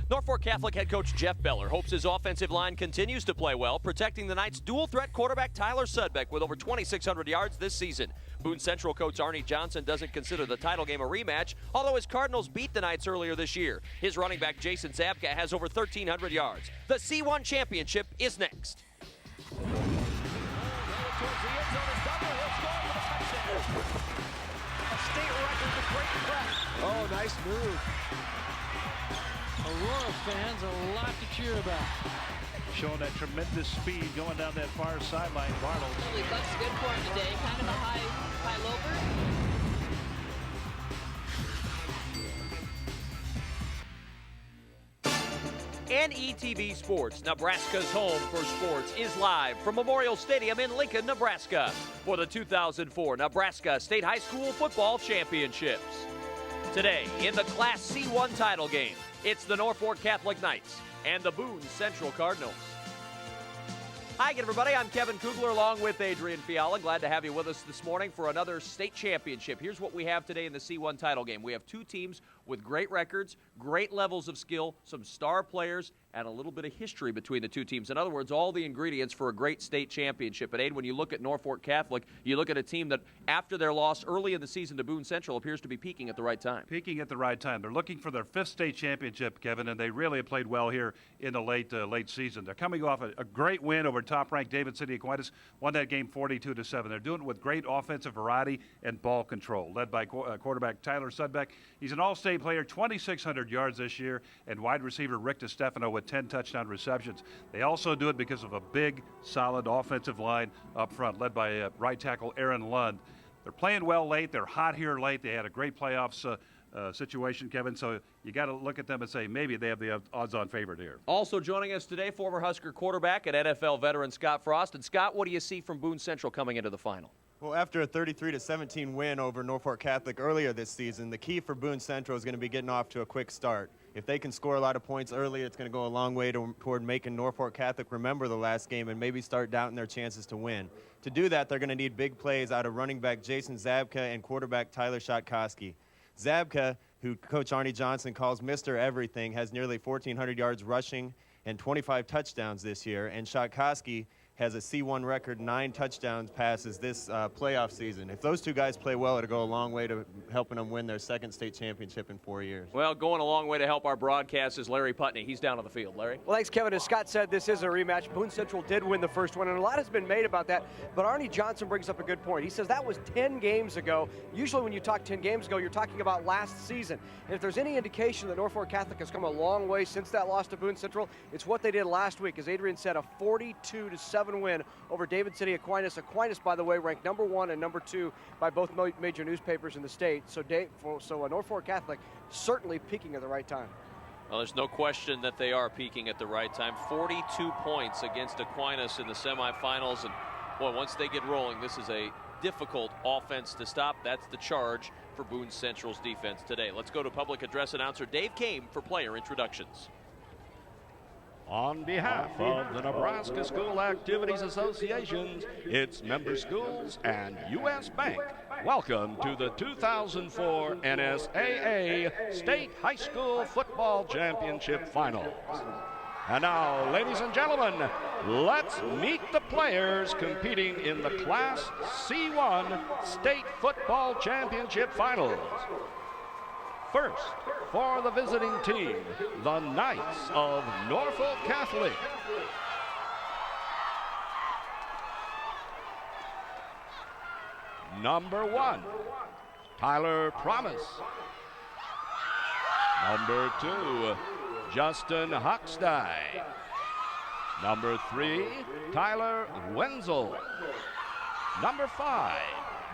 Norfolk Catholic head coach Jeff Beller hopes his offensive line continues to play well, protecting the Knights' dual-threat quarterback Tyler Sudbeck with over 2,600 yards this season. Boone Central coach Arnie Johnson doesn't consider the title game a rematch, although his Cardinals beat the Knights earlier this year. His running back Jason Zabka has over 1,300 yards. The C1 championship is next. Oh, nice move. Aurora fans, a lot to cheer about. Showing that tremendous speed going down that far sideline. Barlow. Really looks good for him today. Kind of a high loper. NETV Sports, Nebraska's home for sports, is live from Memorial Stadium in Lincoln, Nebraska for the 2004 Nebraska State High School Football Championships. Today, in the Class C1 title game, it's the Norfolk Catholic Knights and the Boone Central Cardinals. Hi again, everybody. I'm Kevin Kugler along with Adrian Fiala. Glad to have you with us this morning for another state championship. Here's what we have today in the C1 title game. We have two teams with great records, great levels of skill, some star players, and a little bit of history between the two teams. In other words, all the ingredients for a great state championship. And Aid, when you look at Norfolk Catholic, you look at a team that, after their loss early in the season to Boone Central, appears to be peaking at the right time. Peaking at the right time. They're looking for their fifth state championship, Kevin, and they really have played well here in the late season. They're coming off a great win over top-ranked David City Aquinas, won that game 42-7. They're doing it with great offensive variety and ball control, led by quarterback Tyler Sudbeck. He's an all-state player, 2,600 yards this year, and wide receiver Rick DiStefano with 10 touchdown receptions. They also do it because of a big, solid offensive line up front, led by right tackle Aaron Lund. They're playing well late. They're hot here late. They had a great playoffs situation, Kevin, so you got to look at them and say maybe they have the odds-on favorite here. Also joining us today, former Husker quarterback and NFL veteran Scott Frost. And Scott, what do you see from Boone Central coming into the final? Well, after a 33-17 win over Norfolk Catholic earlier this season, the key for Boone Central is going to be getting off to a quick start. If they can score a lot of points early, it's going to go a long way toward making Norfolk Catholic remember the last game and maybe start doubting their chances to win. To do that, they're going to need big plays out of running back Jason Zabka and quarterback Tyler Shotkowski. Zabka, who Coach Arnie Johnson calls Mr. Everything, has nearly 1,400 yards rushing and 25 touchdowns this year, and Shotkowski has a C1 record, 9 touchdowns passes this playoff season. If those two guys play well, it'll go a long way to helping them win their second state championship in 4 years. Well, going a long way to help our broadcast is Larry Putney. He's down on the field. Larry? Well, thanks, Kevin. As Scott said, this is a rematch. Boone Central did win the first one, and a lot has been made about that. But Arnie Johnson brings up a good point. He says that was 10 games ago. Usually when you talk 10 games ago, you're talking about last season. And if there's any indication that Norfolk Catholic has come a long way since that loss to Boone Central, it's what they did last week. As Adrian said, a 42-7 win over David City Aquinas. Aquinas, by the way, ranked number 1 and number 2 by both major newspapers in the state. So Norfolk Catholic certainly peaking at the right time. Well, there's no question that they are peaking at the right time. 42 points against Aquinas in the semifinals. And, boy, once they get rolling, this is a difficult offense to stop. That's the charge for Boone Central's defense today. Let's go to public address announcer Dave Kame for player introductions. On behalf of the Nebraska School Activities Association, its member schools, and U.S. Bank, welcome to the 2004 NSAA State High School Football Championship Finals. And now, ladies and gentlemen, let's meet the players competing in the Class C1 State Football Championship Finals. First, for the visiting team, the Knights of Norfolk Catholic. Number 1, Tyler Promise. Number 2, Justin Hochstein. Number 3, Tyler Wenzel. Number 5,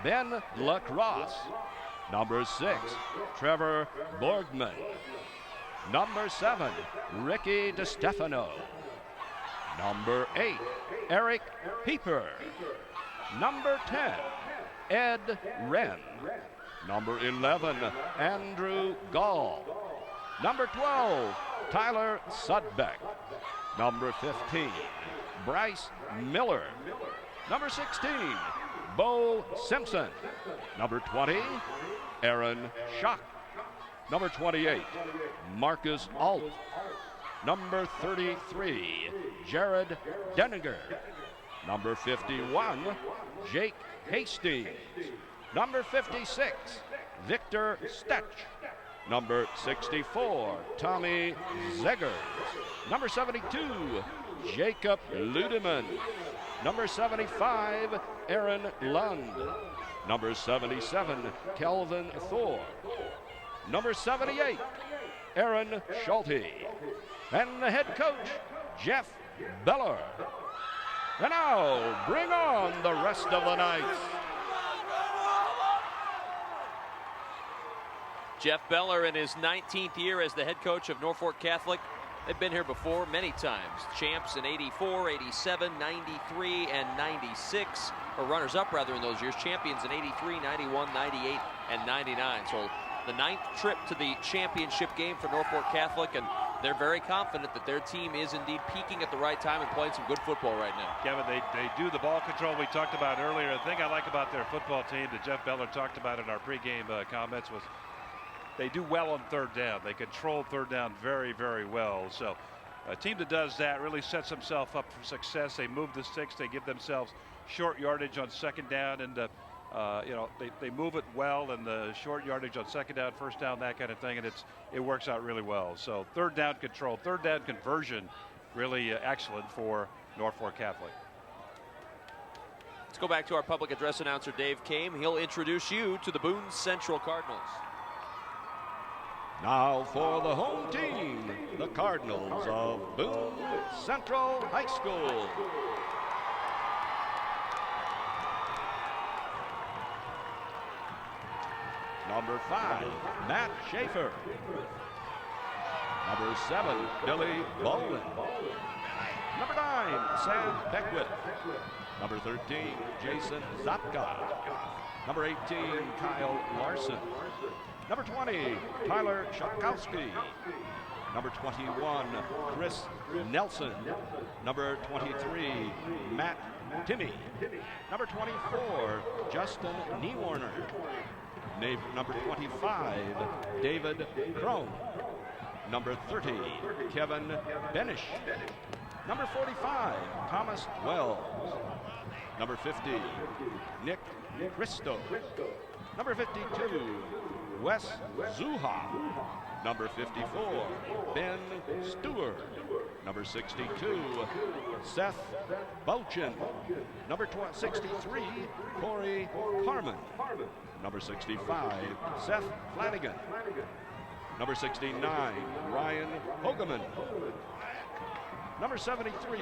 Ben Lacrosse. Number 6, Trevor Borgman. Number 7, Ricky DiStefano. Number 8, Eric Pieper. Number 10, Ed Wren. Number 11, Andrew Gall. Number 12, Tyler Sudbeck. Number 15, Bryce Miller. Number 16, Bo Simpson. Number 20, Aaron Schock. Number 28, Marcus Alt. Number 33, Jared Denninger. Number 51, Jake Hastings. Number 56, Victor Stetch. Number 64, Tommy Zeggers. Number 72, Jacob Ludeman. Number 75, Aaron Lund. Number 77, Kelvin Thor. Number 78, Aaron Schulte. And the head coach, Jeff Beller. And now, bring on the rest of the Knights. Jeff Beller in his 19th year as the head coach of Norfolk Catholic. They've been here before many times. Champs in 84, 87, 93, and 96. Or runners-up, rather, in those years. Champions in 83, 91, 98, and 99. So the 9th trip to the championship game for Norfolk Catholic, and they're very confident that their team is indeed peaking at the right time and playing some good football right now. Kevin, they do the ball control we talked about earlier. The thing I like about their football team that Jeff Beller talked about in our pregame comments was they do well on third down. They control third down very, very well. So a team that does that really sets themselves up for success. They move the sticks. They give themselves short yardage on second down, and they move it well, and the short yardage on second down, first down, that kind of thing, and it works out really well. So third down control, third down conversion, really excellent for Norfolk Catholic. Let's go back to our public address announcer, Dave Kame. He'll introduce you to the Boone Central Cardinals. Now for the home team, the Cardinals of Boone Central High School. Number 5, Matt Schaefer. Number 7, Billy Bowden. Number 9, Sam Beckwith. Number 13, Jason Zapka. Number 18, Kyle Larson. Number 20, Tyler Shakowski. Number 21, Chris Nelson. Number 23, Matt Timmey. Number 24, Justin Niewarner. Number 25, David Crone. Number 30, Kevin Benish. Number 45, Thomas Wells. Number 50, Nick Christo. Number 52, Wes Zuha. Number 54, Ben Stewart. Number 62, Seth Bouchin. Number 63, Corey Harmon. Number 65, Seth Flanagan. Number 69, Ryan Hogeman. Number 73,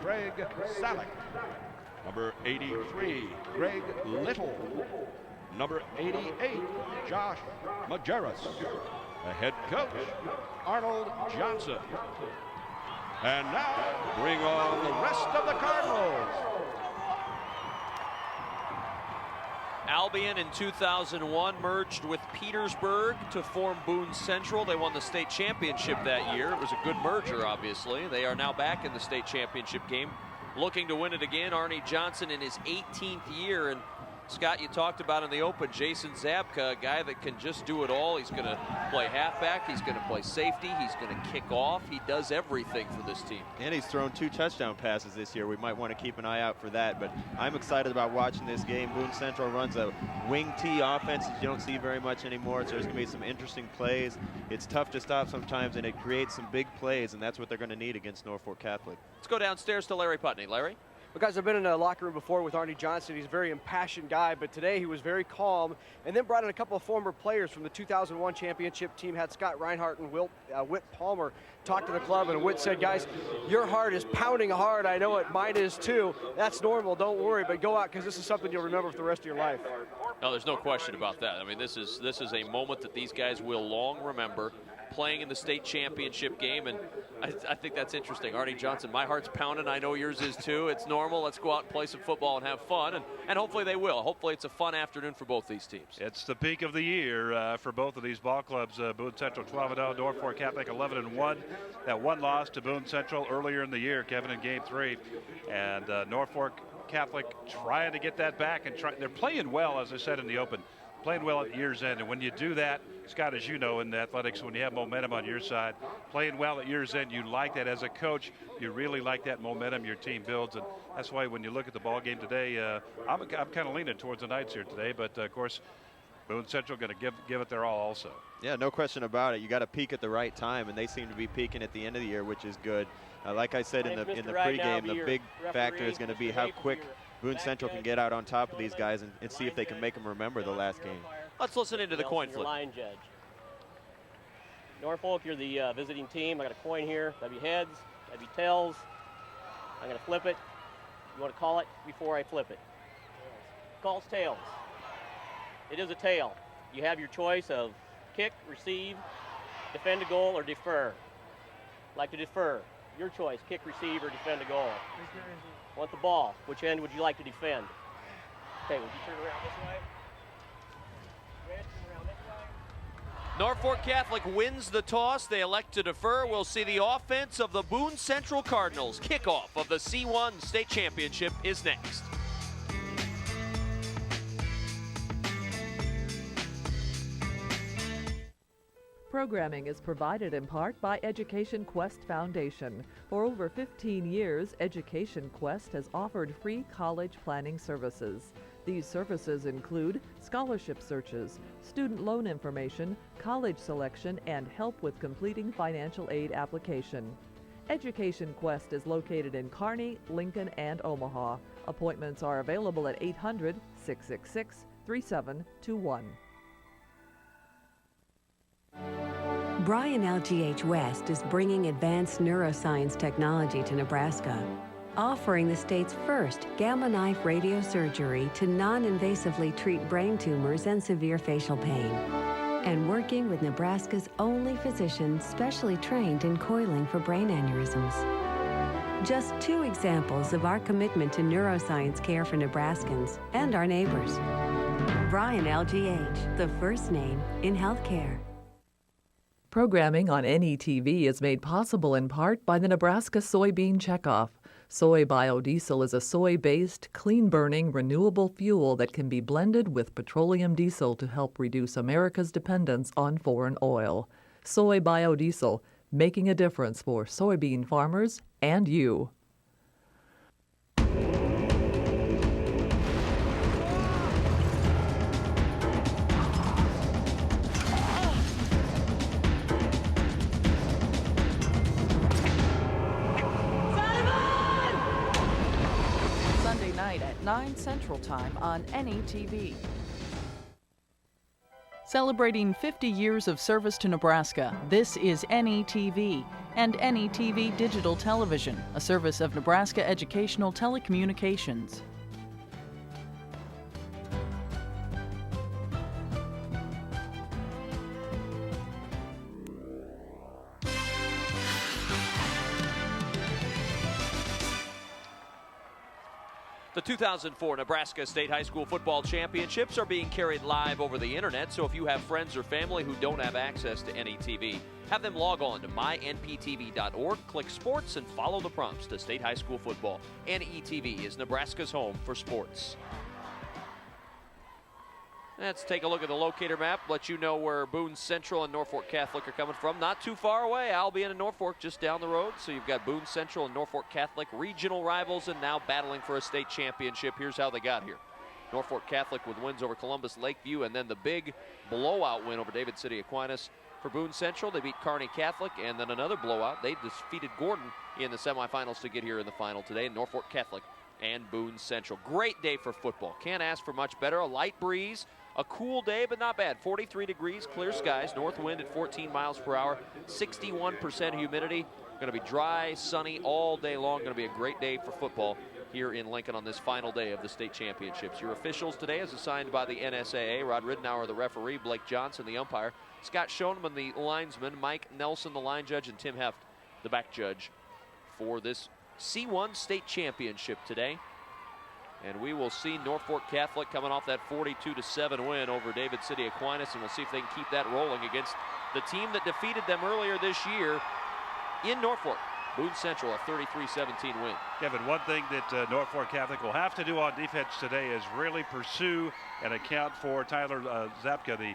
Craig Salick. Number 83, Greg Little. Number 88, Josh Majerus. The head coach, Arnold Johnson. And now, bring on the rest of the Cardinals. Albion in 2001 merged with Petersburg to form Boone Central. They won the state championship that year. It was a good merger, obviously. They are now back in the state championship game, looking to win it again. Arnie Johnson in his 18th year. And Scott, you talked about in the open, Jason Zabka, a guy that can just do it all. He's going to play halfback. He's going to play safety. He's going to kick off. He does everything for this team. And he's thrown 2 touchdown passes this year. We might want to keep an eye out for that. But I'm excited about watching this game. Boone Central runs a wing T offense that you don't see very much anymore. So there's going to be some interesting plays. It's tough to stop sometimes, and it creates some big plays, and that's what they're going to need against Norfolk Catholic. Let's go downstairs to Larry Putney. Larry? Well, guys, I've been in a locker room before with Arnie Johnson. He's a very impassioned guy, but today he was very calm, and then brought in a couple of former players from the 2001 championship team. Had Scott Reinhardt and Whit Palmer talk to the club, and Whit said, guys, your heart is pounding hard. I know it. Mine is too. That's normal. Don't worry, but go out because this is something you'll remember for the rest of your life. No, there's no question about that. I mean, this is a moment that these guys will long remember, playing in the state championship game, and I think that's interesting. Arnie Johnson, my heart's pounding. I know yours is too. It's normal. Let's go out and play some football and have fun, and hopefully they will. Hopefully it's a fun afternoon for both these teams. It's the peak of the year for both of these ball clubs. Boone Central 12-0, Norfolk Catholic 11-1. That one loss to Boone Central earlier in the year, Kevin, in Game 3, and Norfolk Catholic trying to get that back, and they're playing well, as I said in the open. playing well at year's end. And when you do that, Scott, as you know, in athletics, when you have momentum on your side, playing well at year's end, you like that. As a coach, you really like that momentum your team builds. And that's why when you look at the ball game today, I'm kind of leaning towards the Knights here today. But, of course, Boone Central going to give it their all also. Yeah, no question about it. You got to peak at the right time, and they seem to be peaking at the end of the year, which is good. Like I said in the pregame, the big factor is going to be how quick Boone Central can get out on top of these guys and see if they can make them remember the last game. Let's listen into the coin flip. Line judge. Norfolk, you're the visiting team. I got a coin here. That'd be heads. That'd be tails. I'm going to flip it. You want to call it before I flip it? Calls tails. It is a tail. You have your choice of kick, receive, defend a goal, or defer. Like to defer. Your choice, kick, receive, or defend a goal. Want the ball. Which end would you like to defend? Okay, would you turn around this way? Turn around this way. Norfolk Catholic wins the toss. They elect to defer. We'll see the offense of the Boone Central Cardinals. Kickoff of the C1 State Championship is next. Programming is provided in part by Education Quest Foundation. For over 15 years, Education Quest has offered free college planning services. These services include scholarship searches, student loan information, college selection, and help with completing financial aid application. Education Quest is located in Kearney, Lincoln, and Omaha. Appointments are available at 800-666-3721. Bryan LGH West is bringing advanced neuroscience technology to Nebraska, offering the state's first gamma knife radiosurgery to non-invasively treat brain tumors and severe facial pain, and working with Nebraska's only physician specially trained in coiling for brain aneurysms. Just two examples of our commitment to neuroscience care for Nebraskans and our neighbors. Bryan LGH, the first name in healthcare. Programming on NETV is made possible in part by the Nebraska Soybean Checkoff. Soy biodiesel is a soy-based, clean-burning, renewable fuel that can be blended with petroleum diesel to help reduce America's dependence on foreign oil. Soy biodiesel, making a difference for soybean farmers and you. At 9 Central Time on NETV. Celebrating 50 years of service to Nebraska, this is NETV and NETV Digital Television, a service of Nebraska Educational Telecommunications. The 2004 Nebraska State High School Football Championships are being carried live over the internet, so if you have friends or family who don't have access to NETV, have them log on to mynptv.org, click sports, and follow the prompts to State High School football. NETV is Nebraska's home for sports. Let's take a look at the locator map, let you know where Boone Central and Norfolk Catholic are coming from. Not too far away, Albion and Norfolk just down the road. So you've got Boone Central and Norfolk Catholic, regional rivals, and now battling for a state championship. Here's how they got here. Norfolk Catholic with wins over Columbus Lakeview, and then the big blowout win over David City Aquinas. For Boone Central, they beat Kearney Catholic, and then another blowout. They defeated Gordon in the semifinals to get here in the final today. Norfolk Catholic and Boone Central. Great day for football. Can't ask for much better. A light breeze. A cool day, but not bad. 43 degrees, clear skies, north wind at 14 miles per hour, 61% humidity. Going to be dry, sunny all day long. Going to be a great day for football here in Lincoln on this final day of the state championships. Your officials today is assigned by the NSAA. Rod Ridenour, the referee, Blake Johnson, the umpire, Scott Schoeneman, the linesman, Mike Nelson, the line judge, and Tim Heft, the back judge for this C1 state championship today. And we will see Norfolk Catholic coming off that 42-7 win over David City Aquinas, and we'll see if they can keep that rolling against the team that defeated them earlier this year in Norfolk. Boone Central a 33-17 win. Kevin, one thing that Norfolk Catholic will have to do on defense today is really pursue and account for Tyler Zapka,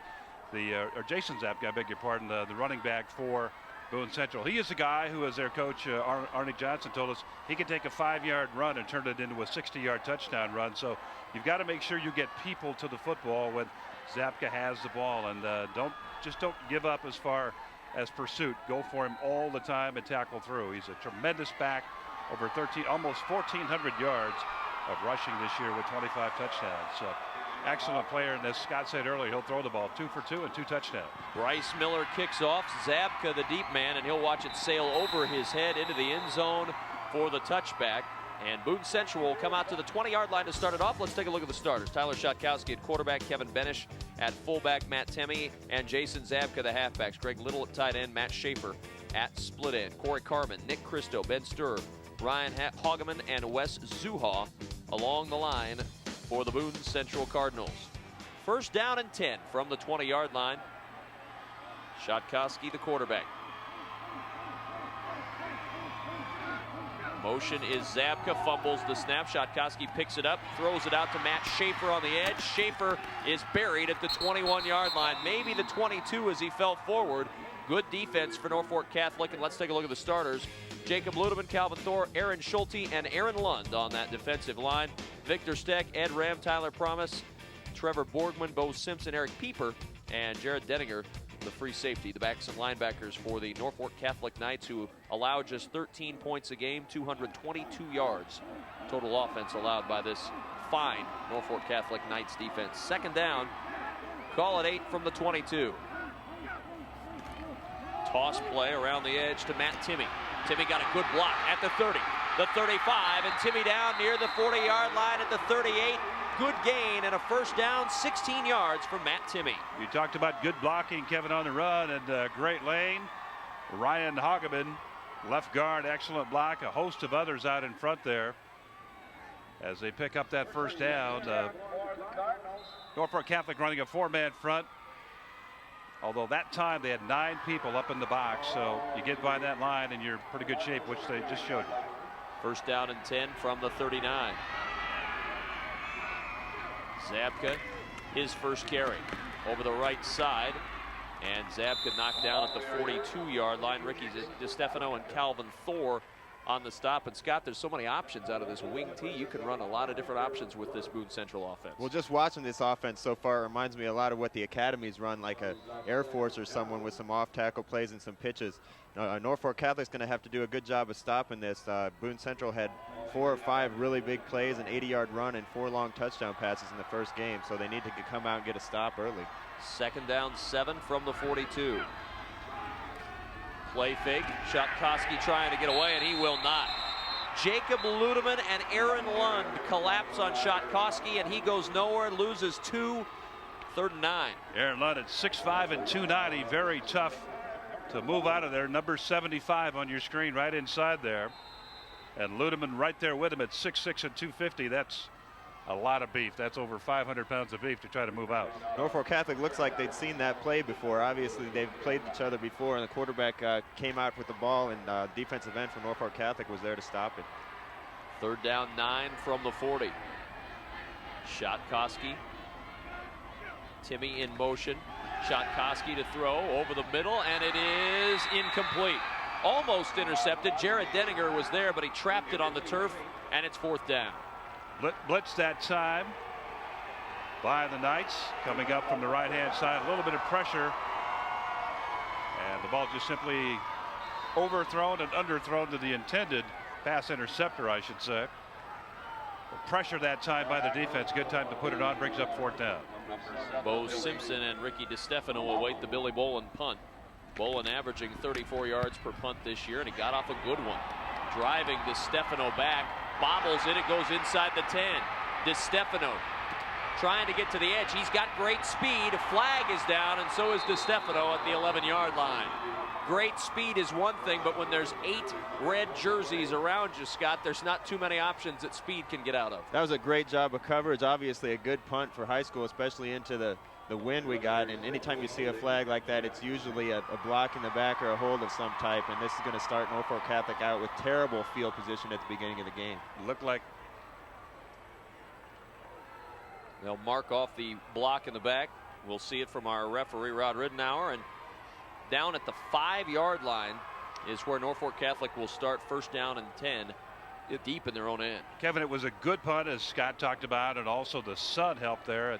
or Jason Zapka, I beg your pardon, the running back for Boone Central. He is a guy who, as their coach Arnie Johnson told us, he can take a 5-yard run and turn it into a 60-yard touchdown run. So you've got to make sure you get people to the football when Zapka has the ball, and don't give up as far as pursuit. Go for him all the time and tackle through. He's a tremendous back, over almost 1,400 yards of rushing this year with 25 touchdowns. Excellent player, and as Scott said earlier, he'll throw the ball 2 for 2 and 2 touchdowns. Bryce Miller kicks off. Zapka, the deep man, and he'll watch it sail over his head into the end zone for the touchback. And Boone Central will come out to the 20-yard line to start it off. Let's take a look at the starters. Tyler Shotkowski at quarterback, Kevin Benish at fullback, Matt Temme, and Jason Zapka, the halfbacks. Greg Little at tight end, Matt Schaefer at split end. Corey Carmen, Nick Christo, Ben Sturr, Ryan Hageman, and Wes Zuha along the line for the Boone Central Cardinals. First down and 10 from the 20-yard line. Shotkowski, the quarterback. Motion is Zapka, fumbles the snap. Shotkowski picks it up, throws it out to Matt Schaefer on the edge. Schaefer is buried at the 21-yard line, maybe the 22 as he fell forward. Good defense for Norfolk Catholic, and let's take a look at the starters. Jacob Ludeman, Calvin Thor, Aaron Schulte, and Aaron Lund on that defensive line. Victor Steck, Ed Ram, Tyler Promise, Trevor Borgman, Bo Simpson, Eric Pieper, and Jared Denninger, the free safety. The backs and linebackers for the Norfolk Catholic Knights, who allow just 13 points a game, 222 yards. Total offense allowed by this fine Norfolk Catholic Knights defense. Second down, call it 8 from the 22. Toss play around the edge to Matt Temme. Temme got a good block at the 30, the 35, and Temme down near the 40-yard line at the 38. Good gain and a first down, 16 yards from Matt Temme. You talked about good blocking, Kevin, on the run, and great lane. Ryan Hageman, left guard, excellent block. A host of others out in front there as they pick up that first down. Norfolk Catholic running a 4-man front. Although that time they had 9 people up in the box, so you get by that line and you're in pretty good shape, which they just showed you. First down and 10 from the 39. Zapka, his first carry over the right side, and Zapka knocked down at the 42-yard line. Ricky DiStefano and Calvin Thor on the stop. And Scott, there's so many options out of this wing T. You can run a lot of different options with this Boone Central offense. Well, just watching this offense so far reminds me a lot of what the academies run, like a Air Force or someone with some off-tackle plays and some pitches. Norfolk Catholic's going to have to do a good job of stopping this. Boone Central had 4 or 5 really big plays, an 80-yard run, and 4 long touchdown passes in the first game, so they need to come out and get a stop early. Second down 7 from the 42. Play fake. Shotkowski trying to get away, and he will not. Jacob Ludeman and Aaron Lund collapse on Shotkowski, and he goes nowhere, loses 2. Third and 9. Aaron Lund at 6'5" and 290. Very tough to move out of there. Number 75 on your screen right inside there. And Ludeman right there with him at 6'6" and 250. That's a lot of beef. That's over 500 pounds of beef to try to move out. Norfolk Catholic looks like they'd seen that play before. Obviously, they've played each other before, and the quarterback came out with the ball, and defensive end for Norfolk Catholic was there to stop it. Third down 9 from the 40. Shotkowski. Temme in motion. Shotkowski to throw over the middle, and it is incomplete. Almost intercepted. Jared Denninger was there, but he trapped it on the turf, and it's fourth down. Blitz that time by the Knights, coming up from the right-hand side. A little bit of pressure, and the ball just simply overthrown and underthrown to the intended pass interceptor, I should say. Pressure that time by the defense. Good time to put it on. Brings up fourth down. Bo Simpson and Ricky DiStefano await the Billy Bolin punt. Bolin averaging 34 yards per punt this year, and he got off a good one. Driving DiStefano back, bobbles it. It goes inside the 10. DiStefano trying to get to the edge. He's got great speed. A flag is down, and so is DeStefano at the 11-yard line. Great speed is one thing, but when there's 8 red jerseys around you, Scott, there's not too many options that speed can get out of. That was a great job of coverage. Obviously a good punt for high school, especially into the wind we got. And anytime you see a flag like that, it's usually a block in the back or a hold of some type. And this is going to start Norfolk Catholic out with terrible field position at the beginning of the game. Looked like they'll mark off the block in the back. We'll see it from our referee, Rod Ridenour. And down at the 5-yard line is where Norfolk Catholic will start, first down and 10, deep in their own end. Kevin, it was a good punt, as Scott talked about, and also the sun helped there.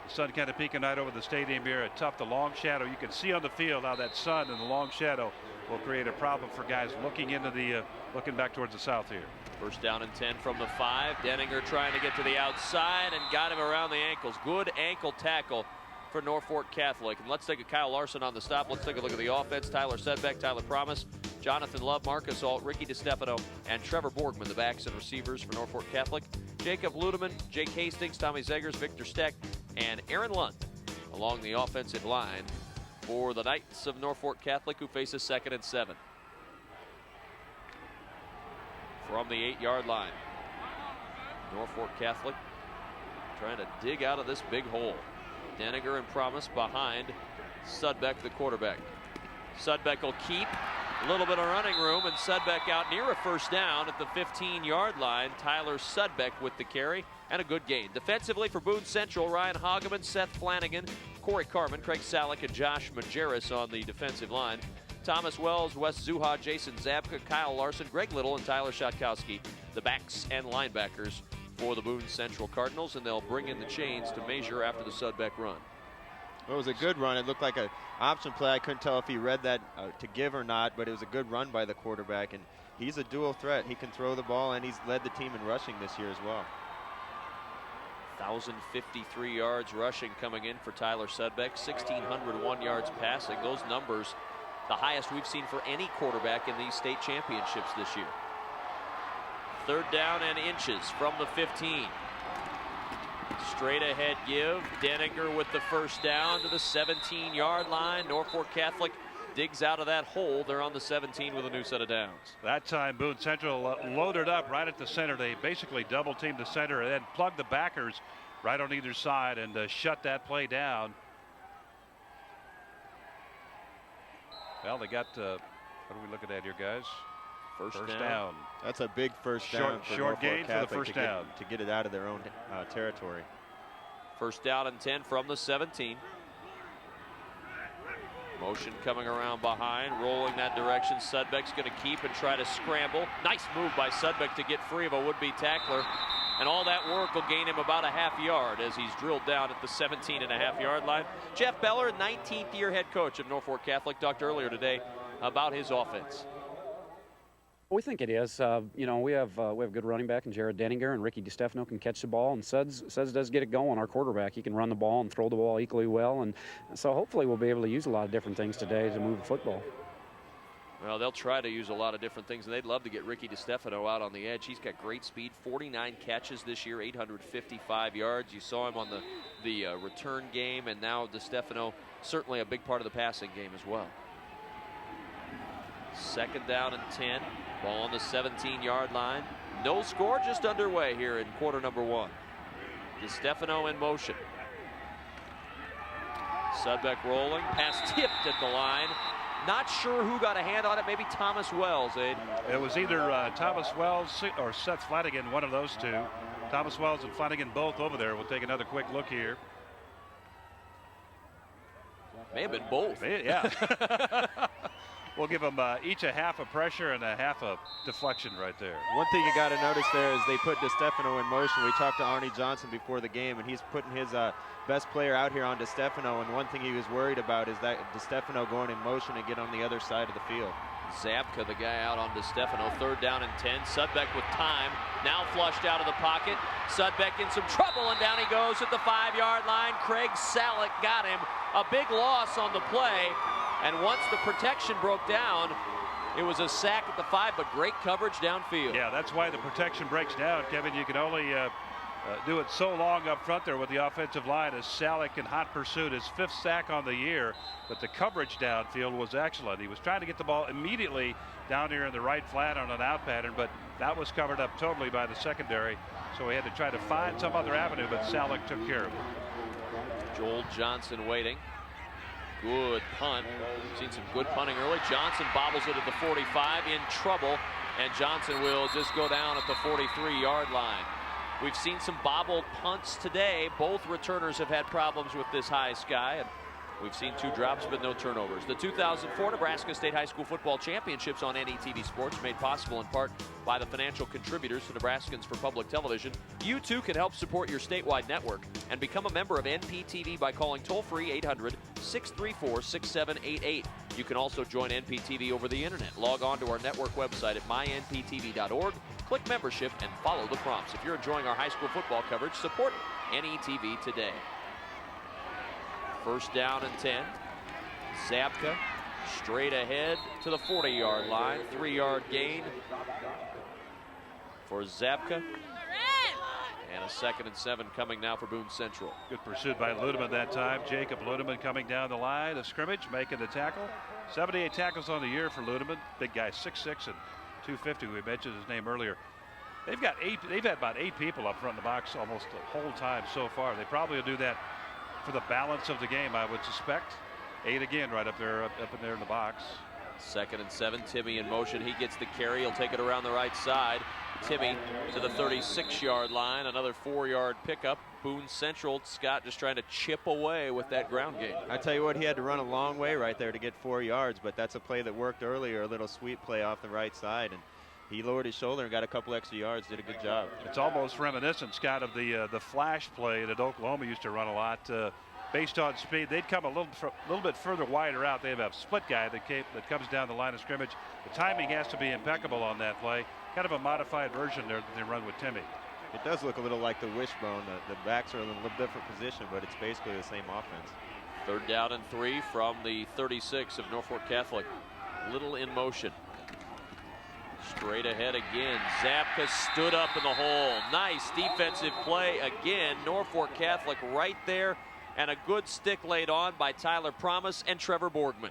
The sun kind of peeking right over the stadium here. At tough, the long shadow. You can see on the field how that sun and the long shadow will create a problem for guys looking into the looking back towards the south here. First down and 10 from the 5. Denninger trying to get to the outside and got him around the ankles. Good ankle tackle for Norfolk Catholic. And let's take a Kyle Larson on the stop. Let's take a look at the offense. Tyler Sedbeck, Tyler Promise, Jonathan Love, Marcus Alt, Ricky DeStefano, and Trevor Borgman, the backs and receivers for Norfolk Catholic. Jacob Ludeman, Jake Hastings, Tommy Zegers, Victor Steck, and Aaron Lunt along the offensive line for the Knights of Norfolk Catholic, who face a 2nd and 7. From the 8-yard line, Norfolk Catholic trying to dig out of this big hole. Denninger and Promise behind Sudbeck, the quarterback. Sudbeck will keep a little bit of running room, and Sudbeck out near a first down at the 15-yard line. Tyler Sudbeck with the carry and a good gain. Defensively for Boone Central, Ryan Hageman, Seth Flanagan, Corey Carmen, Craig Salick, and Josh Majerus on the defensive line. Thomas Wells, Wes Zuha, Jason Zabka, Kyle Larson, Greg Little, and Tyler Shatkowski, the backs and linebackers for the Boone Central Cardinals, and they'll bring in the chains to measure after the Sudbeck run. Well, it was a good run. It looked like an option play. I couldn't tell if he read that to give or not, but it was a good run by the quarterback, and he's a dual threat. He can throw the ball, and he's led the team in rushing this year as well. 1,053 yards rushing coming in for Tyler Sudbeck, 1,601 yards passing. Those numbers, the highest we've seen for any quarterback in these state championships this year. 3rd down and inches from the 15. Straight ahead give. Denninger with the first down to the 17-yard line. Norfolk Catholic digs out of that hole. They're on the 17 with a new set of downs. That time Boone Central loaded up right at the center. They basically double teamed the center and then plugged the backers right on either side and shut that play down. Well, they got, what are we looking at here, guys? First down. That's a big first down. Short gain for the first down. To get it out of their own territory. First down and 10 from the 17. Motion coming around behind, rolling that direction. Sudbeck's going to keep and try to scramble. Nice move by Sudbeck to get free of a would-be tackler. And all that work will gain him about a half yard as he's drilled down at the 17.5-yard line. Jeff Beller, 19th year head coach of Norfolk Catholic, talked earlier today about his offense. We think it is. You know, we have a good running back in Jared Denninger, and Ricky DeStefano can catch the ball, and Suds does get it going. Our quarterback, he can run the ball and throw the ball equally well, and so hopefully we'll be able to use a lot of different things today to move the football. Well, they'll try to use a lot of different things, and they'd love to get Ricky DeStefano out on the edge. He's got great speed, 49 catches this year, 855 yards. You saw him on the return game, and now DeStefano certainly a big part of the passing game as well. 2nd down and 10. Ball on the 17-yard line. No score, just underway here in quarter number 1. DeStefano in motion. Sudbeck rolling. Pass tipped at the line. Not sure who got a hand on it. Maybe Thomas Wells, Aiden. It was either Thomas Wells or Seth Flanagan, one of those two. Thomas Wells and Flanagan both over there. We'll take another quick look here. May have been both. Yeah. We'll give them each a half of pressure and a half of deflection right there. One thing you got to notice there is they put DeStefano in motion. We talked to Arnie Johnson before the game, and he's putting his best player out here on DeStefano, and one thing he was worried about is that DeStefano going in motion and get on the other side of the field. Zabka, the guy out on DeStefano. 3rd down and 10. Sudbeck with time. Now flushed out of the pocket. Sudbeck in some trouble, and down he goes at the 5-yard line. Craig Salick got him. A big loss on the play. And once the protection broke down, it was a sack at the 5, but great coverage downfield. Yeah, that's why the protection breaks down, Kevin. You can only do it so long up front there with the offensive line as Salick in hot pursuit, his 5th sack on the year, but the coverage downfield was excellent. He was trying to get the ball immediately down here in the right flat on an out pattern, but that was covered up totally by the secondary, so he had to try to find some other avenue, but Salick took care of it. Joel Johnson waiting. Good punt. Seen some good punting early. Johnson bobbles it at the 45, in trouble, and Johnson will just go down at the 43-yard line. We've seen some bobbled punts today. Both returners have had problems with this high sky, and we've seen 2 drops but no turnovers. The 2004 Nebraska State High School Football Championships on NETV Sports, made possible in part by the financial contributors to Nebraskans for Public Television. You too can help support your statewide network and become a member of NPTV by calling toll-free 800-634-6788. You can also join NPTV over the internet. Log on to our network website at mynptv.org, click membership, and follow the prompts. If you're enjoying our high school football coverage, support NETV today. First down and 10. Zabka straight ahead to the 40-yard line. 3-yard gain for Zabka. And a 2nd and 7 coming now for Boone Central. Good pursuit by Ludeman that time. Jacob Ludeman coming down the line of scrimmage, making the tackle. 78 tackles on the year for Ludeman. Big guy, 6'6" and 250. We mentioned his name earlier. They've had about 8 people up front in the box almost the whole time so far. They probably will do that for the balance of the game, I would suspect. 8 again right up there, up in there in the box. 2nd and 7. Timmy in motion. He gets the carry. He'll take it around the right side. Timmy to the 36-yard line. Another 4-yard pickup. Boone Central, Scott just trying to chip away with that ground game. I tell you what, he had to run a long way right there to get 4 yards, but that's a play that worked earlier, a little sweep play off the right side, and he lowered his shoulder and got a couple extra yards, did a good job. It's almost reminiscent, Scott, of the flash play that Oklahoma used to run a lot. Based on speed, they'd come a little bit further wider out. They have a split guy that comes down the line of scrimmage. The timing has to be impeccable on that play. Kind of a modified version there that they run with Timmy. It does look a little like the wishbone. The backs are in a little different position, but it's basically the same offense. 3rd down and 3 from the 36 of Norfolk Catholic. Little in motion. Straight ahead again. Zabka stood up in the hole. Nice defensive play again. Norfolk Catholic right there. And a good stick laid on by Tyler Promise and Trevor Borgman.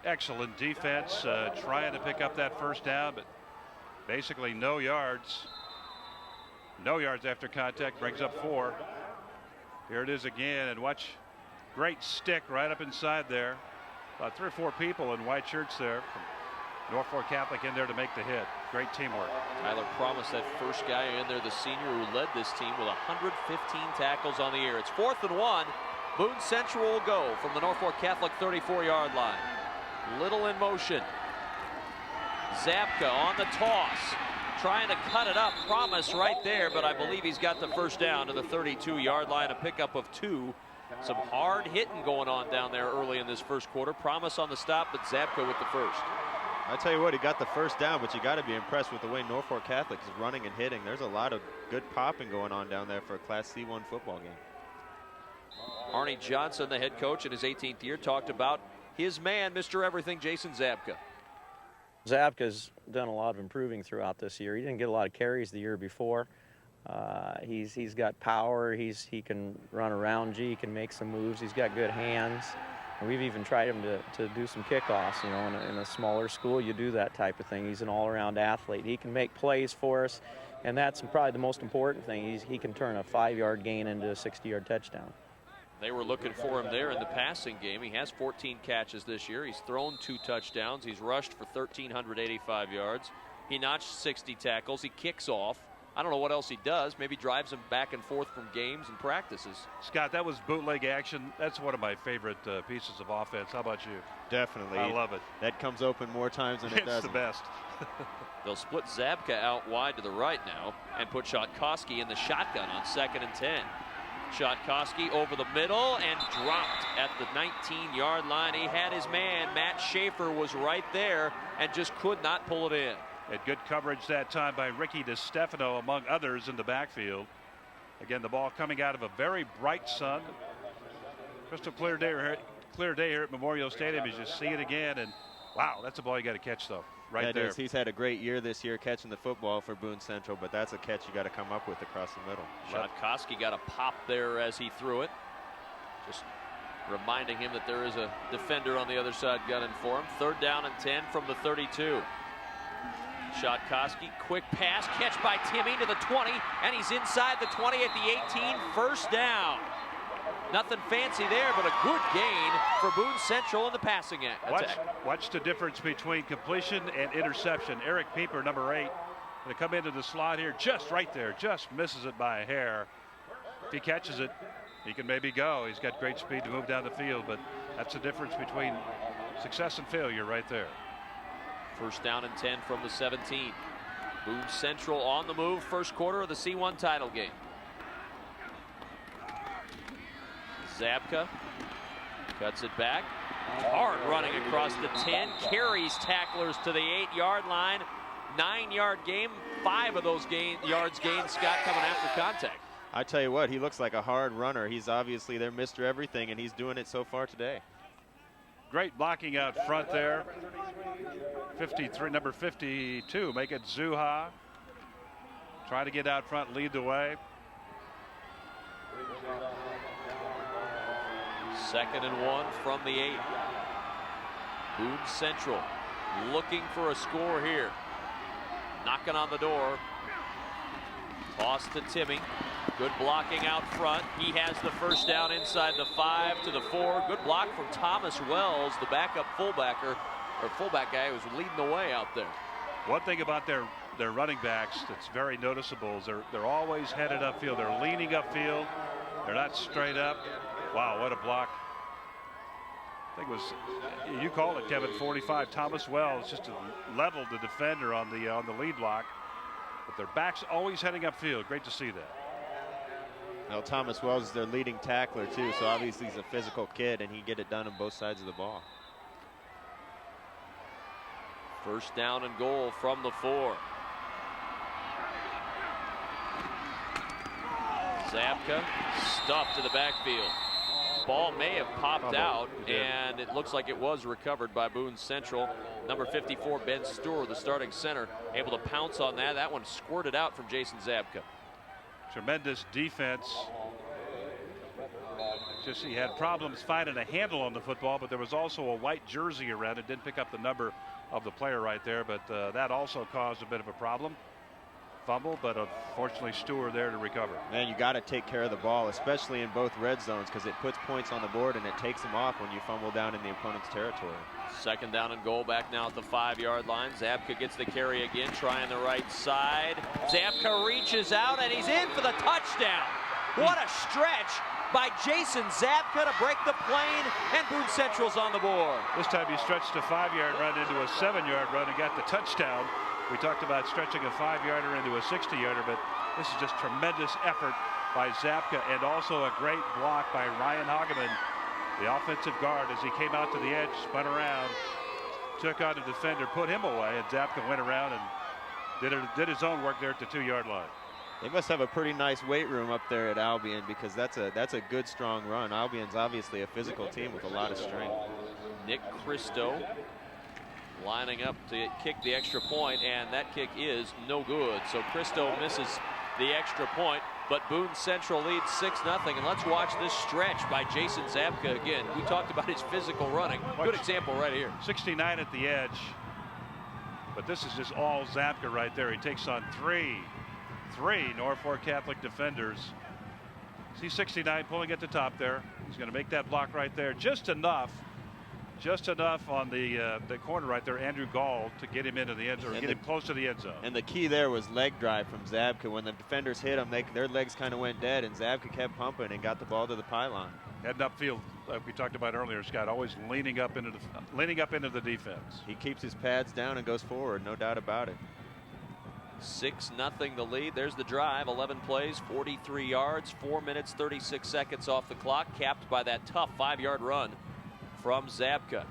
Excellent defense, trying to pick up that first down, but basically no yards. No yards after contact, brings up 4. Here it is again, and watch, great stick right up inside there. About 3 or 4 people in white shirts there from Norfolk Catholic in there to make the hit. Great teamwork. Tyler Promise, that first guy in there, the senior who led this team with 115 tackles on the year. It's 4th and 1. Boone Central will go from the Norfolk Catholic 34-yard line. Little in motion. Zabka on the toss, trying to cut it up. Promise right there, but I believe he's got the first down to the 32-yard line, a pickup of 2. Some hard hitting going on down there early in this first quarter. Promise on the stop, but Zabka with the first. I tell you what, he got the first down, but you got to be impressed with the way Norfolk Catholic is running and hitting. There's a lot of good popping going on down there for a Class C1 football game. Arnie Johnson, the head coach in his 18th year, talked about his man, Mr. Everything, Jason Zabka. Zabka's done a lot of improving throughout this year. He didn't get a lot of carries the year before. He's got power. He can run around you. He can make some moves. He's got good hands. And we've even tried him to do some kickoffs. You know, in a smaller school, you do that type of thing. He's an all-around athlete. He can make plays for us, and that's probably the most important thing. He can turn a 5-yard gain into a 60-yard touchdown. They were looking for him there in the passing game. He has 14 catches this year. He's thrown 2 touchdowns. He's rushed for 1,385 yards. He notched 60 tackles. He kicks off. I don't know what else he does. Maybe drives them back and forth from games and practices. Scott, that was bootleg action. That's one of my favorite pieces of offense. How about you? Definitely. I love it. That comes open more times than it doesn't. It's the best. They'll split Zabka out wide to the right now and put Shatkoski in the shotgun on 2nd and 10. Shatkoski over the middle and dropped at the 19-yard line. He had his man. Matt Schaefer was right there and just could not pull it in. Had good coverage that time by Ricky DiStefano, among others, in the backfield. Again, the ball coming out of a very bright sun. Crystal clear day here at Memorial Stadium as you see it again. And Wow, that's a ball you got to catch, though, right there. He's had a great year this year catching the football for Boone Central, but that's a catch you got to come up with across the middle. Shodkowski got a pop there as he threw it. Just reminding him that there is a defender on the other side gunning for him. 3rd down and 10 from the 32. Shodkowski, quick pass, catch by Timmy to the 20, and he's inside the 20 at the 18, 1st down. Nothing fancy there, but a good gain for Boone Central in the passing attack. Watch the difference between completion and interception. Eric Pieper, number 8, going to come into the slot here, just right there, just misses it by a hair. If he catches it, he can maybe go. He's got great speed to move down the field, but that's the difference between success and failure right there. 1st down and 10 from the 17. Boone Central on the move, 1st quarter of the C1 title game. Zabka cuts it back. Hard running across the 10. Carries tacklers to the 8-yard line. 9-yard game. 5 of those yards gained, Scott, coming after contact. I tell you what, he looks like a hard runner. He's obviously their Mr. Everything, and he's doing it so far today. Great blocking out front there. 53, number 52, make it Zuha. Try to get out front, lead the way. 2nd and 1 from the 8. Boone Central looking for a score here. Knocking on the door. Toss to Timmy. Good blocking out front. He has the 1st down inside the 5 to the 4. Good block from Thomas Wells, the backup fullback guy who was leading the way out there. One thing about their running backs that's very noticeable is they're always headed upfield. They're leaning upfield. They're not straight up. Wow, what a block. I think it was, you called it, Kevin, 45. Thomas Wells just leveled the defender on the lead block. But their backs always heading upfield. Great to see that. Now, Thomas Wells is their leading tackler, too, so obviously he's a physical kid, and he get it done on both sides of the ball. 1st down and goal from the 4. Zabka stuffed to the backfield. Ball may have popped out, and it looks like it was recovered by Boone Central. Number 54, Ben Stewart, the starting center, able to pounce on that. That one squirted out from Jason Zabka. Tremendous defense. Just he had problems finding a handle on the football, but there was also a white jersey around it. Didn't pick up the number of the player right there, but that also caused a bit of a problem. Fumble, but unfortunately Stewart there to recover. Man, you got to take care of the ball, especially in both red zones, because it puts points on the board and it takes them off when you fumble down in the opponent's territory. 2nd down and goal back now at the 5-yard line. Zabka gets the carry again, trying the right side. Zabka reaches out and he's in for the touchdown. What a stretch by Jason Zabka to break the plane, and Boone Central's on the board. This time he stretched a 5-yard run into a 7-yard run and got the touchdown. We talked about stretching a 5-yarder into a 60-yarder, but this is just tremendous effort by Zabka, and also a great block by Ryan Hageman, the offensive guard, as he came out to the edge, spun around, took on the defender, put him away, and Zabka went around and did his own work there at the 2-yard line. They must have a pretty nice weight room up there at Albion, because that's a good, strong run. Albion's obviously a physical team with a lot of strength. Nick Christo lining up to kick the extra point, and that kick is no good. So Christo misses the extra point, but Boone Central leads 6-0. And let's watch this stretch by Jason Zabka again. We talked about his physical running. Good example right here. 69 at the edge, but this is just all Zabka right there. He takes on three Norfolk Catholic defenders. See 69 pulling at the top there. He's going to make that block right there. Just enough on the corner right there, Andrew Gall, to get him into the end zone, or get him close to the end zone. And the key there was leg drive from Zabka. When the defenders hit him, their legs kind of went dead, and Zabka kept pumping and got the ball to the pylon. Heading upfield, like we talked about earlier, Scott, always leaning up into the defense. He keeps his pads down and goes forward, no doubt about it. 6-0 the lead. There's the drive. 11 plays, 43 yards, 4 minutes, 36 seconds off the clock, capped by that tough 5-yard run from Zabka.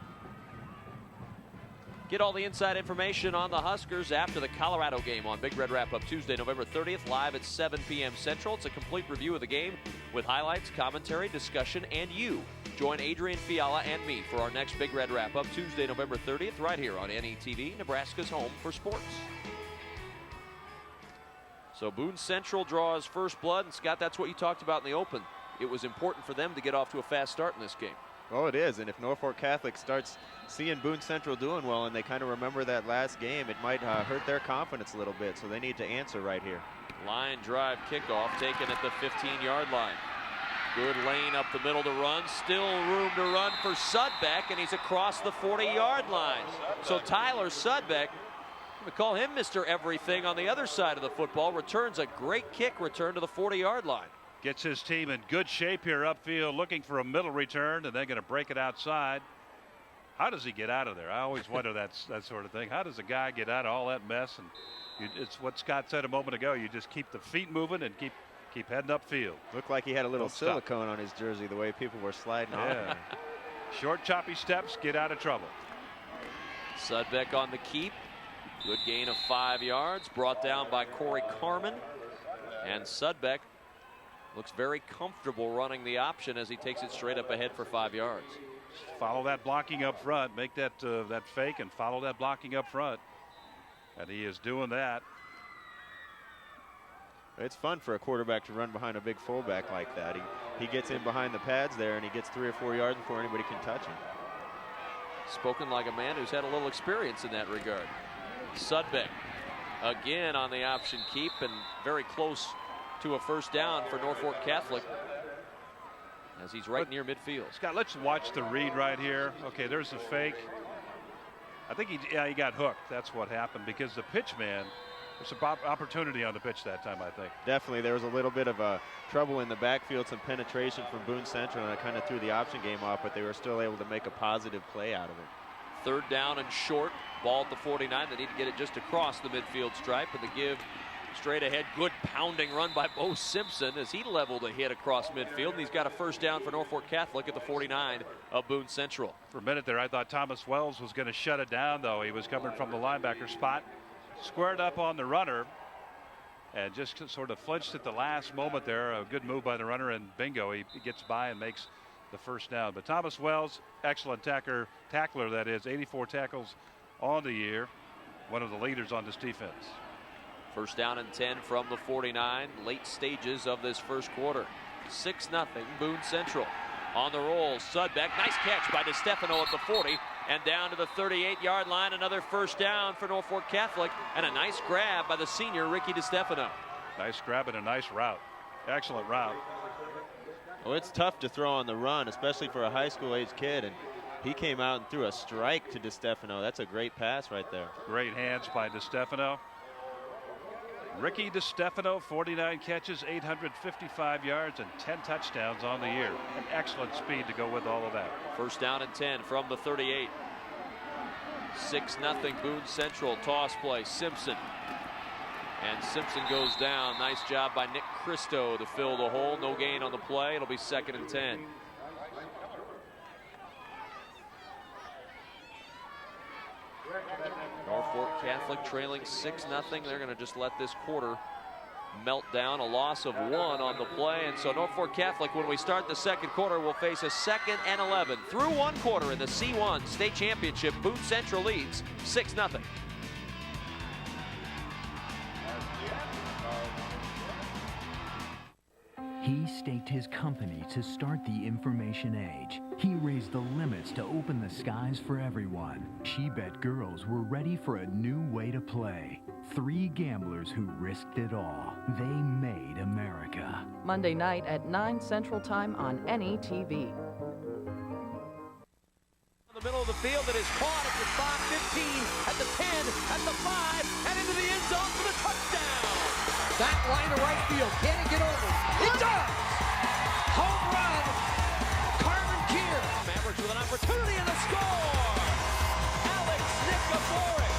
Get all the inside information on the Huskers after the Colorado game on Big Red Wrap-Up Tuesday, November 30th, live at 7 p.m. Central. It's a complete review of the game with highlights, commentary, discussion, and you Join Adrian Fiala and me for our next Big Red Wrap-Up Tuesday, November 30th, right here on NETV, Nebraska's home for sports. So Boone Central draws first blood, and Scott, that's what you talked about in the open. It was important for them to get off to a fast start in this game. Oh, it is, and if Norfolk Catholic starts seeing Boone Central doing well and they kind of remember that last game, it might hurt their confidence a little bit, so they need to answer right here. Line drive kickoff taken at the 15-yard line. Good lane up the middle to run. Still room to run for Sudbeck, and he's across the 40-yard line. So Tyler Sudbeck, we call him Mr. Everything on the other side of the football, returns a great kick return to the 40-yard line. Gets his team in good shape here upfield, looking for a middle return, and then going to break it outside. How does he get out of there? I always wonder that sort of thing. How does a guy get out of all that mess? And it's what Scott said a moment ago. You just keep the feet moving and keep heading upfield. Looked like he had a little silicone on his jersey the way people were sliding off. Short, choppy steps, get out of trouble. Sudbeck on the keep. Good gain of 5 yards, brought down by Corey Carmen. And Sudbeck looks very comfortable running the option as he takes it straight up ahead for 5 yards. Follow that blocking up front. Make that fake and follow that blocking up front. And he is doing that. It's fun for a quarterback to run behind a big fullback like that. He gets in behind the pads there, and he gets 3 or 4 yards before anybody can touch him. Spoken like a man who's had a little experience in that regard. Sudbeck again on the option keep and very close to a first down for Norfolk Catholic as he's right near midfield. Scott, let's watch the read right here. Okay, there's the fake. I think he got hooked. That's what happened because the pitch man, there's some opportunity on the pitch that time, I think. Definitely. There was a little bit of trouble in the backfield, some penetration from Boone Central, and it kind of threw the option game off, but they were still able to make a positive play out of it. Third down and short. Ball at the 49. They need to get it just across the midfield stripe, and the give straight ahead. Good pounding run by Bo Simpson as he leveled a hit across midfield, and he's got a first down for Norfolk Catholic at the 49 of Boone Central. For a minute there, I thought Thomas Wells was going to shut it down, though. He was coming from the linebacker spot, squared up on the runner, and just sort of flinched at the last moment there. A good move by the runner, and bingo, he gets by and makes the first down. But Thomas Wells, excellent tackler that is, 84 tackles on the year, one of the leaders on this defense. First down and 10 from the 49, late stages of this first quarter. 6-0 Boone Central. On the roll, Sudbeck, nice catch by DeStefano at the 40, and down to the 38-yard line, another first down for Norfolk Catholic, and a nice grab by the senior Ricky DeStefano. Nice grab and a nice route. Excellent route. Well, it's tough to throw on the run, especially for a high school age kid, and he came out and threw a strike to DeStefano. That's a great pass right there. Great hands by DeStefano. Ricky DeStefano, 49 catches, 855 yards, and 10 touchdowns on the year. An excellent speed to go with all of that. First down and 10 from the 38. 6-0 Boone Central. Toss play, Simpson. And Simpson goes down. Nice job by Nick Christo to fill the hole. No gain on the play. It'll be 2nd and 10. Norfolk Catholic trailing 6-0. They're going to just let this quarter melt down. A loss of 1 on the play. And so Norfolk Catholic, when we start the second quarter, will face a 2nd and 11. Through one quarter in the C1 state championship, Boone Central leads 6-0. He staked his company to start the information age. He raised the limits to open the skies for everyone. She Bet girls were ready for a new way to play. 3 gamblers who risked it all. They made America. Monday night at 9 Central Time on NETV. In the middle of the field, it is caught at the spot, 15, at the 10, at the 5, and into the end zone for the touchdown. Back line to right field. Can he get over? He does! Home run! Carmen Kier. Mavericks with an opportunity in the score! Alex Nikiforek.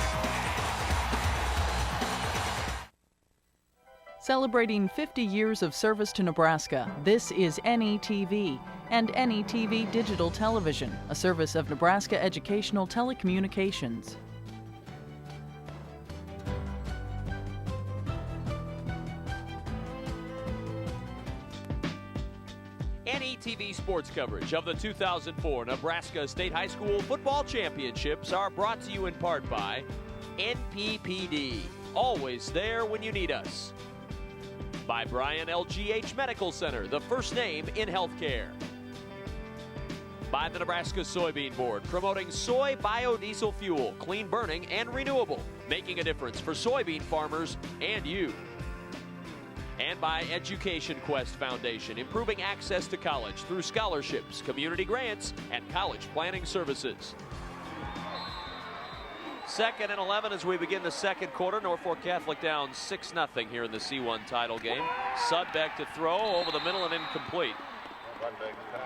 Celebrating 50 years of service to Nebraska, this is NETV and NETV Digital Television, a service of Nebraska Educational Telecommunications. NETV sports coverage of the 2004 Nebraska State High School Football Championships are brought to you in part by NPPD, always there when you need us. By Bryan LGH Medical Center, the first name in healthcare. By the Nebraska Soybean Board, promoting soy biodiesel fuel, clean burning and renewable, making a difference for soybean farmers and you. And by Education Quest Foundation, improving access to college through scholarships, community grants, and college planning services. 2nd and 11 as we begin the second quarter. Norfolk Catholic down 6-0 here in the C1 title game. Sudbeck to throw over the middle and incomplete.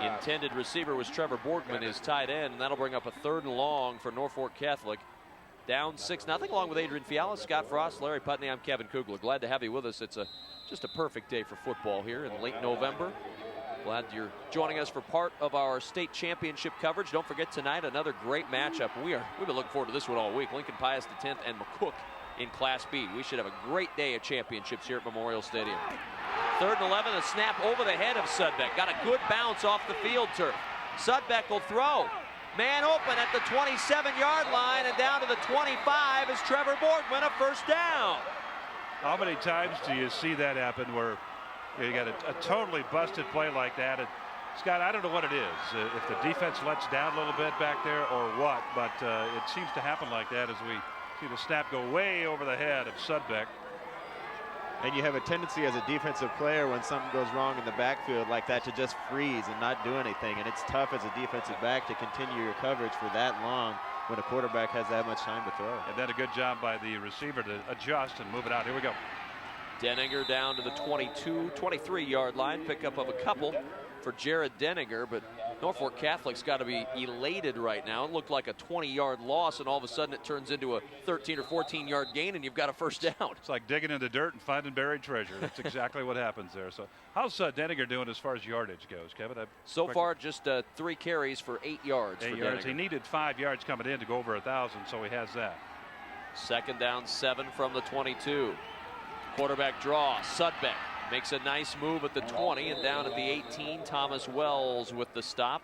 Intended receiver was Trevor Borgman, his tight end, and that'll bring up a 3rd and long for Norfolk Catholic. Down 6-0 along with Adrian Fiala, Scott Frost, Larry Putney. I'm Kevin Kugler. Glad to have you with us. It's just a perfect day for football here in late November. Glad you're joining us for part of our state championship coverage. Don't forget tonight, another great matchup. We've been looking forward to this one all week. Lincoln Pius X and McCook in Class B. We should have a great day of championships here at Memorial Stadium. 3rd and 11, a snap over the head of Sudbeck. Got a good bounce off the field turf. Sudbeck will throw. Man open at the 27-yard line, and down to the 25 is Trevor Borgman, a 1st down. How many times do you see that happen where you got a totally busted play like that? And Scott, I don't know what it is, if the defense lets down a little bit back there or what, but it seems to happen like that as we see the snap go way over the head of Sudbeck. And you have a tendency as a defensive player when something goes wrong in the backfield like that to just freeze and not do anything. And it's tough as a defensive back to continue your coverage for that long when a quarterback has that much time to throw. And then a good job by the receiver to adjust and move it out. Here we go. Denninger down to the 22, 23-yard line. Pickup of a couple for Jared Denninger, but Norfolk Catholic's got to be elated right now. It looked like a 20-yard loss, and all of a sudden it turns into a 13 or 14-yard gain, and you've got a 1st down. It's like digging in the dirt and finding buried treasure. That's exactly what happens there. So how's Denninger doing as far as yardage goes, Kevin? So far, just 3 carries for 8 yards. 8 yards. He needed 5 yards coming in to go over 1,000, so he has that. 2nd down 7 from the 22. Quarterback draw. Sudbeck makes a nice move at the 20 and down at the 18. Thomas Wells with the stop.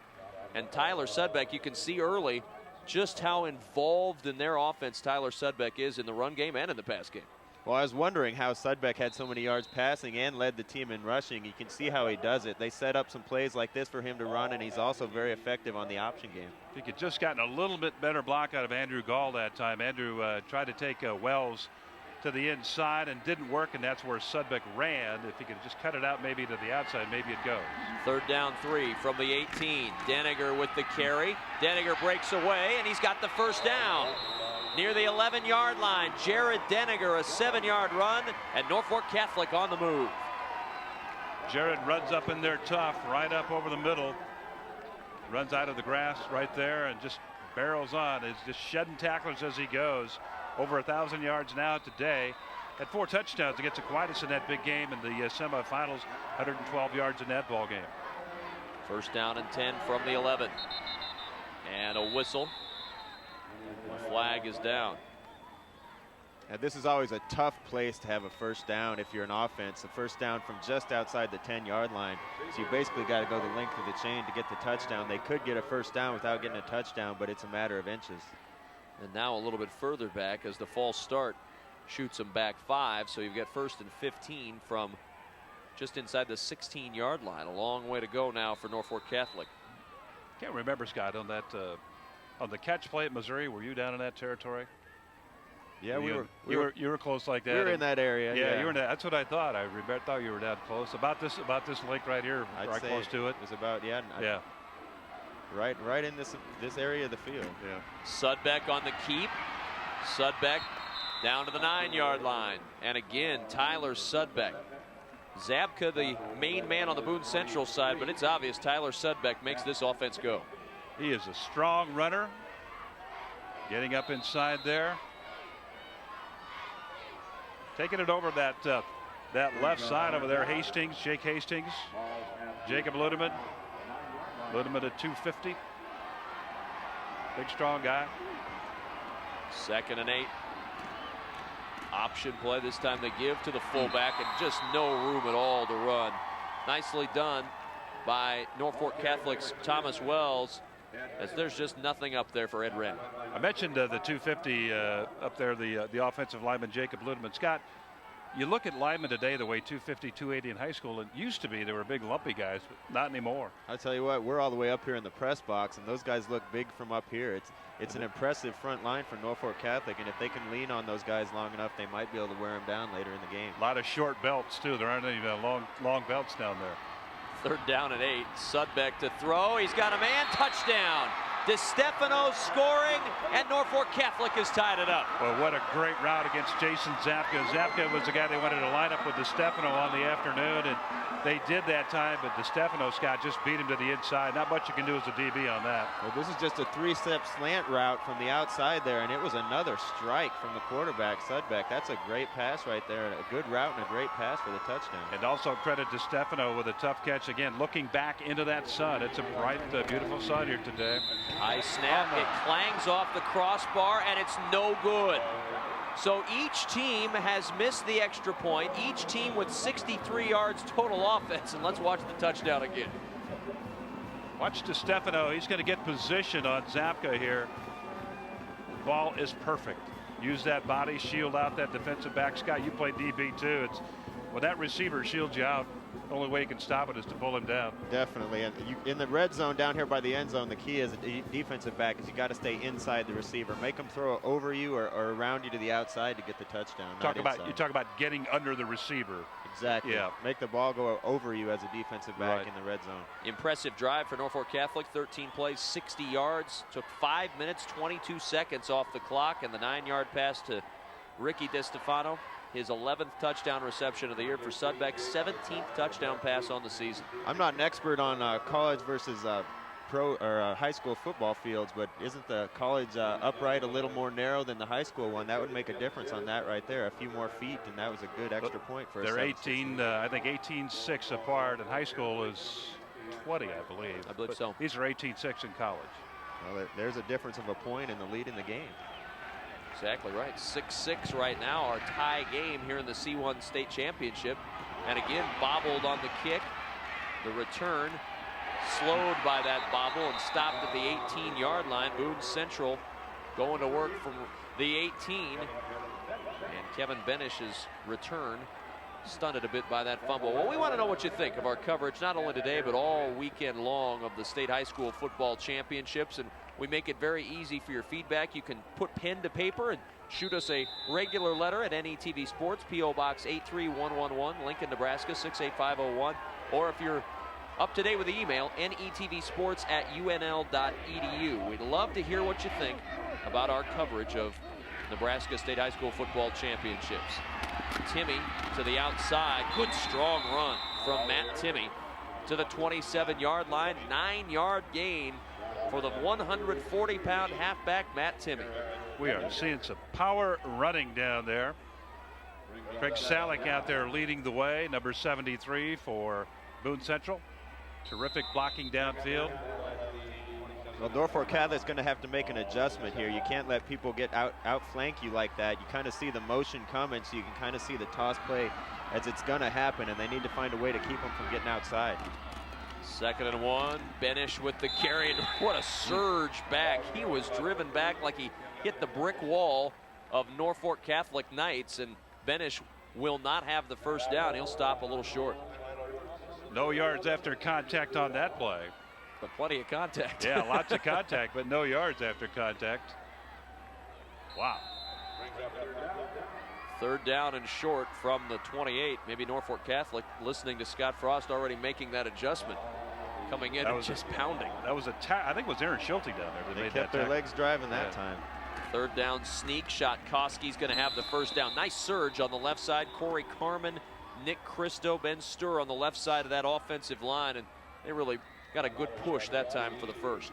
And Tyler Sudbeck, you can see early just how involved in their offense Tyler Sudbeck is in the run game and in the pass game. Well, I was wondering how Sudbeck had so many yards passing and led the team in rushing. You can see how he does it. They set up some plays like this for him to run, and he's also very effective on the option game. If he could just gotten a little bit better block out of Andrew Gall that time. Andrew tried to take Wells to the inside and didn't work, and that's where Sudbeck ran. If he could just cut it out maybe to the outside, maybe it goes. 3rd down 3 from the 18. Denninger with the carry. Denninger breaks away, and he's got the 1st down. Near the 11-yard line, Jared Denninger, a 7-yard run, and Norfolk Catholic on the move. Jared runs up in there tough, right up over the middle. Runs out of the grass right there and just barrels on. Is just shedding tacklers as he goes. Over 1,000 yards now today. Had 4 touchdowns against Aquinas in that big game in the semifinals. 112 yards in that ball game. 1st down and 10 from the 11. And a whistle. The flag is down. Now, this is always a tough place to have a 1st down if you're an offense. A 1st down from just outside the 10-yard line. So you basically got to go the length of the chain to get the touchdown. They could get a 1st down without getting a touchdown, but it's a matter of inches. And now a little bit further back as the false start shoots him back 5. So you've got 1st and 15 from just inside the 16-yard line. A long way to go now for Norfolk Catholic. Can't remember, Scott, on that on the catch play at Missouri. Were you down in that territory? Yeah, you were close like that. We were in that area. Yeah, you were in that. That's what I thought. I thought you were that close. About this lake right here, right close to it. It was about yeah. Right in this area of the field. Yeah. Sudbeck on the keep. Sudbeck down to the 9-yard line. And again, Tyler Sudbeck. Zabka, the main man on the Boone Central side, but it's obvious Tyler Sudbeck makes this offense go. He is a strong runner. Getting up inside there. Taking it over that left side over there. Hastings, Jake Hastings. Jacob Ludeman. Ludeman at 250. Big, strong guy. 2nd and 8. Option play. This time they give to the fullback and just no room at all to run. Nicely done by Norfolk Catholic's Thomas Wells, as there's just nothing up there for Ed Wren. I mentioned the 250 up there, the offensive lineman Jacob Ludeman. Scott, you look at linemen today, the way 250, 280 in high school, it used to be they were big lumpy guys, but not anymore. I'll tell you what, we're all the way up here in the press box, and those guys look big from up here. It's an impressive front line for Norfolk Catholic, and if they can lean on those guys long enough, they might be able to wear them down later in the game. A lot of short belts, too. There aren't any long belts down there. 3rd down and 8. Sudbeck to throw. He's got a man. Touchdown. DeStefano scoring, and Norfolk Catholic has tied it up. Well, what a great route against Jason Zapka. Zapka was the guy they wanted to line up with DeStefano on the afternoon, and they did that time, but DeStefano, Scott, just beat him to the inside. Not much you can do as a DB on that. Well, this is just a 3-step slant route from the outside there, and it was another strike from the quarterback, Sudbeck. That's a great pass right there, a good route and a great pass for the touchdown. And also credit to Stefano with a tough catch. Again, looking back into that sun. It's a bright, beautiful sun here today. High snap, it clangs off the crossbar, and it's no good. So each team has missed the extra point, each team with 63 yards total offense, and let's watch the touchdown again. Watch DeStefano, he's going to get position on Zapka here. Ball is perfect. Use that body, shield out that defensive back. Scott, you play DB too. It's when that receiver shields you out, the only way you can stop it is to pull him down. Definitely. And in the red zone down here by the end zone, the key as a defensive back is you got to stay inside the receiver. Make them throw over you or around you to the outside to get the touchdown. You talk about getting under the receiver. Exactly. Yeah. Make the ball go over you as a defensive back in the red zone. Impressive drive for Norfolk Catholic. 13 plays, 60 yards. Took 5 minutes, 22 seconds off the clock, and the 9-yard pass to Ricky DeStefano. His 11th touchdown reception of the year for Sudbeck, 17th touchdown pass on the season. I'm not an expert on college versus pro or high school football fields, but isn't the college upright a little more narrow than the high school one? That would make a difference on that right there. A few more feet, and that was a good extra point for us. They're 18, I think 18-6 apart, and high school is 20, I believe. I believe so. These are 18-6 in college. Well, there's a difference of a point in the lead in the game. Exactly right. 6-6 right now, our tie game here in the C1 State Championship. And again, bobbled on the kick. The return slowed by that bobble and stopped at the 18-yard line. Boone Central going to work from the 18. And Kevin Benish's return stunted a bit by that fumble. Well, we want to know what you think of our coverage, not only today, but all weekend long of the State High School Football Championships. And we make it very easy for your feedback. You can put pen to paper and shoot us a regular letter at NETV Sports, P.O. Box 83111, Lincoln, Nebraska 68501. Or if you're up to date with the email, netvsports@unl.edu. We'd love to hear what you think about our coverage of Nebraska State High School Football Championships. Timmy to the outside. Good strong run from Matt Timmy to the 27-yard line. 9-yard gain for the 140-pound halfback, Matt Timmy. We are seeing some power running down there. Craig Salick out there leading the way, number 73 for Boone Central. Terrific blocking downfield. Well, Norfolk Catholic's going to have to make an adjustment here. You can't let people get outflank you like that. You kind of see the motion coming, so you can kind of see the toss play as it's going to happen, and they need to find a way to keep them from getting outside. 2nd and 1. Benish with the carry, and what a surge back. He was driven back like he hit the brick wall of Norfolk Catholic Knights, and Benish will not have the first down. He'll stop a little short. No yards after contact on that play. But plenty of contact. Yeah, lots of contact, but no yards after contact. Wow. 3rd down and short from the 28. Maybe Norfolk Catholic, listening to Scott Frost, already making that adjustment. Coming in and just pounding. That was I think it was Aaron Schulte down there. They kept their legs driving that time. 3rd down sneak shot. Koski's going to have the first down. Nice surge on the left side. Corey Carmen, Nick Christo, Ben Sturr on the left side of that offensive line, and they really got a good push that time for the first.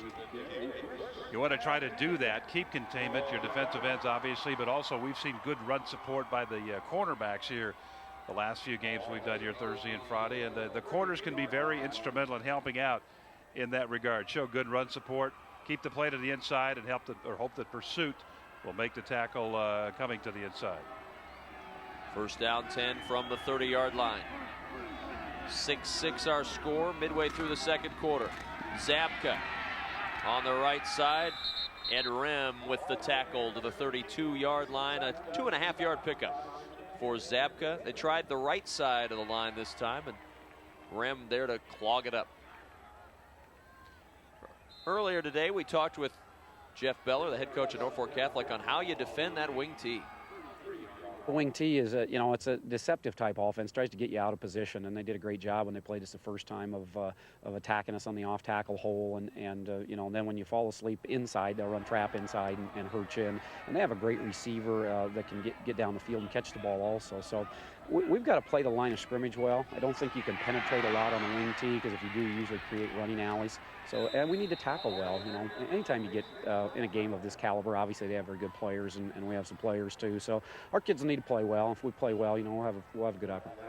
You want to try to do that, keep containment, your defensive ends obviously, but also we've seen good run support by the cornerbacks here the last few games we've done here Thursday and Friday, and the corners can be very instrumental in helping out in that regard. Show good run support, keep the play to the inside, and hope that pursuit will make the tackle coming to the inside. 1st down 10 from the 30-yard line. 6-6 our score midway through the second quarter. Zabka on the right side. Ed Rem with the tackle to the 32-yard line. A 2.5-yard pickup for Zabka. They tried the right side of the line this time, and Rem there to clog it up. Earlier today, we talked with Jeff Beller, the head coach of Norfolk Catholic, on how you defend that wing T. Wing T is it's a deceptive type offense, tries to get you out of position, and they did a great job when they played us the first time of attacking us on the off tackle hole, and then when you fall asleep inside, they'll run trap inside and hurt you, and they have a great receiver that can get down the field and catch the ball also. So we've got to play the line of scrimmage well. I don't think you can penetrate a lot on the wing T, because if you do, you usually create running alleys. So, and we need to tackle well. Anytime you get in a game of this caliber, obviously they have very good players, and we have some players too. So our kids need to play well. If we play well, we'll have a good opportunity.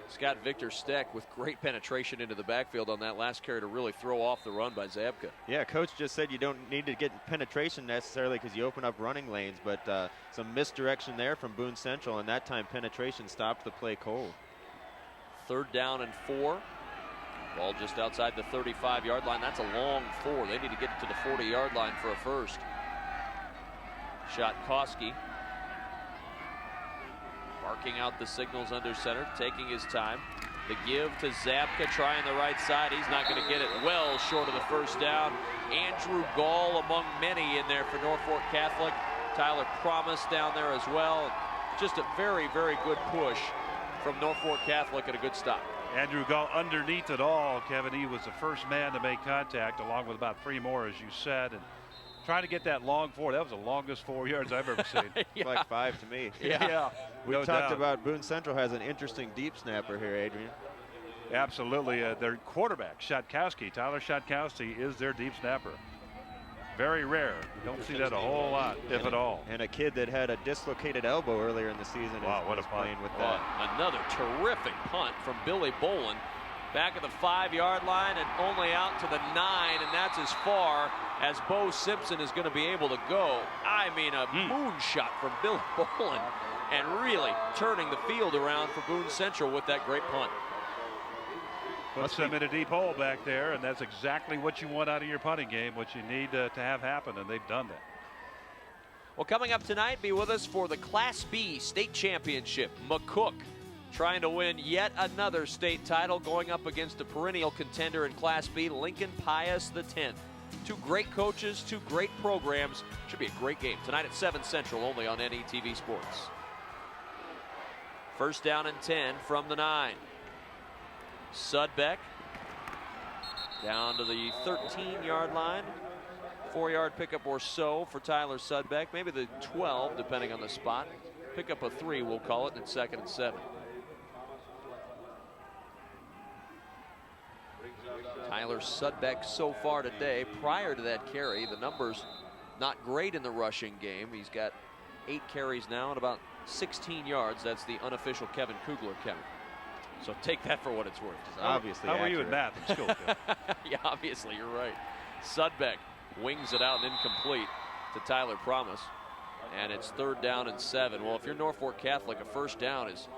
Scott Victor Steck with great penetration into the backfield on that last carry to really throw off the run by Zabka. Yeah, coach just said you don't need to get penetration necessarily because you open up running lanes, but some misdirection there from Boone Central, and that time penetration stopped the play cold. 3rd down and 4. Ball just outside the 35-yard line. That's a long 4. They need to get to the 40-yard line for a first. Shotkoski barking out the signals under center, taking his time. The give to Zabka, trying the right side. He's not going to get it. Well short of the first down. Andrew Gall among many in there for Norfolk Catholic. Tyler Promise down there as well. Just a very, very good push from Norfolk Catholic and a good stop. Andrew Gall underneath it all, Kevin. He was the first man to make contact, along with about 3 more, as you said, and trying to get that long 4. That was the longest 4 yards I've ever seen. Yeah. Like 5 to me. Yeah. We talked about Boone Central has an interesting deep snapper here, Adrian. Absolutely. Their quarterback, Shatkowski, Tyler Shatkowski, is their deep snapper. Very rare. You don't see that a whole lot, if at all. And a kid that had a dislocated elbow earlier in the season. Wow, what a punt. Playing with that. Another terrific punt from Billy Bolin. Back at the 5-yard line and only out to the 9, and that's as far as Bo Simpson is going to be able to go. I mean, a moonshot from Billy Bolin, and really turning the field around for Boone Central with that great punt. Puts them in a deep hole back there, and that's exactly what you want out of your punting game, what you need to have happen, and they've done that. Well, coming up tonight, be with us for the Class B state championship. McCook trying to win yet another state title, going up against a perennial contender in Class B, Lincoln Pius X. 2 great coaches, 2 great programs. Should be a great game tonight at 7 Central, only on NETV Sports. 1st down and 10 from the 9. Sudbeck down to the 13-yard line. 4-yard pickup or so for Tyler Sudbeck. Maybe the 12, depending on the spot. Pick up a 3, we'll call it, and 2nd and 7. Tyler Sudbeck so far today. Prior to that carry, the numbers not great in the rushing game. He's got 8 carries now and about 16 yards. That's the unofficial Kevin Kugler count. So take that for what it's worth. Obviously, how were you in math in school? Yeah, obviously, you're right. Sudbeck wings it out and incomplete to Tyler Promise. And it's 3rd down and 7. Well, if you're Norfolk Catholic, a first down is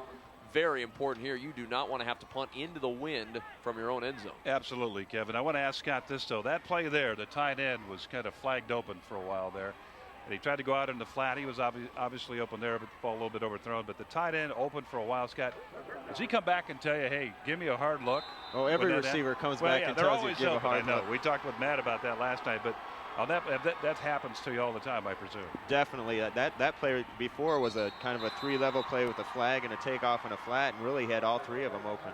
very important here. You do not want to have to punt into the wind from your own end zone. Absolutely, Kevin. I want to ask Scott this, though. That play there, the tight end was kind of flagged open for a while there. And he tried to go out in the flat. He was obviously open there, but the ball a little bit overthrown. But the tight end open for a while. Scott, does he come back and tell you, hey, give me a hard look? Oh, every receiver comes back and tells you to give a hard look. We talked with Matt about that last night, but that happens to you all the time, I presume. Definitely. That play before was a kind of a 3-level play with a flag and a takeoff and a flat, and really had all 3 of them open.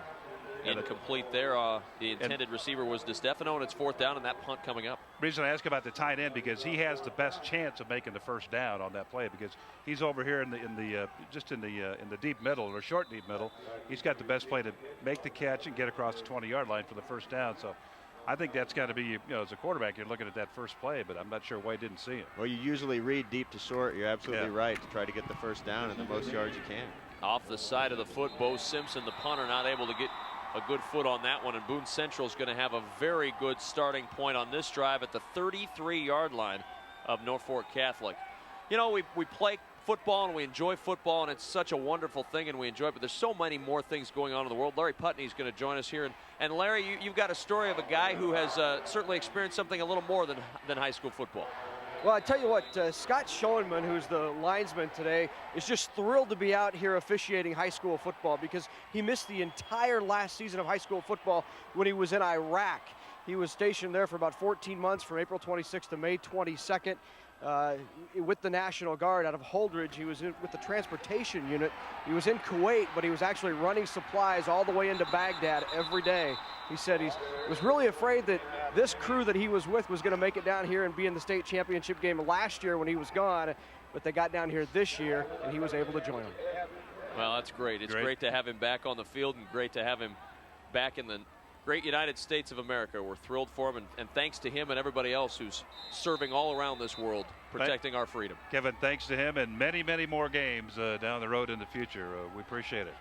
Incomplete there. The intended receiver was DeStefano, and it's 4th down, and that punt coming up. The reason I ask about the tight end, because he has the best chance of making the first down on that play, because he's over here in the deep middle, or short deep middle. He's got the best play to make the catch and get across the 20-yard line for the first down. So I think that's got to be, as a quarterback, you're looking at that first play, but I'm not sure why he didn't see it. Well, you usually read deep to short. You're absolutely right to try to get the first down and the most yards you can. Off the side of the foot, Bo Simpson, the punter, not able to get a good foot on that one, and Boone Central is going to have a very good starting point on this drive at the 33-yard line of Norfolk Catholic. We play football and we enjoy football, and it's such a wonderful thing and we enjoy it, but there's so many more things going on in the world. Larry Putney is going to join us here. And Larry, you've got a story of a guy who has certainly experienced something a little more than high school football. Well, I tell you what, Scott Schoenman, who's the linesman today, is just thrilled to be out here officiating high school football because he missed the entire last season of high school football when he was in Iraq. He was stationed there for about 14 months from April 26th to May 22nd with the National Guard out of Holdridge. He was with the transportation unit. He was in Kuwait, but he was actually running supplies all the way into Baghdad every day. He said he was really afraid that this crew that he was with was going to make it down here and be in the state championship game last year when he was gone, but they got down here this year and he was able to join them. Well, that's great. It's great to have him back on the field and great to have him back in the great United States of America. We're thrilled for him, and thanks to him and everybody else who's serving all around this world, protecting our freedom. Kevin, thanks to him and many, many more games down the road in the future. We appreciate it.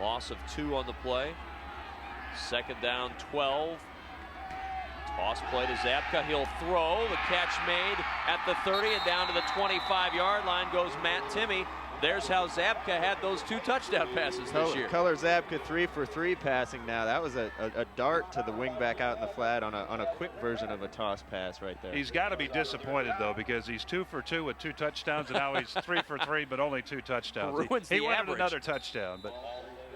Loss of 2 on the play. 2nd down, 12. Toss play to Zabka. He'll throw. The catch made at the 30 and down to the 25-yard line goes Matt Timmy. There's how Zabka had those 2 touchdown passes this year. Color Zabka 3 for 3 passing now. That was a dart to the wingback out in the flat on a quick version of a toss pass right there. He's got to be disappointed, though, because he's 2 for 2 with 2 touchdowns, and now he's 3 for 3, but only 2 touchdowns. He wanted another touchdown, but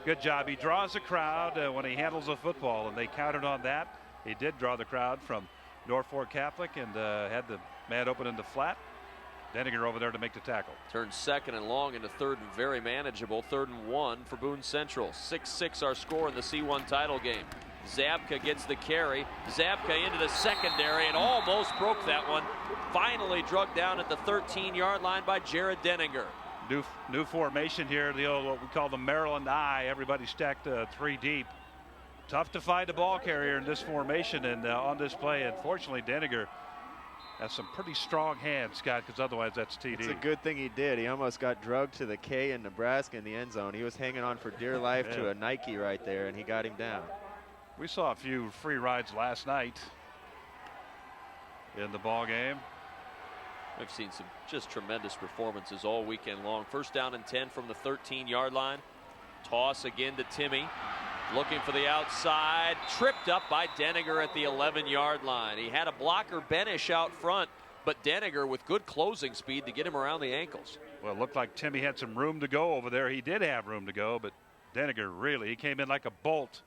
good job. He draws the crowd when he handles the football, and they counted on that. He did draw the crowd from Norfolk Catholic and had the man open in the flat. Denninger over there to make the tackle. Turns 2nd and long into 3rd and very manageable. 3rd and 1 for Boone Central. 6-6 our score in the C1 title game. Zabka gets the carry. Zabka into the secondary and almost broke that one. Finally drug down at the 13-yard line by Jared Denninger. New formation here, the old what we call the Maryland I. Everybody stacked 3 deep. Tough to find a ball carrier in this formation, and on this play, unfortunately, Denninger has some pretty strong hands, Scott, because otherwise that's TD. It's a good thing he did. He almost got drugged to the K in Nebraska in the end zone. He was hanging on for dear life to a Nike right there, and he got him down. We saw a few free rides last night in the ball game. We've seen some just tremendous performances all weekend long. 1st down and 10 from the 13-yard line. Toss again to Timmy. Looking for the outside. Tripped up by Denninger at the 11-yard line. He had a blocker, Benish, out front, but Denninger with good closing speed to get him around the ankles. Well, it looked like Timmy had some room to go over there. He did have room to go, but Denninger really, he came in like a bolt.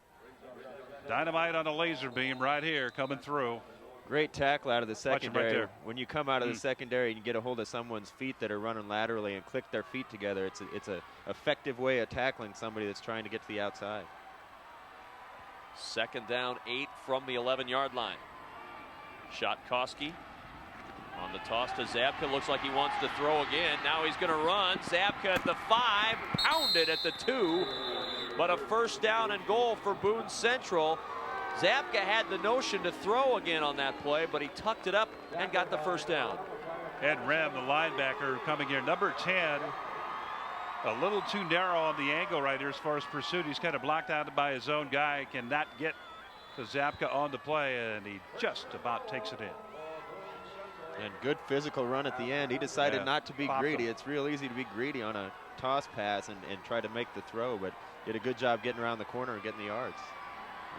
Dynamite on a laser beam right here coming through. Great tackle out of the secondary. Right there. When you come out of the secondary and you get a hold of someone's feet that are running laterally and click their feet together, it's a effective way of tackling somebody that's trying to get to the outside. 2nd down, 8 from the 11-yard line. Shotkoski on the toss to Zabka. Looks like he wants to throw again. Now he's going to run. Zabka at the 5, pounded at the 2, but a 1st down and goal for Boone Central. Zabka had the notion to throw again on that play, but he tucked it up and got the 1st down. Ed Rem, the linebacker, coming here, number 10. A little too narrow on the angle right here as far as pursuit. He's kind of blocked out by his own guy. Cannot get to Zabka on the play, and he just about takes it in. And good physical run at the end. He decided not to be greedy. It's real easy to be greedy on a toss pass and try to make the throw, but did a good job getting around the corner and getting the yards.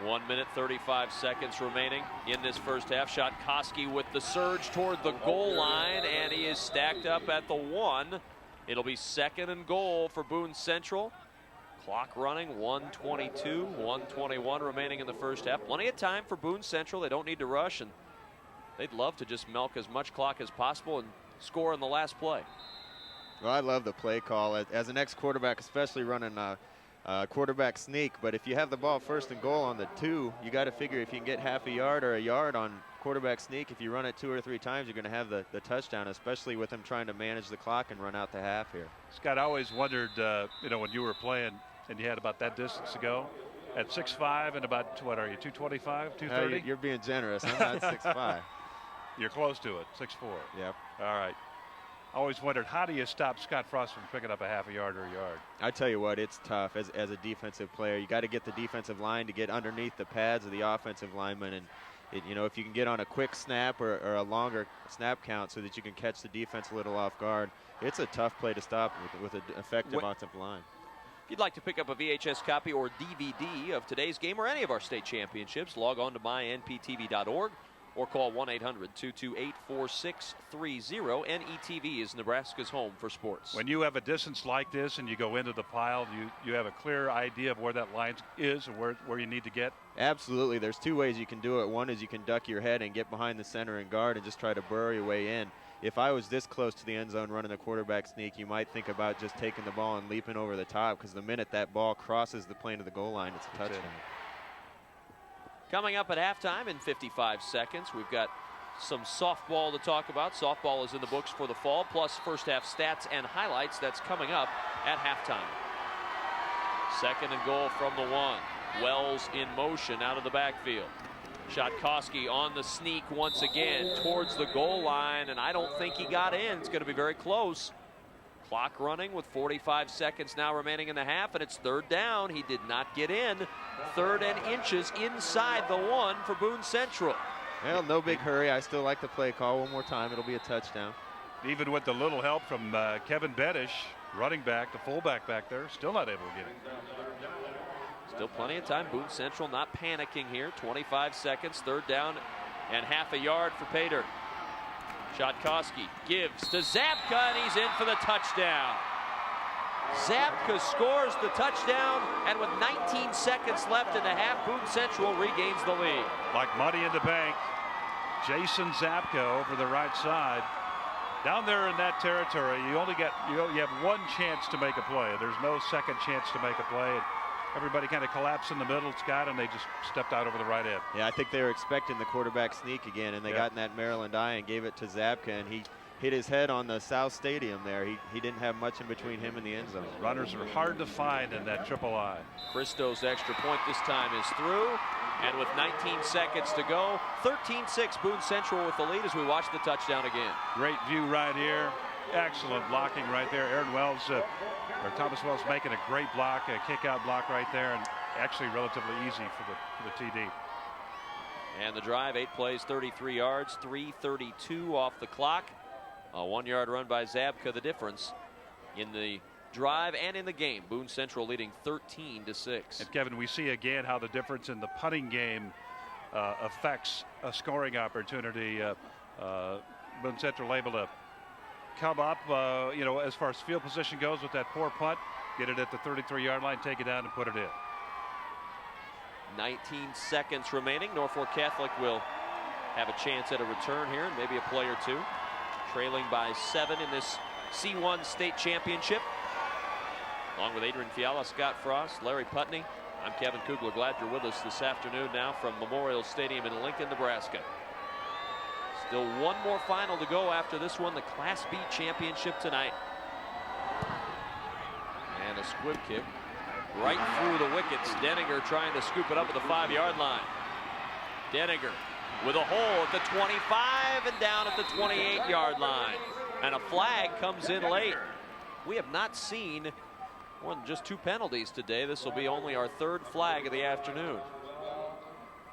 1 minute, 35 seconds remaining in this 1st half. Shotkoski with the surge toward the goal line, and he is stacked up at the 1. It'll be 2nd and goal for Boone Central. Clock running, 1:22, 1:21 remaining in the 1st half. Plenty of time for Boone Central. They don't need to rush, and they'd love to just milk as much clock as possible and score in the last play. Well, I love the play call. As an ex-quarterback, especially running quarterback sneak, but if you have the ball 1st and goal on the 2, you got to figure if you can get half a yard or a yard on quarterback sneak, if you run it 2 or 3 times, you're going to have the touchdown, especially with him trying to manage the clock and run out the half here. Scott, I always wondered, when you were playing and you had about that distance to go, at 6'5" and about, what are you, 225, 230? You're being generous. I'm not 6'5". You're close to it, 6'4". Yep. All right. I always wondered, how do you stop Scott Frost from picking up a half a yard or a yard? I tell you what, it's tough as a defensive player. You got to get the defensive line to get underneath the pads of the offensive lineman, if you can get on a quick snap or a longer snap count so that you can catch the defense a little off guard, it's a tough play to stop with an effective offensive line. If you'd like to pick up a VHS copy or DVD of today's game or any of our state championships, log on to mynptv.org or call 1-800-228-4630. NETV is Nebraska's home for sports. When you have a distance like this and you go into the pile, you have a clear idea of where that line is and where you need to get? Absolutely. There's two ways you can do it. One is you can duck your head and get behind the center and guard and just try to burrow your way in. If I was this close to the end zone running the quarterback sneak, you might think about just taking the ball and leaping over the top, because the minute that ball crosses the plane of the goal line, it's a touchdown. Coming up at halftime in 55 seconds, we've got some softball to talk about. Softball is in the books for the fall, plus first half stats and highlights. That's coming up at halftime. 2nd and goal from the 1. Wells in motion out of the backfield. Shatkoski on the sneak once again towards the goal line, and I don't think he got in. It's going to be very close. Clock running with 45 seconds now remaining in the half, and it's 3rd down. He did not get in. 3rd and inches inside the 1 for Boone Central. Well, no big hurry. I still like the play call. One more time, it'll be a touchdown. Even with the little help from Kevin Beddish, running back, the fullback back there, still not able to get it. Still plenty of time. Boone Central not panicking here. 25 seconds, 3rd down and half a yard for Pater. Shatkoski gives to Zabka, and he's in for the touchdown. Zabka scores the touchdown, and with 19 seconds left in the half, Boone Central regains the lead. Like money in the bank, Jason Zabka over the right side. Down there in that territory, you have one chance to make a play. There's no second chance to make a play. Everybody kind of collapsed in the middle, Scott, and they just stepped out over the right end. Yeah, I think they were expecting the quarterback sneak again, and they got in that Maryland eye and gave it to Zabka, and he hit his head on the South Stadium there. He didn't have much in between him and the end zone. Runners are hard to find in that triple I. Christo's extra point this time is through, and with 19 seconds to go, 13-6 Boone Central with the lead as we watch the touchdown again. Great view right here. Excellent blocking right there. Aaron Wells, or Thomas Wells, making a great block, a kick-out block right there, and actually relatively easy for the TD. And the drive, 8 plays, 33 yards, 3:32 off the clock. A 1-yard run by Zabka, the difference in the drive and in the game. Boone Central leading 13-6. And Kevin, we see again how the difference in the punting game affects a scoring opportunity. Boone Central able to come up, as far as field position goes with that poor punt, get it at the 33-yard line, take it down, and put it in. 19 seconds remaining. Norfolk Catholic will have a chance at a return here, and maybe a play or two. Trailing by 7 in this C1 state championship. Along with Adrian Fiala, Scott Frost, Larry Putney, I'm Kevin Kugler. Glad you're with us this afternoon now from Memorial Stadium in Lincoln, Nebraska. Still one more final to go after this one, the Class B championship tonight. And a squib kick right through the wickets. Denninger trying to scoop it up at the 5-yard line. Denninger with a hole at the 25 and down at the 28-yard line. And a flag comes in late. We have not seen more than just 2 penalties today. This will be only our 3rd flag of the afternoon.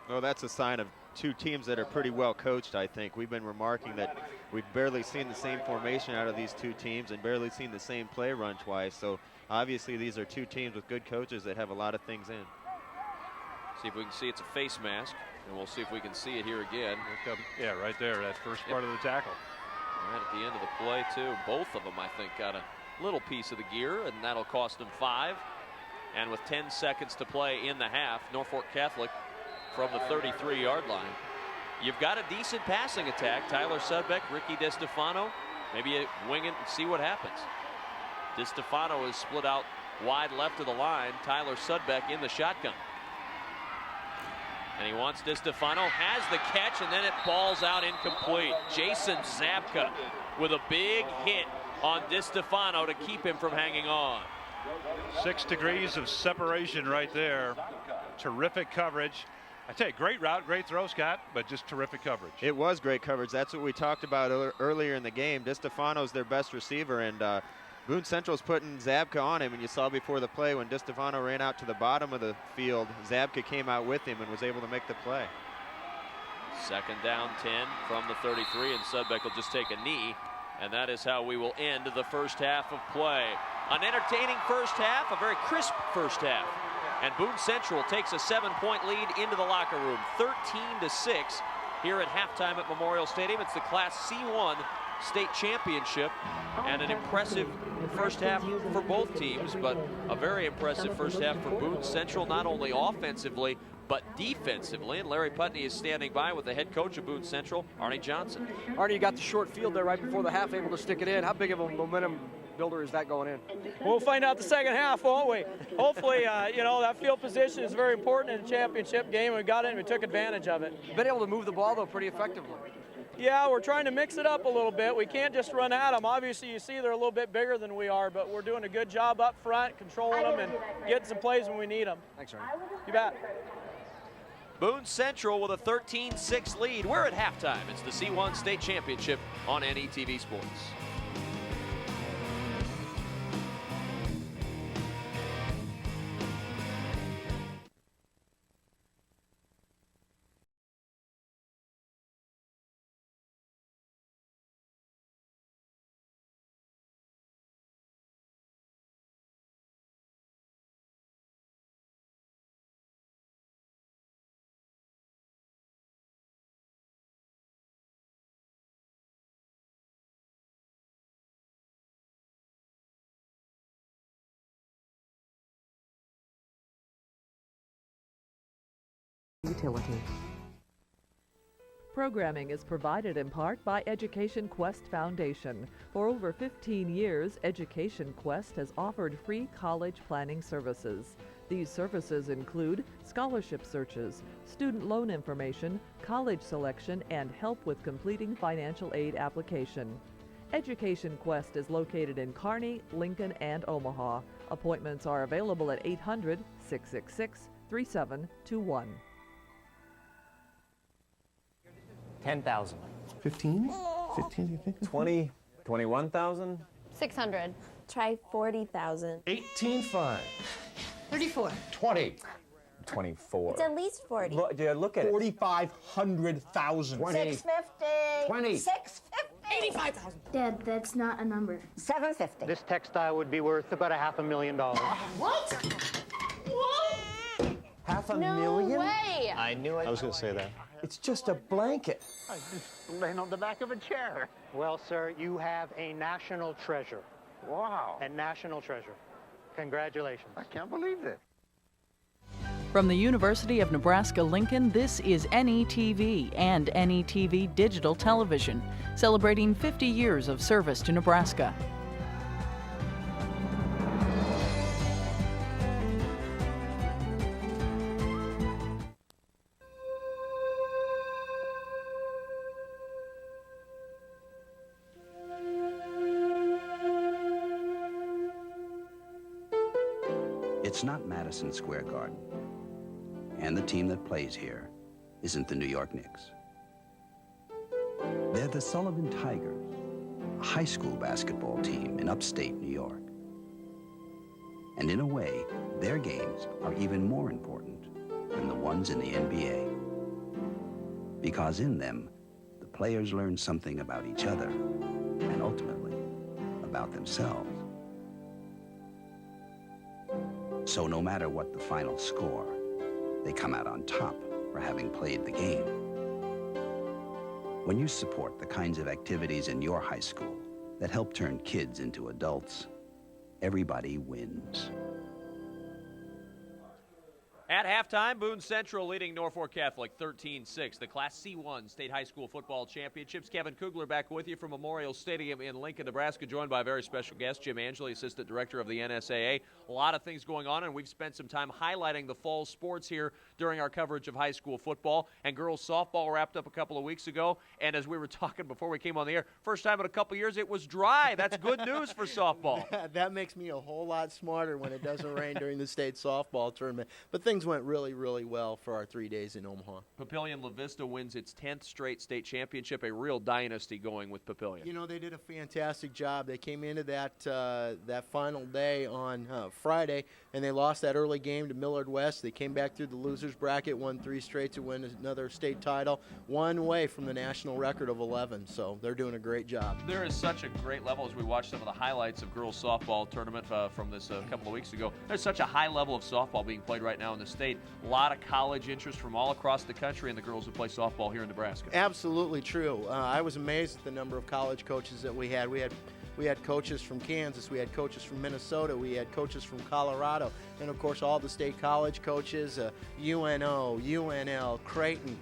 Well, that's a sign of 2 teams that are pretty well coached, I think. We've been remarking that we've barely seen the same formation out of these 2 teams and barely seen the same play run twice. So obviously these are 2 teams with good coaches that have a lot of things in. See if we can see it's a face mask, and we'll see if we can see it here again. Yeah, right there, that first part of the tackle. Right at the end of the play, too. Both of them, I think, got a little piece of the gear, and that'll cost them 5. And with 10 seconds to play in the half, Norfolk Catholic from the 33-yard line. You've got a decent passing attack. Tyler Sudbeck, Ricky DeStefano. Maybe you wing it and see what happens. DeStefano is split out wide left of the line. Tyler Sudbeck in the shotgun. And he wants DeStefano, has the catch, and then it falls out incomplete. Jason Zabka with a big hit on DeStefano to keep him from hanging on. 6 degrees of separation right there. Terrific coverage. I tell you, great route, great throw, Scott, but just terrific coverage. It was great coverage. That's what we talked about earlier in the game. DeStefano's their best receiver, and Boone Central's putting Zabka on him, and you saw before the play when DeStefano ran out to the bottom of the field, Zabka came out with him and was able to make the play. Second down, 10 from the 33, and Sudbeck will just take a knee. And that is how we will end the first half of play. An entertaining first half, a very crisp first half. And Boone Central takes a 7-point lead into the locker room, 13-6 here at halftime at Memorial Stadium. It's the Class C1 state championship, and an impressive first half for both teams, but a very impressive first half for Boone Central, not only offensively, but defensively. And Larry Putney is standing by with the head coach of Boone Central, Arnie Johnson. Arnie, you got the short field there right before the half, able to stick it in. How big of a momentum builder is that going in? We'll find out the second half, won't we? Hopefully, that field position is very important in a championship game. We got it and we took advantage of it. Been able to move the ball, though, pretty effectively. Yeah, we're trying to mix it up a little bit. We can't just run at them. Obviously, you see they're a little bit bigger than we are, but we're doing a good job up front, controlling them and getting some plays when we need them. Thanks, Arnie. You bet. Boone Central with a 13-6 lead. We're at halftime. It's the C1 State Championship on NETV Sports. Utility. Programming is provided in part by Education Quest Foundation. For over 15 years, Education Quest has offered free college planning services. These services include scholarship searches, student loan information, college selection, and help with completing financial aid application. Education Quest is located in Kearney, Lincoln, and Omaha. Appointments are available at 800-666-3721. 10,000. 15? 15, you think? 20, 21,000? 600. Try 40,000. 18.5. 34. 20. 24. It's at least 40. Look at 4,500,000. 650. 20. 650. 85,000. Dad, that's not a number. 750. This textile would be worth about $500,000. What? What? $500,000? No way. I knew it. I was going to say that. It's just a blanket. I just laying on the back of a chair. Well, sir, you have a national treasure. Wow. A national treasure. Congratulations. I can't believe it. From the University of Nebraska-Lincoln, this is NETV and NETV Digital Television, celebrating 50 years of service to Nebraska. It's not Madison Square Garden, and the team that plays here isn't the New York Knicks. They're the Sullivan Tigers, a high school basketball team in upstate New York. And in a way, their games are even more important than the ones in the NBA. Because in them, the players learn something about each other and ultimately about themselves. So no matter what the final score, they come out on top for having played the game. When you support the kinds of activities in your high school that help turn kids into adults, everybody wins. At halftime, Boone Central leading Norfolk Catholic 13-6. The Class C1 State High School Football Championships. Kevin Kugler back with you from Memorial Stadium in Lincoln, Nebraska, joined by a very special guest, Jim Angeli, Assistant Director of the NSAA. A lot of things going on, and we've spent some time highlighting the fall sports here during our coverage of high school football. And girls softball wrapped up a couple of weeks ago, and as we were talking before we came on the air, first time in a couple years it was dry. That's good news for softball. That makes me a whole lot smarter when it doesn't rain during the state softball tournament. But things things went really, really well for our 3 days in Omaha. Papillion La Vista wins its 10th straight state championship, a real dynasty going with Papillion. You know, they did a fantastic job. They came into that final day on Friday, and they lost that early game to Millard West. They came back through the losers bracket, won 3 straight to win another state title, one away from the national record of 11. So they're doing a great job. There is such a great level as we watch some of the highlights of girls softball tournament from this couple of weeks ago. There's such a high level of softball being played right now in the state. A lot of college interest from all across the country in the girls who play softball here in Nebraska. Absolutely true. I was amazed at the number of college coaches that we had. We had coaches from Kansas, we had coaches from Minnesota, we had coaches from Colorado, and of course all the state college coaches, UNO, UNL, Creighton,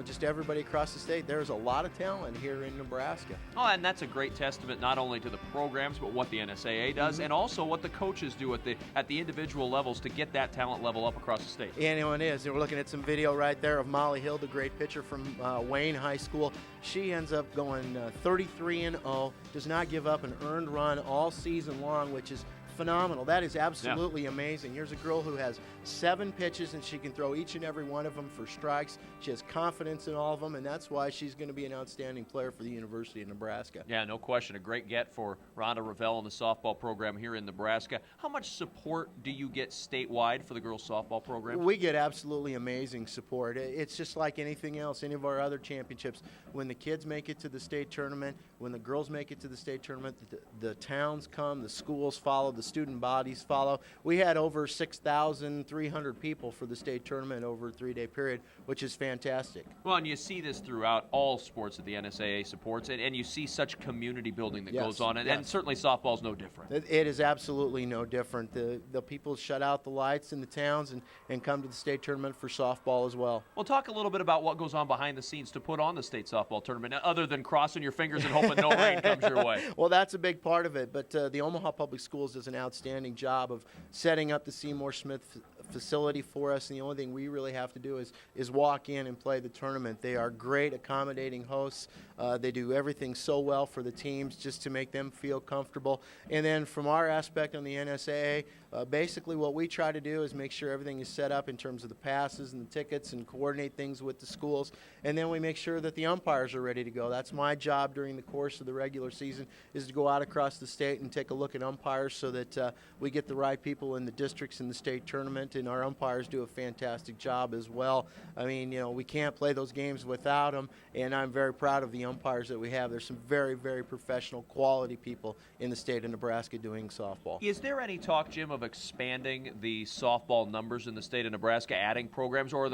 just everybody across the state. There's a lot of talent here in Nebraska. Oh, and that's a great testament not only to the programs, but what the NSAA does, and also what the coaches do at the individual levels to get that talent level up across the state. Yeah, it is. And we're looking at some video right there of Molly Hill, the great pitcher from Wayne High School. She ends up going 33-0, does not give up an earned run all season long, which is phenomenal. That is absolutely amazing. Here's a girl who has 7 pitches, and she can throw each and every one of them for strikes. She has confidence in all of them, and that's why she's going to be an outstanding player for the University of Nebraska. Yeah, no question. A great get for Rhonda Ravel and the softball program here in Nebraska. How much support do you get statewide for the girls softball program? We get absolutely amazing support. It's just like anything else, any of our other championships. When the kids make it to the state tournament, when the girls make it to the state tournament, the towns come, the schools follow, the student bodies follow. We had over 6,300 people for the state tournament over a 3-day period, which is fantastic. Well, and you see this throughout all sports that the NSAA supports, and you see such community building that goes on, and certainly softball's no different. It is absolutely no different. The people shut out the lights in the towns and come to the state tournament for softball as well. Well, talk a little bit about what goes on behind the scenes to put on the state softball tournament, other than crossing your fingers and hoping no rain comes your way. Well, that's a big part of it, but the Omaha Public Schools does an outstanding job of setting up the Seymour Smith facility for us, and the only thing we really have to do is walk in and play the tournament. They are great accommodating hosts. They do everything so well for the teams just to make them feel comfortable. And then from our aspect on the NSAA, basically what we try to do is make sure everything is set up in terms of the passes and the tickets and coordinate things with the schools. And then we make sure that the umpires are ready to go. That's my job during the course of the regular season, is to go out across the state and take a look at umpires so that we get the right people in the districts in the state tournament, and our umpires do a fantastic job as well. I mean, we can't play those games without them, and I'm very proud of the umpires that we have. There's some very, very professional, quality people in the state of Nebraska doing softball. Is there any talk, Jim, of expanding the softball numbers in the state of Nebraska, adding programs, or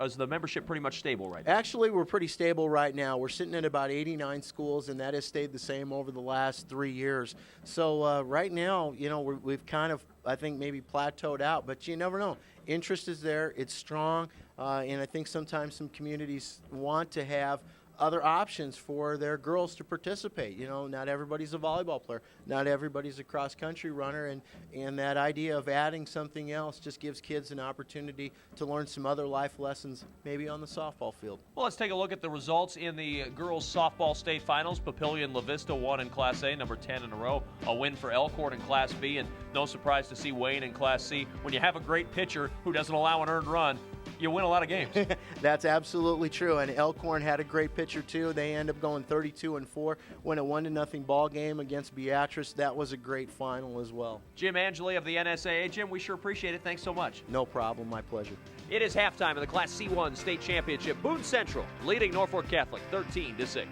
is the membership pretty much stable right now? Actually, we're pretty stable right now. We're sitting at about 89 schools, and that has stayed the same over the last 3 years. So right now, we've kind of, I think, maybe plateaued out, but you never know. Interest is there. It's strong, and I think sometimes some communities want to have other options for their girls to participate. Not everybody's a volleyball player. Not everybody's a cross-country runner, and that idea of adding something else just gives kids an opportunity to learn some other life lessons, maybe on the softball field. Well, let's take a look at the results in the girls softball state finals. Papillion La Vista won in Class A, number 10 in a row. A win for Elkhorn in Class B, and no surprise to see Wayne in Class C. When you have a great pitcher who doesn't allow an earned run, you win a lot of games. That's absolutely true, and Elkhorn had a great pitcher too. They end up going 32-4, win a 1-0 ball game against Beatrice. That was a great final as well. Jim Angeli of the NSAA. Jim, we sure appreciate it. Thanks so much. No problem. My pleasure. It is halftime of the Class C1 state championship. Boone Central leading Norfolk Catholic 13-6.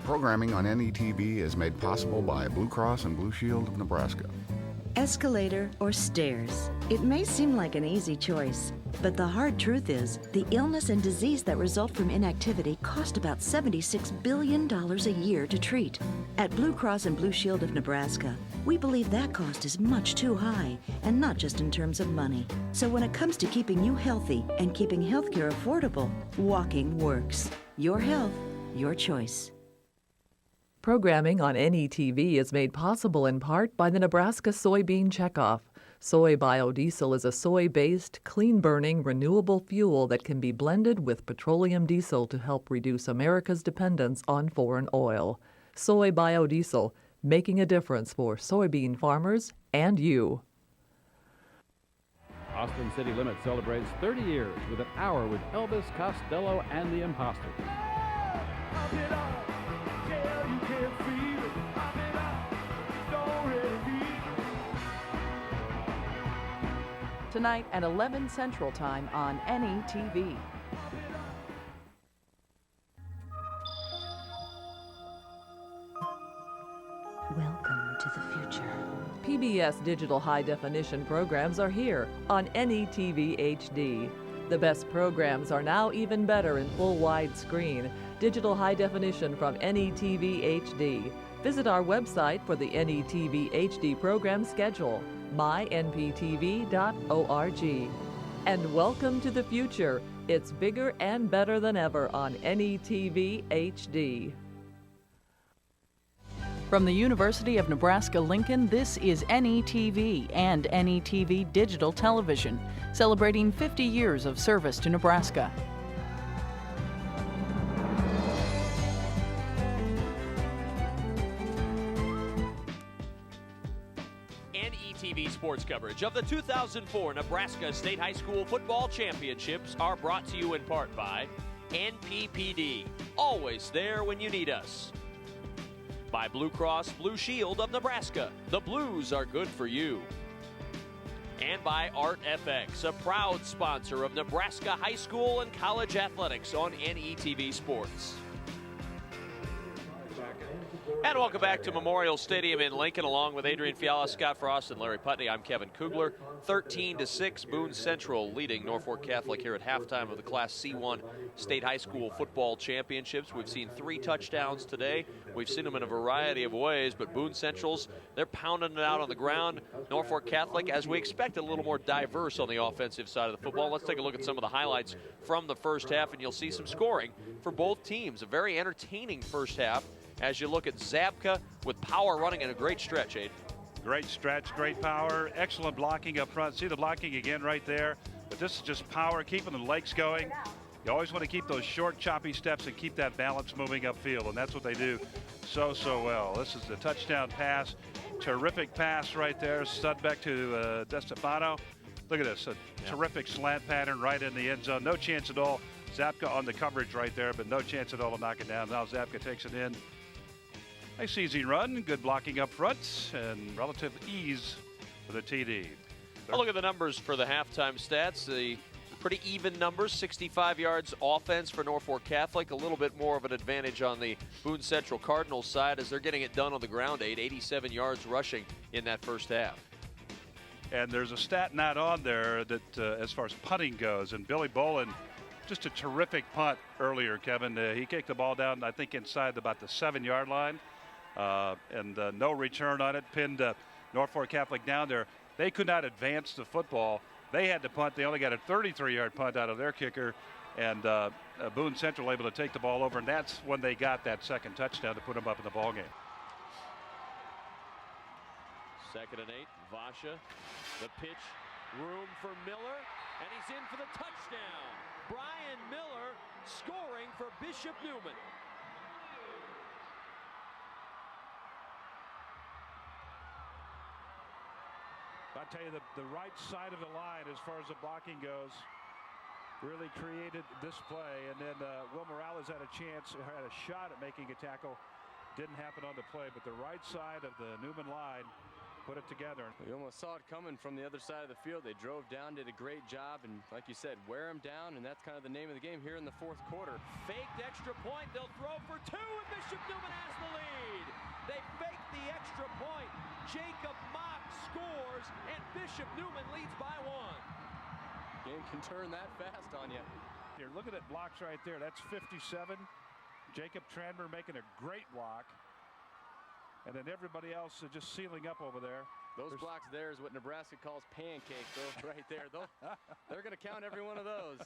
Programming on NETV is made possible by Blue Cross and Blue Shield of Nebraska. Escalator or stairs? It may seem like an easy choice, but the hard truth is the illness and disease that result from inactivity cost about $76 billion a year to treat. At Blue Cross and Blue Shield of Nebraska, we believe that cost is much too high, and not just in terms of money. So when it comes to keeping you healthy and keeping healthcare affordable, walking works. Your health, your choice. Programming on NETV is made possible in part by the Nebraska Soybean Checkoff. Soy biodiesel is a soy-based, clean-burning, renewable fuel that can be blended with petroleum diesel to help reduce America's dependence on foreign oil. Soy biodiesel, making a difference for soybean farmers and you. Austin City Limits celebrates 30 years with an hour with Elvis Costello and the Imposters. Tonight at 11 Central Time on NETV. Welcome to the future. PBS digital high-definition programs are here on NETV HD. The best programs are now even better in full widescreen. Digital high definition from NETV HD. Visit our website for the NETV HD program schedule, mynptv.org. And welcome to the future. It's bigger and better than ever on NETV HD. From the University of Nebraska-Lincoln, this is NETV and NETV Digital Television, celebrating 50 years of service to Nebraska. NETV sports coverage of the 2004 Nebraska State High School Football Championships are brought to you in part by NPPD, always there when you need us. By Blue Cross Blue Shield of Nebraska, the Blues are good for you. And by ArtFX, a proud sponsor of Nebraska high school and college athletics on NETV Sports. And welcome back to Memorial Stadium in Lincoln, along with Adrian Fiala, Scott Frost, and Larry Putney. I'm Kevin Kugler. 13-6, Boone Central leading Norfolk Catholic here at halftime of the Class C1 State High School Football Championships. We've seen 3 touchdowns today. We've seen them in a variety of ways, but Boone Central's, they're pounding it out on the ground. Norfolk Catholic, as we expect, a little more diverse on the offensive side of the football. Let's take a look at some of the highlights from the first half, and you'll see some scoring for both teams. A very entertaining first half as you look at Zabka with power running in a great stretch, Aid. Great stretch, great power, excellent blocking up front. See the blocking again right there. But this is just power, keeping the legs going. You always want to keep those short, choppy steps and keep that balance moving upfield, and that's what they do so well. This is the touchdown pass. Terrific pass right there. Sudbeck to DeStefano. Look at this, a terrific slant pattern right in the end zone. No chance at all. Zabka on the coverage right there, but no chance at all to knock it down. Now Zabka takes it in. Nice easy run, good blocking up front, and relative ease for the TD. I'll look at the numbers for the halftime stats. The pretty even numbers, 65 yards offense for Norfolk Catholic, a little bit more of an advantage on the Boone Central Cardinals side as they're getting it done on the ground, 87 yards rushing in that first half. And there's a stat not on there that as far as punting goes, and Billy Bolin, just a terrific punt earlier, Kevin. He kicked the ball down, I think, inside about the 7-yard line. And no return on it, pinned Norfolk Catholic down there. They could not advance the football. They had to punt. They only got a 33-yard punt out of their kicker, and Boone Central able to take the ball over, and that's when they got that second touchdown to put them up in the ball game. 2nd and 8, Vasha, the pitch, room for Miller, and he's in for the touchdown. Brian Miller scoring for Bishop Neumann. I tell you, the right side of the line as far as the blocking goes really created this play, and then Will Morales had a shot at making a tackle. Didn't happen on the play, but the right side of the Neumann line put it together. We almost saw it coming from the other side of the field. They drove down, did a great job, and like you said, wear them down, and that's kind of the name of the game here in the 4th quarter. Faked extra point, they'll throw for 2, and Bishop Neumann has the lead. They faked the extra point. Jacob Mock scores, and Bishop Neumann leads by 1. Game can turn that fast on you. You're looking at blocks right there. That's 57. Jacob Tranmer making a great block. And then everybody else is just sealing up over there. Those blocks there is what Nebraska calls pancakes. Those right there. They're going to count every one of those.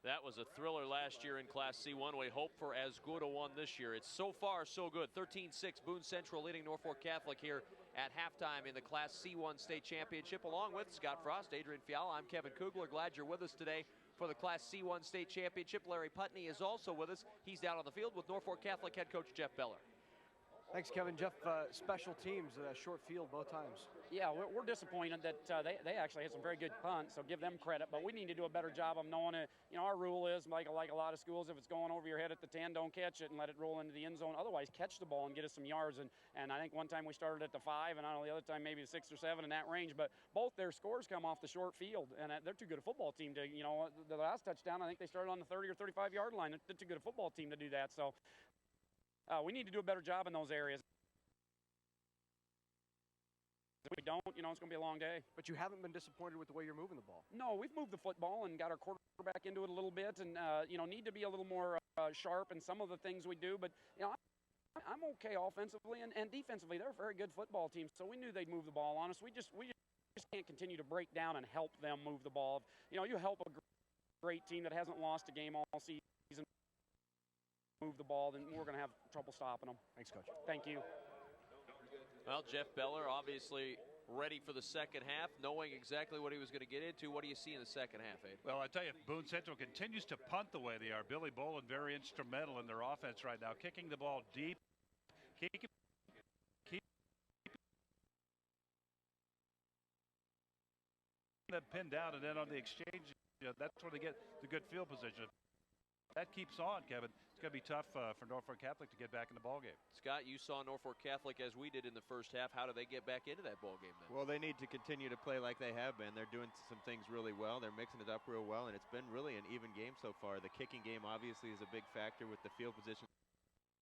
That was a thriller last year in Class C1. We hope for as good a one this year. It's so far so good. 13-6, Boone Central leading Norfolk Catholic here at halftime in the Class C1 State Championship. Along with Scott Frost, Adrian Fiala, I'm Kevin Kugler. Glad you're with us today for the Class C1 State Championship. Larry Putney is also with us. He's down on the field with Norfolk Catholic head coach Jeff Beller. Thanks, Kevin. Jeff, special teams, short field both times. Yeah, we're disappointed that they actually had some very good punts, so give them credit. But we need to do a better job of knowing it. You know, our rule is, like a lot of schools, if it's going over your head at the 10, don't catch it and let it roll into the end zone. Otherwise, catch the ball and get us some yards. And I think one time we started at the 5, and I don't know, the other time maybe the 6 or 7 in that range. But both their scores come off the short field, and they're too good a football team to, you know, the last touchdown, I think they started on the 30 or 35-yard line. They're too good a football team to do that. So we need to do a better job in those areas. If we don't, you know, it's going to be a long day. But you haven't been disappointed with the way you're moving the ball. No, we've moved the football and got our quarterback into it a little bit, and you know, need to be a little more sharp in some of the things we do. But you know, I'm okay offensively and defensively. They're a very good football team, so we knew they'd move the ball on us. We just can't continue to break down and help them move the ball. You know, you help a great team that hasn't lost a game all season move the ball, then we're going to have trouble stopping them. Thanks, Coach. Thank you. Well, Jeff Beller obviously ready for the second half, knowing exactly what he was going to get into. What do you see in the second half, Abe? Well, I tell you, Boone Central continues to punt the way they are. Billy Bolin very instrumental in their offense right now, kicking the ball deep. Keep them pinned down, and then on the exchange, that's where they get the good field position. That keeps on, Kevin. It's going to be tough for Norfolk Catholic to get back in the ballgame. Scott, you saw Norfolk Catholic as we did in the first half. How do they get back into that ballgame then? Well, they need to continue to play like they have been. They're doing some things really well. They're mixing it up real well, and it's been really an even game so far. The kicking game obviously is a big factor with the field position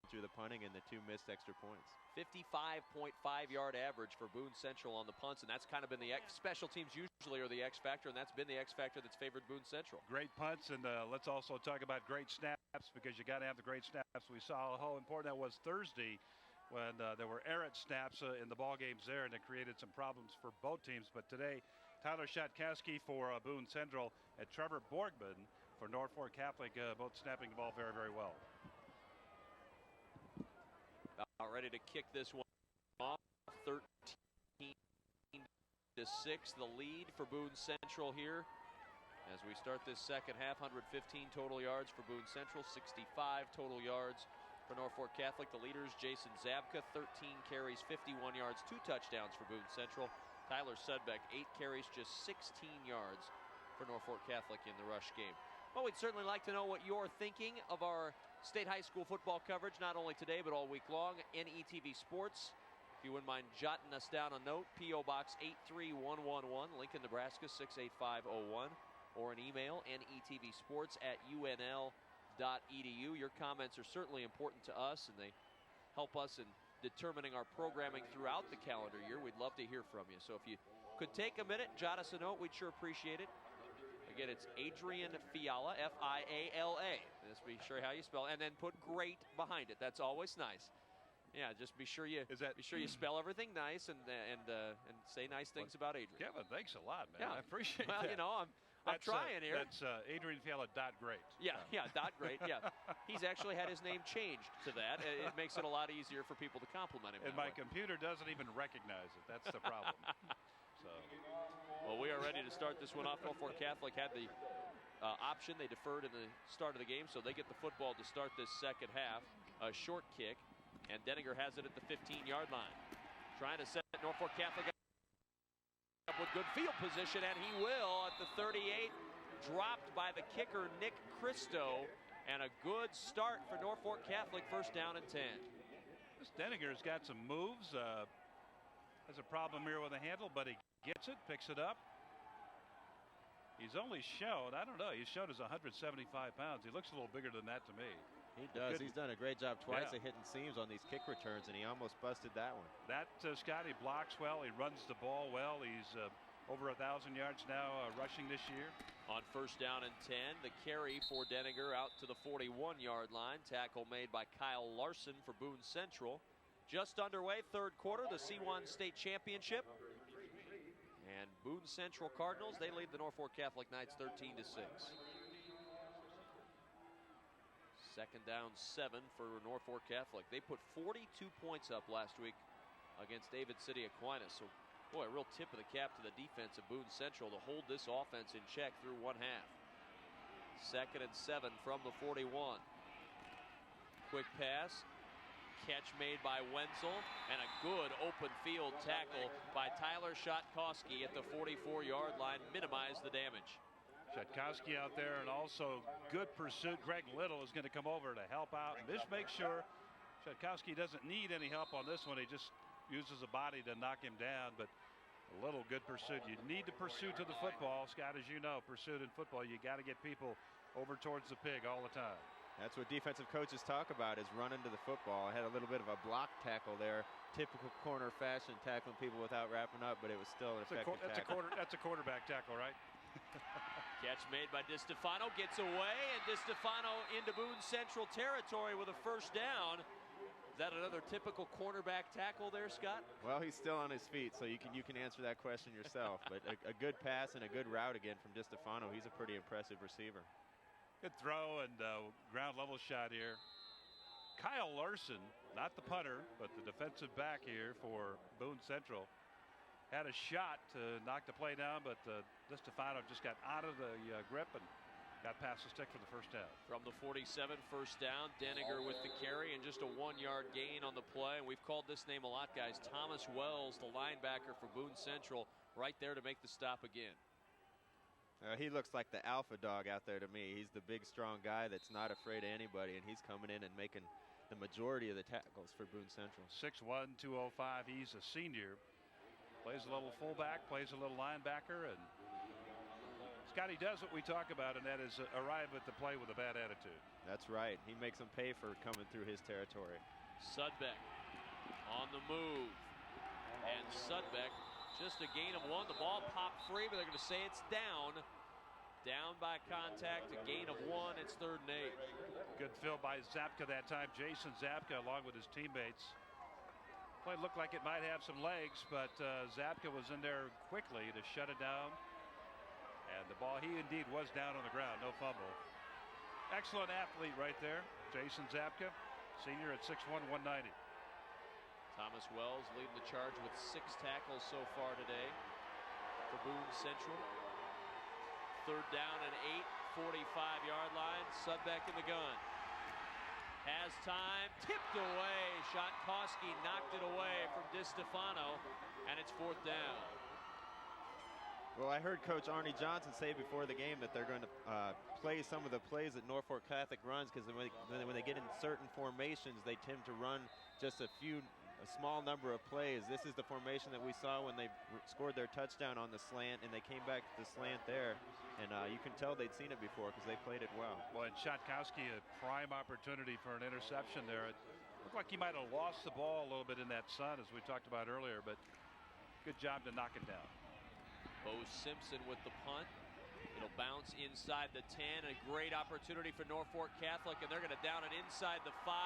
through the punting and the 2 missed extra points. 55.5-yard average for Boone Central on the punts, and that's kind of been the special teams usually are the X factor, and that's been the X factor that's favored Boone Central. Great punts, and let's also talk about great snaps, because you got to have the great snaps. We saw how important that was Thursday when there were errant snaps in the ball games there, and it created some problems for both teams. But today, Tyler Shatkowski for Boone Central and Trevor Borgman for Norfolk Catholic, both snapping the ball very, very well. About ready to kick this one off. 13-6, the lead for Boone Central here. As we start this second half, 115 total yards for Boone Central, 65 total yards for Norfolk Catholic. The leaders, Jason Zabka, 13 carries, 51 yards, 2 touchdowns for Boone Central. Tyler Sudbeck, 8 carries, just 16 yards for Norfolk Catholic in the rush game. Well, we'd certainly like to know what you're thinking of our state high school football coverage, not only today but all week long. NETV Sports. If you wouldn't mind jotting us down a note, P.O. Box 83111, Lincoln, Nebraska 68501, or an email, netvsports@unl.edu. Your comments are certainly important to us, and they help us in determining our programming throughout the calendar year. We'd love to hear from you. So if you could take a minute, jot us a note, we'd sure appreciate it. Again, it's Adrian Fiala, F-I-A-L-A. Let's be sure how you spell it, and then put great behind it. That's always nice. Yeah, just be sure you spell everything nice and say nice things about Adrian. Kevin, thanks a lot, man. Yeah. I appreciate that. Well, you know, I'm trying here. That's AdrianFiala.great. Yeah, .great. Yeah, he's actually had his name changed to that. It makes it a lot easier for people to compliment him. And my computer doesn't even recognize it. That's the problem. So, well, we are ready to start this one off. Norfolk Catholic had the option. They deferred in the start of the game, so they get the football to start this second half. A short kick, and Denninger has it at the 15-yard line. Trying to set Norfolk Catholic up with good field position, and he will at the 38. Dropped by the kicker, Nick Christo, and a good start for Norfolk Catholic, first down and 10. This Denninger's got some moves. Has a problem here with the handle, but he gets it, picks it up. He's only shown, I don't know, he's shown as 175 pounds. He looks a little bigger than that to me. He does. He's done a great job twice of hitting seams on these kick returns, and he almost busted that one. That, Scott, he blocks well. He runs the ball well. He's over 1,000 yards now rushing this year. On first down and 10, the carry for Denninger out to the 41-yard line. Tackle made by Kyle Larson for Boone Central. Just underway, third quarter, the C1 State Championship. And Boone Central Cardinals, they lead the Norfolk Catholic Knights 13-6. Second down 7 for Norfolk Catholic. They put 42 points up last week against David City Aquinas. So, boy, a real tip of the cap to the defense of Boone Central to hold this offense in check through one half. Second and 7 from the 41. Quick pass. catch made by Wenzel, and a good open field tackle by Tyler Shotkowski at the 44-yard line, minimize the damage. Shotkowski out there, and also good pursuit. Greg Little is going to come over to help out and just make sure Shotkowski doesn't need any help on this one. He just uses a body to knock him down, but a little good pursuit. You need to pursue to the football, Scott, as you know. Pursuit in football, you got to get people over towards the pig all the time. That's what defensive coaches talk about, is running to the football. I had a little bit of a block tackle there, typical corner fashion, tackling people without wrapping up, but it was still an effective tackle. That's a quarterback tackle, right? Catch made by DiStefano, gets away, and DiStefano into Boone Central territory with a first down. Is that another typical cornerback tackle there, Scott? Well, he's still on his feet, so you can answer that question yourself. But a good pass and a good route again from DiStefano. He's a pretty impressive receiver. Good throw and ground level shot here. Kyle Larson, not the punter, but the defensive back here for Boone Central, had a shot to knock the play down, but DiStefano just got out of the grip and got past the stick for the first down. From the 47, first down. Denninger with the carry and just a 1-yard gain on the play. And we've called this name a lot, guys. Thomas Wells, the linebacker for Boone Central, right there to make the stop again. He looks like the alpha dog out there to me. He's the big, strong guy that's not afraid of anybody, and he's coming in and making the majority of the tackles for Boone Central. 6'1", 205. He's a senior. Plays a little fullback, plays a little linebacker, and Scotty does what we talk about, and that is arrive at the play with a bad attitude. That's right. He makes them pay for coming through his territory. Sudbeck on the move, and Sudbeck just a gain of 1. The ball popped free, but they're going to say it's down. Down by contact, a gain of 1. It's 3rd and 8. Good fill by Zapka that time. Jason Zapka along with his teammates. Play looked like it might have some legs, but Zapka was in there quickly to shut it down. And the ball, he indeed was down on the ground, no fumble. Excellent athlete right there, Jason Zapka, senior at 6'1", 190. Thomas Wells leading the charge with 6 tackles so far today for Boone Central. 3rd down and 8, 45-yard line. Sudbeck in the gun. Has time, tipped away. Shotkowski knocked it away from DiStefano, and it's 4th down. Well, I heard Coach Arnie Johnson say before the game that they're going to play some of the plays that Norfolk Catholic runs, because when they get in certain formations, they tend to run just a small number of plays. This is the formation that we saw when they scored their touchdown on the slant, and they came back to the slant there. And you can tell they'd seen it before because they played it well. Well, and Shotkowski, a prime opportunity for an interception there. It looked like he might have lost the ball a little bit in that sun, as we talked about earlier, but good job to knock it down. Bo Simpson with the punt. It'll bounce inside the 10. A great opportunity for Norfolk Catholic, and they're going to down it inside the 5,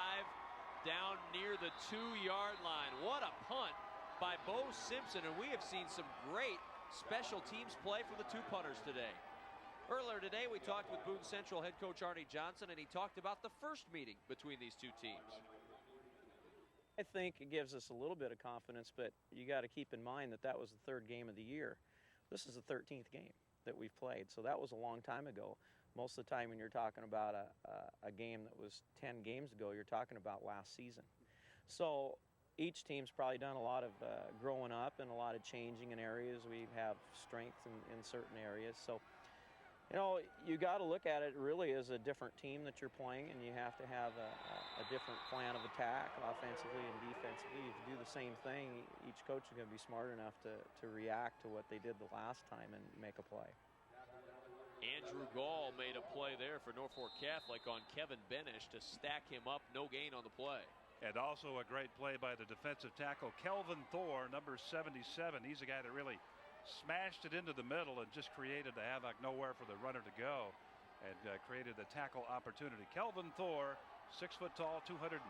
down near the 2-yard line. What a punt by Bo Simpson, and we have seen some great special teams play from the 2 punters today. Earlier today, we talked with Boone Central head coach Arnie Johnson, and he talked about the first meeting between these 2 teams. I think it gives us a little bit of confidence, but you got to keep in mind that that was the 3rd game of the year. This is the 13th game that we've played, so that was a long time ago. Most of the time when you're talking about a game that was 10 games ago, you're talking about last season. So each team's probably done a lot of growing up and a lot of changing in areas. We have strength in certain areas. So, you know, you got to look at it really as a different team that you're playing, and you have to have a different plan of attack offensively and defensively. If you do the same thing, each coach is going to be smart enough to react to what they did the last time and make a play. Andrew Gall made a play there for Norfolk Catholic on Kevin Benish to stack him up. No gain on the play. And also a great play by the defensive tackle, Kelvin Thor, number 77. He's a guy that really smashed it into the middle and just created the havoc nowhere for the runner to go, and created the tackle opportunity. Kelvin Thor, 6 foot tall, 240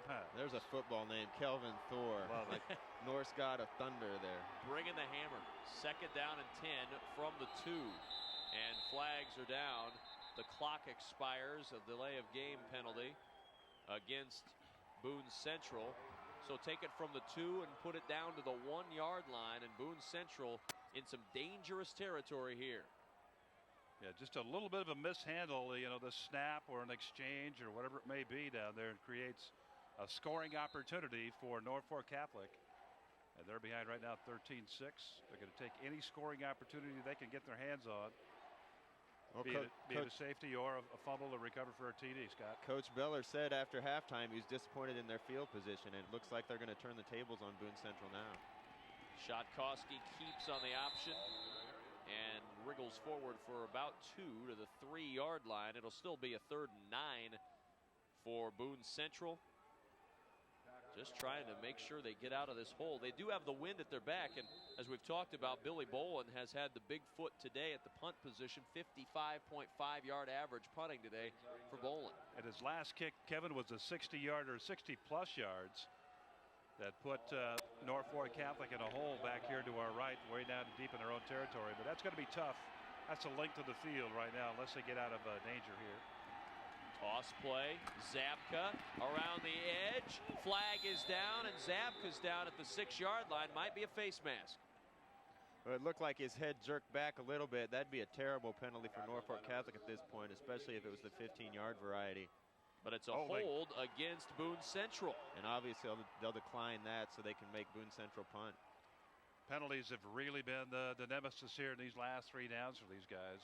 pounds. There's a football name, Kelvin Thor. Like Norse god of thunder there. Bringing the hammer. 2nd down and 10 from the 2. And flags are down. The clock expires. A delay of game penalty against Boone Central. So take it from the 2 and put it down to the 1-yard line. And Boone Central in some dangerous territory here. Yeah, just a little bit of a mishandle, you know, the snap or an exchange or whatever it may be down there, and creates a scoring opportunity for Norfolk Catholic. And they're behind right now 13-6. They're going to take any scoring opportunity they can get their hands on. Well, be it a safety or a fumble to recover for a TD, Scott. Coach Beller said after halftime he was disappointed in their field position, and it looks like they're going to turn the tables on Boone Central now. Shotkowski keeps on the option and wriggles forward for about 2 to the 3-yard line. It'll still be a 3rd and 9 for Boone Central. Just trying to make sure they get out of this hole. They do have the wind at their back, and as we've talked about, Billy Bolin has had the big foot today at the punt position. 55.5-yard average punting today for Bolin. And his last kick, Kevin, was a 60-yarder, 60-plus yards that put Norfolk Catholic in a hole back here to our right, way down deep in their own territory. But that's going to be tough. That's the length of the field right now, unless they get out of danger here. Toss play, Zabka around the edge. Flag is down, and Zabka's down at the 6-yard line. Might be a face mask. Well, it looked like his head jerked back a little bit. That'd be a terrible penalty for Norfolk Catholic at this point, especially if it was the 15-yard variety. But it's a hold against Boone Central. And obviously they'll decline that so they can make Boone Central punt. Penalties have really been the nemesis here in these last 3 downs for these guys.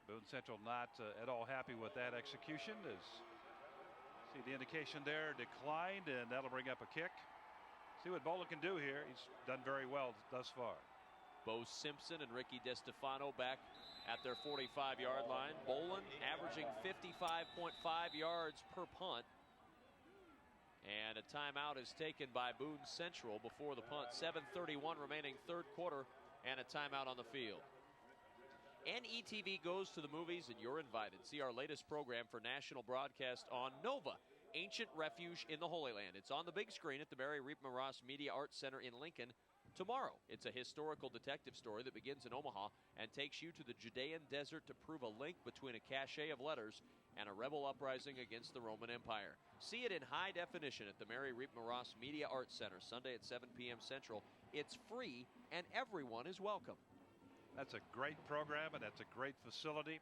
Boone Central not at all happy with that execution. See the indication there, declined, and that'll bring up a kick. See what Bolin can do here. He's done very well thus far. Bo Simpson and Ricky DeStefano back at their 45-yard line. Bolin averaging 55.5 yards per punt. And a timeout is taken by Boone Central before the punt. 7:31 remaining, 3rd quarter, and a timeout on the field. NETV goes to the movies, and you're invited. See our latest program for national broadcast on Nova, Ancient Refuge in the Holy Land. It's on the big screen at the Mary Reapman Ross Media Arts Center in Lincoln tomorrow. It's a historical detective story that begins in Omaha and takes you to the Judean desert to prove a link between a cache of letters and a rebel uprising against the Roman Empire. See it in high definition at the Mary Reapman Ross Media Arts Center, Sunday at 7 p.m. Central. It's free, and everyone is welcome. That's a great program, and that's a great facility.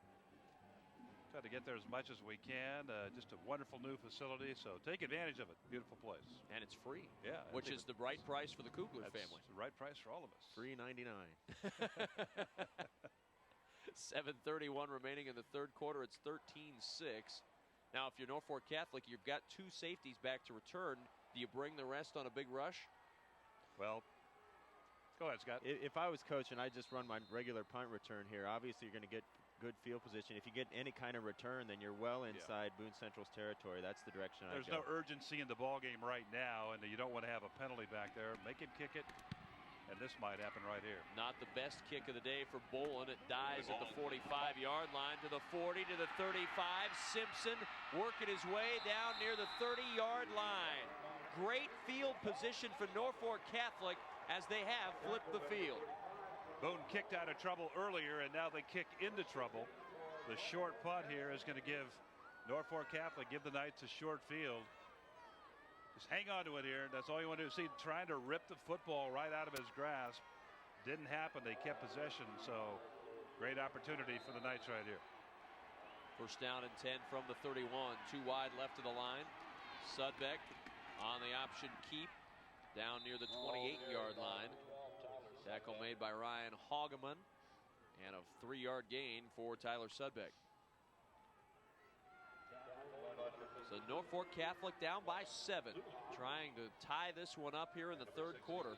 Try to get there as much as we can. Just a wonderful new facility, so take advantage of it. Beautiful place. And it's free. Yeah. Which is the right price for the Kugler family. The right price for all of us. $3.99. 7:31 remaining in the 3rd quarter. It's 13-6. Now, if you're Norfolk Catholic, you've got 2 safeties back to return. Do you bring the rest on a big rush? Well, go ahead, Scott. If I was coaching, I'd just run my regular punt return here. Obviously, you're going to get good field position. If you get any kind of return, then you're well inside Boone Central's territory. That's the direction I'd go. There's no urgency in the ball game right now, and you don't want to have a penalty back there. Make him kick it, and this might happen right here. Not the best kick of the day for Bolin. It dies at the 45-yard line to the 40, to the 35. Simpson working his way down near the 30-yard line. Great field position for Norfolk Catholic as they have flipped the field. Boone kicked out of trouble earlier, and now they kick into trouble. The short punt here is going to give Norfolk Catholic, give the Knights a short field. Just hang on to it here. That's all you want to do. See, trying to rip the football right out of his grasp. Didn't happen. They kept possession, so great opportunity for the Knights right here. 1st down and 10 from the 31. 2 wide left of the line. Sudbeck on the option keep down near the 28-yard line. Tackle made by Ryan Hageman, and a 3-yard gain for Tyler Sudbeck. So Norfolk Catholic down by 7, trying to tie this one up here in the 3rd quarter.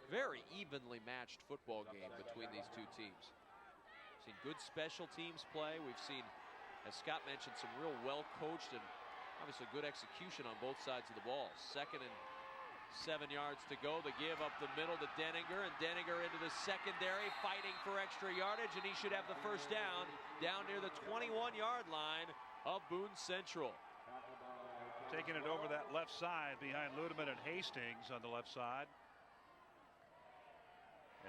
Very evenly matched football game between these 2 teams. We've seen good special teams play. We've seen, as Scott mentioned, some real well-coached and obviously good execution on both sides of the ball. 2nd and 7 yards to go. The give up the middle to Denninger, and Denninger into the secondary, fighting for extra yardage, and he should have the 1st down near the 21-yard line of Boone Central. Taking it over that left side behind Ludeman and Hastings on the left side.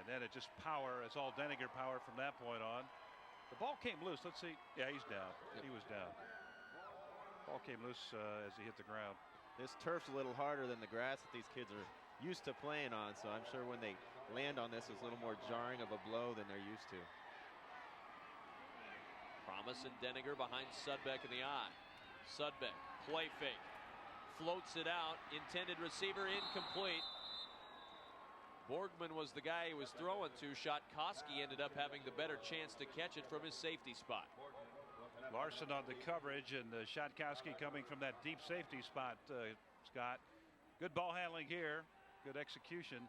And then it just power. It's all Denninger power from that point on. The ball came loose. Let's see. Yeah, he's down. Yep. He was down. Ball came loose as he hit the ground. This turf's a little harder than the grass that these kids are used to playing on, so I'm sure when they land on this, it's a little more jarring of a blow than they're used to. Promise and Denninger behind Sudbeck in the eye. Sudbeck, play fake. floats it out. Intended receiver incomplete. Borgman was the guy he was throwing to. Shotkoski ended up having the better chance to catch it from his safety spot. Larson on the coverage, and Shotkoski coming from that deep safety spot, Scott. Good ball handling here. Good execution.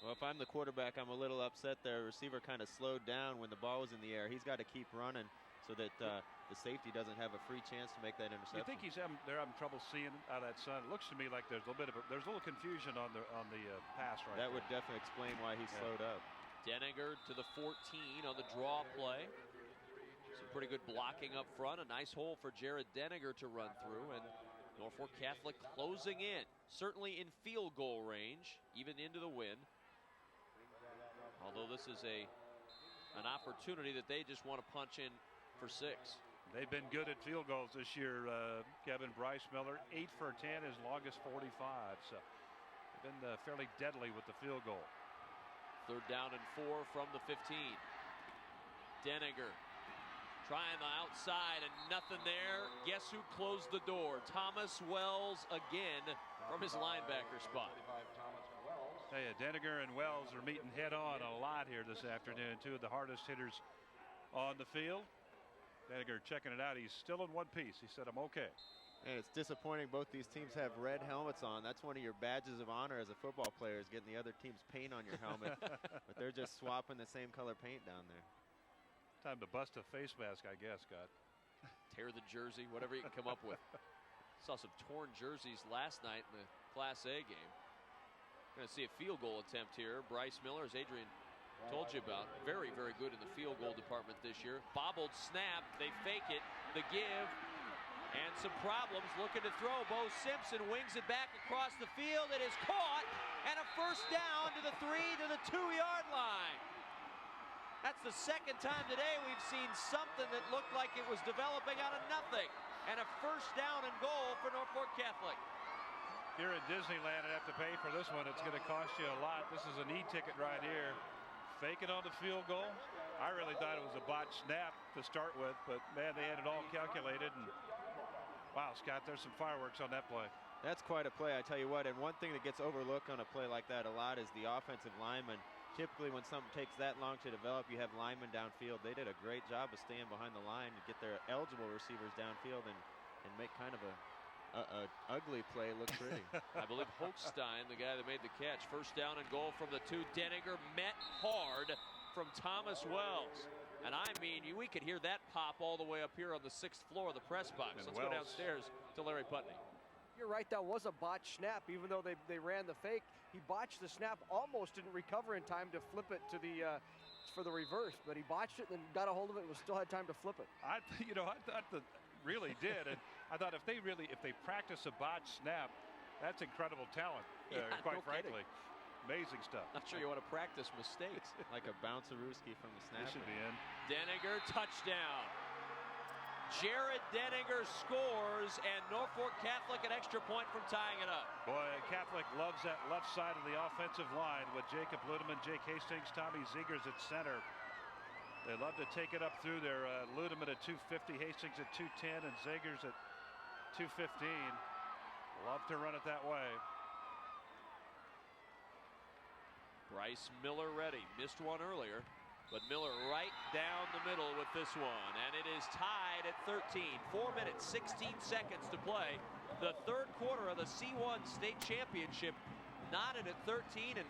Well, if I'm the quarterback, I'm a little upset there. The receiver kind of slowed down when the ball was in the air. He's got to keep running so that the safety doesn't have a free chance to make that interception. You think they're having trouble seeing out of that sun? It looks to me like there's a little confusion on the pass right That there. would definitely explain why he slowed up. Denninger to the 14 on the draw play. Some pretty good blocking up front. A nice hole for Jared Denninger to run through, and Norfolk Catholic closing in, certainly in field goal range, even into the win. Although this is an opportunity that they just want to punch in for 6. They've been good at field goals this year, Kevin. Bryce Miller, 8 for 10, his longest 45. So they've been fairly deadly with the field goal. 3rd down and 4 from the 15. Denninger trying the outside and nothing there. Guess who closed the door? Thomas Wells again from his linebacker spot. Hey, Denninger and Wells are meeting head on a lot here this afternoon. 2 of the hardest hitters on the field. Denninger checking it out. He's still in one piece. He said, I'm okay. And it's disappointing both these teams have red helmets on. That's one of your badges of honor as a football player, is getting the other team's paint on your helmet. But they're just swapping the same color paint down there. Time to bust a face mask, I guess, Scott. Tear the jersey, whatever you can come up with. Saw some torn jerseys last night in the Class A game. Going to see a field goal attempt here. Bryce Miller, as Adrian told you about, very, very good in the field goal department this year. Bobbled snap, they fake it, the give, and some problems looking to throw. Bo Simpson wings it back across the field. It is caught, and a first down to the 3 to the 2-yard line. That's the second time today we've seen something that looked like it was developing out of nothing. And a first down and goal for Norfolk Catholic. If you're at Disneyland and have to pay for this one, it's going to cost you a lot. This is an e-ticket right here. Fake it on the field goal. I really thought it was a botched snap to start with, but man, they had it all calculated. And wow, Scott, there's some fireworks on that play. That's quite a play, I tell you what. And one thing that gets overlooked on a play like that a lot is the offensive lineman. Typically when something takes that long to develop, you have linemen downfield. They did a great job of staying behind the line to get their eligible receivers downfield and make kind of a ugly play look pretty. I believe Hochstein, the guy that made the catch. First down and goal from the 2. Denninger met hard from Thomas Wells. And I mean, we could hear that pop all the way up here on the 6th floor of the press box. Let's go downstairs to Larry Putney. You're right, that was a botched snap. Even though they ran the fake, he botched the snap, almost didn't recover in time to flip it to the for the reverse, but he botched it and got a hold of it and still had time to flip it. I thought that really did, and I thought if they practice a botched snap, that's incredible talent. Quite frankly, amazing stuff. Not sure you want to practice mistakes. Like a bouncerooski from the snap. This should be in. Denninger, touchdown. Jared Denninger scores, and Norfolk Catholic an extra point from tying it up. Boy, Catholic loves that left side of the offensive line with Jacob Ludeman, Jake Hastings, Tommy Zegers at center. They love to take it up through there. Ludeman at 250, Hastings at 210, and Zegers at 215. Love to run it that way. Bryce Miller ready. Missed one earlier, but Miller right down the middle with this one. And it is tied at 13. 4 minutes, 16 seconds to play. The 3rd quarter of the C1 state championship knotted at 13. And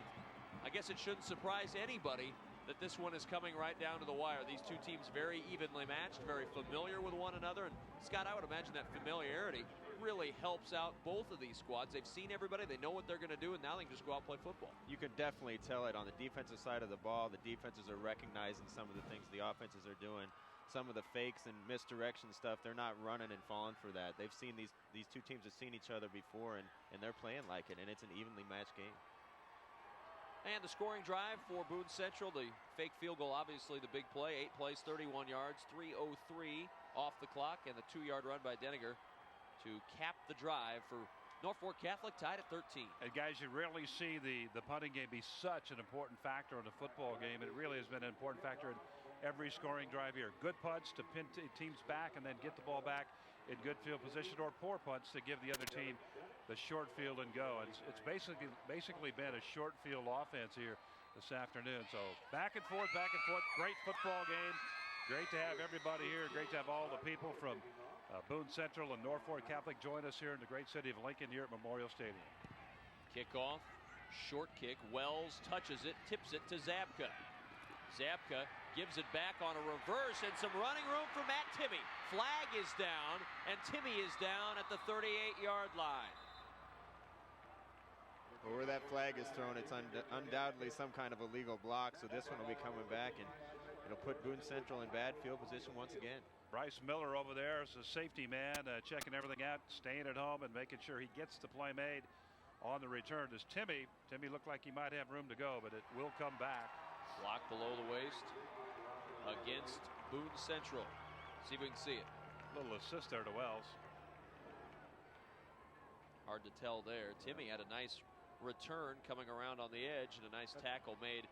I guess it shouldn't surprise anybody that this one is coming right down to the wire. These two teams very evenly matched, very familiar with one another. And Scott, I would imagine that familiarity really helps out both of these squads. They've seen everybody, they know what they're going to do, and now they can just go out and play football. You can definitely tell it on the defensive side of the ball. The defenses are recognizing some of the things the offenses are doing. Some of the fakes and misdirection stuff, they're not running and falling for that. They've seen these two teams have seen each other before, and they're playing like it, and it's an evenly matched game. And the scoring drive for Boone Central, the fake field goal, obviously the big play. 8 plays, 31 yards, 3:03 off the clock, and the 2-yard run by Denninger to cap the drive for Norfolk Catholic, tied at 13. And guys, you rarely see the punting game be such an important factor in a football game. It really has been an important factor in every scoring drive here. Good punts to pin teams back and then get the ball back in good field position or poor punts to give the other team the short field and go. And it's basically been a short field offense here this afternoon. So back and forth, great football game. Great to have everybody here. Great to have all the people from Boone Central and Norfolk Catholic join us here in the great city of Lincoln here at Memorial Stadium. Kickoff, short kick. Wells touches it, tips it to Zabka. Zabka gives it back on a reverse, and some running room for Matt Timmy. Flag is down, and Timmy is down at the 38-yard line. Well, where that flag is thrown, it's undoubtedly some kind of illegal block, so this one will be coming back, and it'll put Boone Central in bad field position once again. Bryce Miller over there is a safety man, checking everything out, staying at home and making sure he gets the play made on the return. Does Timmy looked like he might have room to go, but it will come back. Block below the waist against Boone Central. See if we can see it. A little assist there to Wells. Hard to tell there. Timmy had a nice return coming around on the edge, and a nice tackle made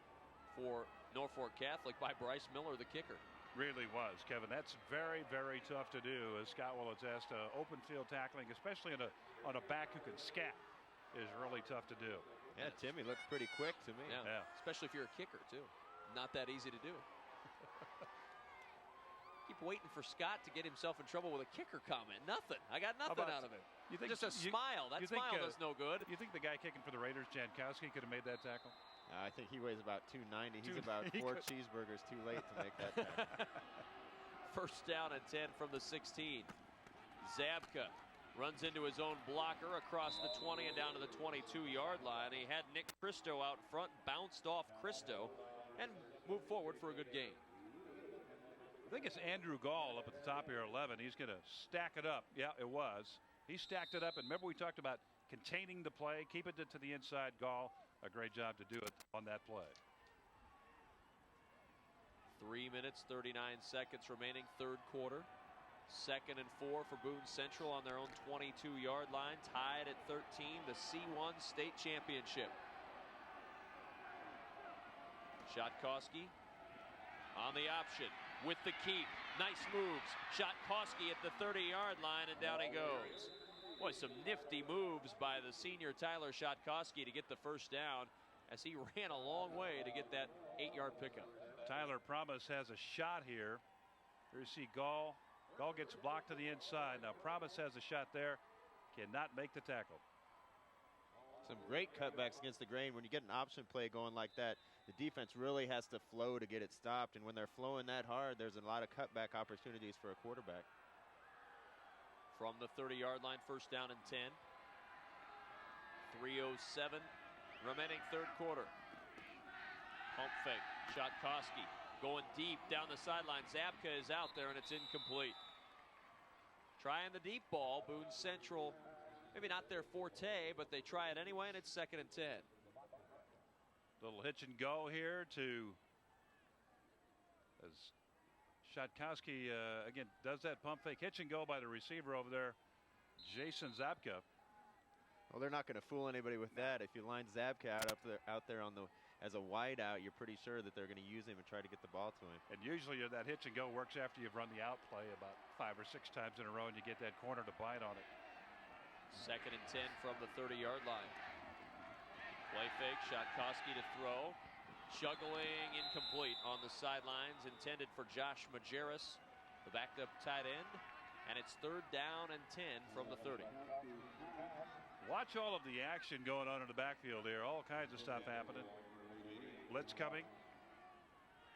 for Norfolk Catholic by Bryce Miller, the kicker. Really was, Kevin. That's very, very tough to do, as Scott Willits asked. Open field tackling, especially on a back who can scat, is really tough to do. Yeah, Timmy looks pretty quick to me. Yeah. Especially if you're a kicker, too. Not that easy to do. Keep waiting for Scott to get himself in trouble with a kicker comment. Nothing. I got nothing out of it. You think, just a smile. That smile does no good. You think the guy kicking for the Raiders, Jankowski, could have made that tackle? I think he weighs about 290. He's about 4 cheeseburgers too late to make that tackle. First down and 10 from the 16. Zabka runs into his own blocker across the 20 and down to the 22-yard line. He had Nick Christo out front, bounced off Christo, and moved forward for a good gain. I think it's Andrew Gall up at the top here, 11. He's going to stack it up. Yeah, it was. He stacked it up, and remember we talked about containing the play, keeping it to the inside. Gall, a great job to do it on that play. 3 minutes, 39 seconds remaining, third quarter. 2nd and 4 for Boone Central on their own 22-yard line, tied at 13, the C1 state championship. Shotkowski on the option with the keep. Nice moves. Shotkowski at the 30-yard line, and down he goes. Boy, some nifty moves by the senior Tyler Shotkowski to get the first down, as he ran a long way to get that 8-yard pickup. Tyler Promise has a shot here. Here you see Gall. Gall gets blocked to the inside. Now Promise has a shot there. Cannot make the tackle. Some great cutbacks against the grain. When you get an option play going like that, the defense really has to flow to get it stopped. And when they're flowing that hard, there's a lot of cutback opportunities for a quarterback. From the 30-yard line, first down and 10. 3:07 remaining third quarter. Pump fake. Shotkowski going deep down the sideline. Zabka is out there, and it's incomplete. Trying the deep ball. Boone Central, maybe not their forte, but they try it anyway, and it's 2nd and 10. Little hitch and go here to, as Shotkowski again does that pump fake. Hitch and go by the receiver over there, Jason Zabka. Well, they're not going to fool anybody with that. If you line Zabka out there on the as a wide out, you're pretty sure that they're going to use him and try to get the ball to him. And usually that hitch and go works after you've run the out play about 5 or 6 times in a row, and you get that corner to bite on it. 2nd and 10 from the 30-yard line. Play fake, Shotkowski to throw. Juggling, incomplete on the sidelines, intended for Josh Majerus, the backed up tight end. And it's 3rd down and 10 from the 30. Watch all of the action going on in the backfield here. All kinds of stuff happening. Blitz coming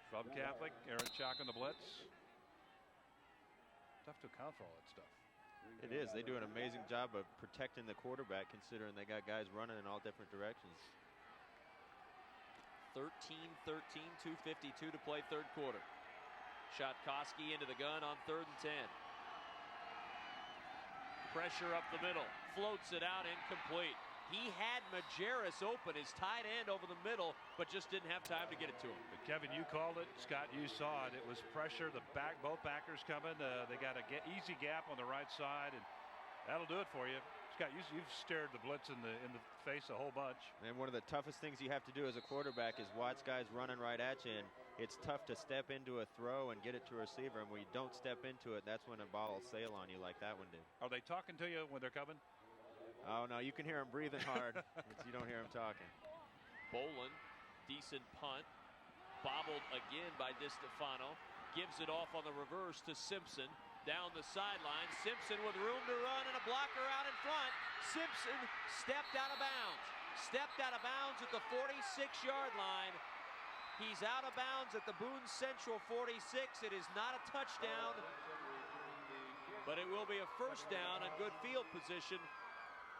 from Catholic. Aaron Chalk on the blitz. Tough to account for all that stuff. It is. They do an amazing job of protecting the quarterback, considering they got guys running in all different directions. 13-13, 2:52 to play third quarter. Shotkowski into the gun on 3rd and 10. Pressure up the middle, floats it out, incomplete. He had Majerus open, his tight end, over the middle, but just didn't have time to get it to him. But Kevin, you called it. Scott, you saw it. It was pressure. Both backers coming. They got a easy gap on the right side, and that'll do it for you. Scott, you've stared the blitz in the face a whole bunch. And one of the toughest things you have to do as a quarterback is watch guys running right at you. And it's tough to step into a throw and get it to a receiver. And when you don't step into it, that's when a ball will sail on you like that one did. Are they talking to you when they're coming? Oh, no, you can hear them breathing hard. You don't hear them talking. Bolin, decent punt. Bobbled again by DiStefano. Gives it off on the reverse to Simpson. Down the sideline. Simpson with room to run and a blocker out in front. Simpson stepped out of bounds. Stepped out of bounds at the 46-yard line. He's out of bounds at the Boone Central 46. It is not a touchdown, but it will be a first down and good field position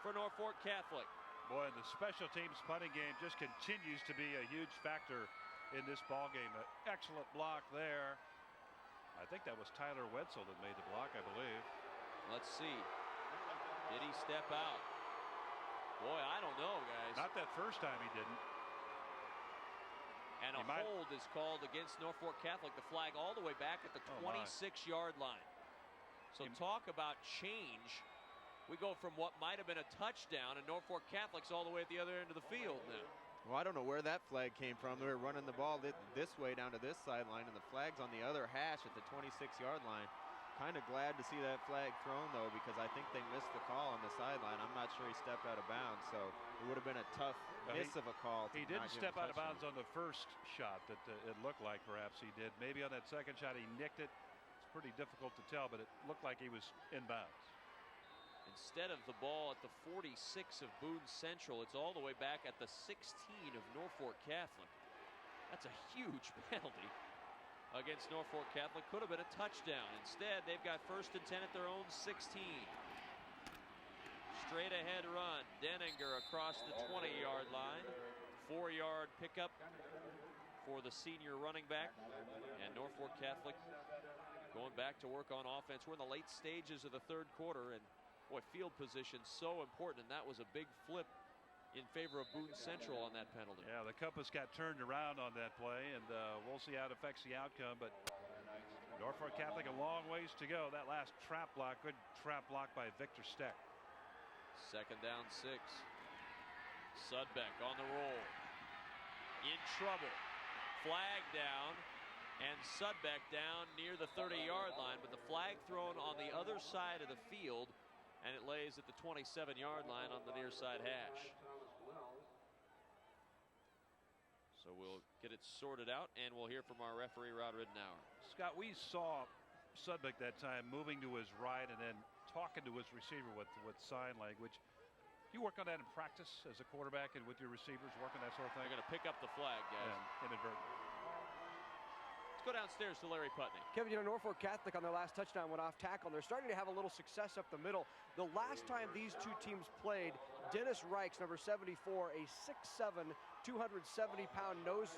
for Norfolk Catholic. Boy, and the special teams punting game just continues to be a huge factor in this ball game. An excellent block there. I think that was Tyler Wetzel that made the block, I believe. Let's see. Did he step out? Boy, I don't know, guys. Not that first time he didn't. And a hold is called against Norfolk Catholic. The flag all the way back at the 26-yard line. So talk about change. We go from what might have been a touchdown, and Norfolk Catholic's all the way at the other end of the field now. Well, I don't know where that flag came from. They were running the ball this way down to this sideline, and the flag's on the other hash at the 26-yard line. Kind of glad to see that flag thrown, though, because I think they missed the call on the sideline. I'm not sure he stepped out of bounds, so it would have been a tough miss of a call. He didn't step out of bounds on the first shot that it looked like perhaps he did. Maybe on that second shot he nicked it. It's pretty difficult to tell, but it looked like he was in bounds. Instead of the ball at the 46 of Boone Central, it's all the way back at the 16 of Norfolk Catholic. That's a huge penalty against Norfolk Catholic. Could have been a touchdown. Instead, they've got 1st and 10 at their own 16. Straight ahead run. Denninger across the 20-yard line. 4-yard pickup for the senior running back. And Norfolk Catholic going back to work on offense. We're in the late stages of the third quarter, and boy, field position so important, and that was a big flip in favor of Boone Central on that penalty. Yeah, the compass got turned around on that play, and we'll see how it affects the outcome. But Norfolk Catholic a long ways to go. That last trap block, good trap block by Victor Steck. 2nd down 6. Sudbeck on the roll. In trouble. Flag down, and Sudbeck down near the 30-yard line, but the flag thrown on the other side of the field, and it lays at the 27-yard line on the near side hash. So we'll get it sorted out, and we'll hear from our referee, Rod Ridenour. Scott, we saw Sudbeck that time moving to his right and then talking to his receiver with sign language. You work on that in practice as a quarterback and with your receivers, work on that sort of thing? They're going to pick up the flag, guys. Yeah, inadvertently. Let's go downstairs to Larry Putney. Kevin, you know, Norfolk Catholic on their last touchdown went off tackle, and they're starting to have a little success up the middle. The last time these two teams played, Dennis Reichs, number 74, a 6'7", 275-pound nose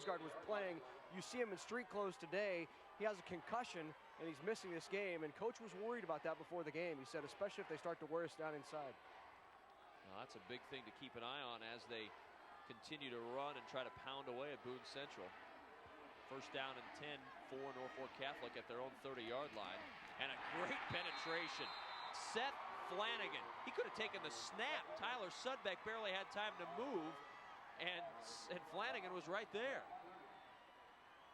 guard, was playing. You see him in street clothes today. He has a concussion, and he's missing this game, and coach was worried about that before the game. He said, especially if they start to wear us down inside. Well, that's a big thing to keep an eye on as they continue to run and try to pound away at Boone Central. 1st down and 10 for Norfolk Catholic at their own 30-yard line. And a great penetration. Seth Flanagan. He could have taken the snap. Tyler Sudbeck barely had time to move, and Flanagan was right there.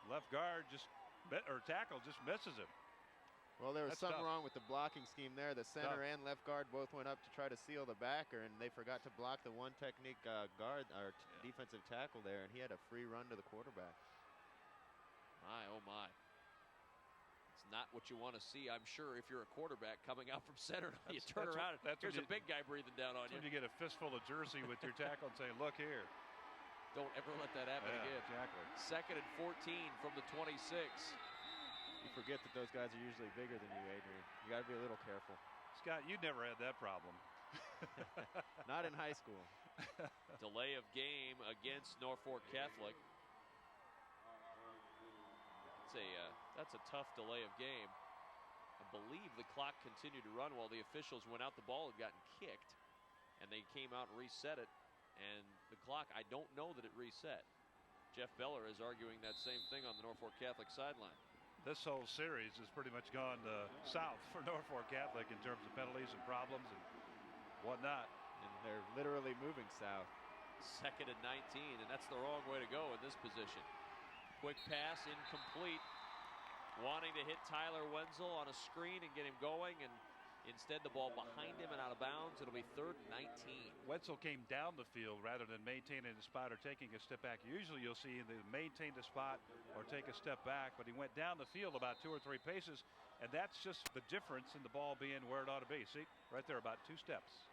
Left guard tackle just misses him. Well, there was That's something tough. wrong with the blocking scheme there. The center and left guard both went up to try to seal the backer, and they forgot to block the one technique defensive tackle there, and he had a free run to the quarterback. My, oh my. It's not what you want to see, I'm sure, if you're a quarterback coming out from center. You turn around, and there's a big guy breathing down on you. When you get a fistful of jersey with your tackle and say, look here. Don't ever let that happen again. Exactly. 2nd and 14 from the 26. You forget that those guys are usually bigger than you, Adrian. You got to be a little careful. Scott, you never had that problem. Not in high school. Delay of game against Norfolk Catholic. That's a tough delay of game. I believe the clock continued to run while the officials went out. The ball had gotten kicked, and they came out and reset it. And the clock, I don't know that it reset. Jeff Beller is arguing that same thing on the Norfolk Catholic sideline. This whole series has pretty much gone south for Norfolk Catholic in terms of penalties and problems and whatnot. And they're literally moving south. 2nd and 19, and that's the wrong way to go in this position. Quick pass incomplete. Wanting to hit Tyler Wenzel on a screen and get him going, and instead the ball behind him and out of bounds. It'll be 3rd and 19. Wenzel came down the field rather than maintaining the spot or taking a step back. Usually you'll see him maintain the spot or take a step back, but he went down the field about 2 or 3 paces, and that's just the difference in the ball being where it ought to be. See, right there, about 2 steps.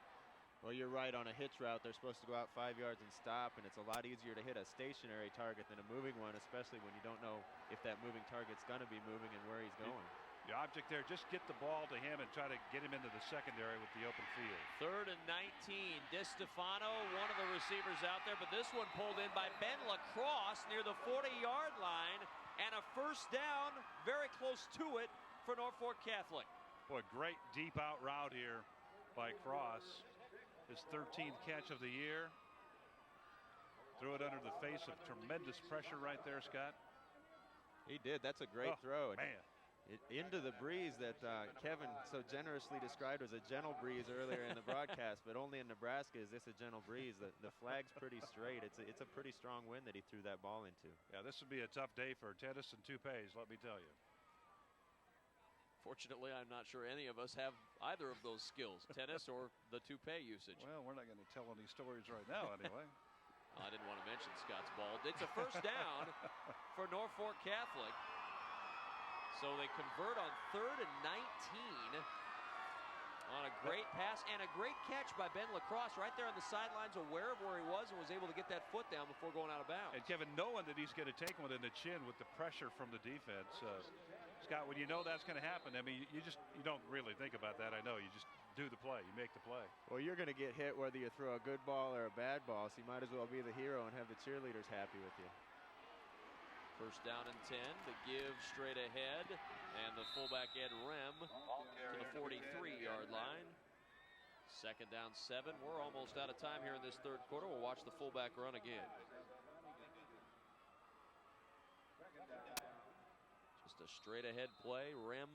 Well, you're right. On a hitch route, they're supposed to go out 5 yards and stop, and it's a lot easier to hit a stationary target than a moving one, especially when you don't know if that moving target's going to be moving and where he's going. The object there, just get the ball to him and try to get him into the secondary with the open field. 3rd and 19. DiStefano, one of the receivers out there, but this one pulled in by Ben Lacrosse near the 40-yard line, and a first down very close to it for Norfolk Catholic. Boy, great deep out route here by Cross. His 13th catch of the year. Threw it under the face of tremendous pressure right there, Scott. He did. That's a great throw. Man. Into the breeze that Kevin so generously described as a gentle breeze earlier in the broadcast, but only in Nebraska is this a gentle breeze. The flag's pretty straight. It's a pretty strong wind that he threw that ball into. Yeah, this would be a tough day for tennis and toupees, let me tell you. Fortunately, I'm not sure any of us have either of those skills, tennis or the toupee usage. Well, we're not going to tell any stories right now anyway. I didn't want to mention Scott's bald. It's a first down for Norfolk Catholic. So they convert on 3rd and 19 on a great pass and a great catch by Ben Lacrosse right there on the sidelines, aware of where he was and was able to get that foot down before going out of bounds. And Kevin, knowing that he's going to take one in the chin with the pressure from the defense. Scott, when you know that's going to happen, I mean, you don't really think about that. I know, you just do the play, you make the play. Well, you're going to get hit whether you throw a good ball or a bad ball, so you might as well be the hero and have the cheerleaders happy with you. First down and 10, the give straight ahead, and the fullback Ed Rem to the 43-yard line. 2nd down 7. We're almost out of time here in this 3rd quarter. We'll watch the fullback run again. Just a straight ahead play. Rem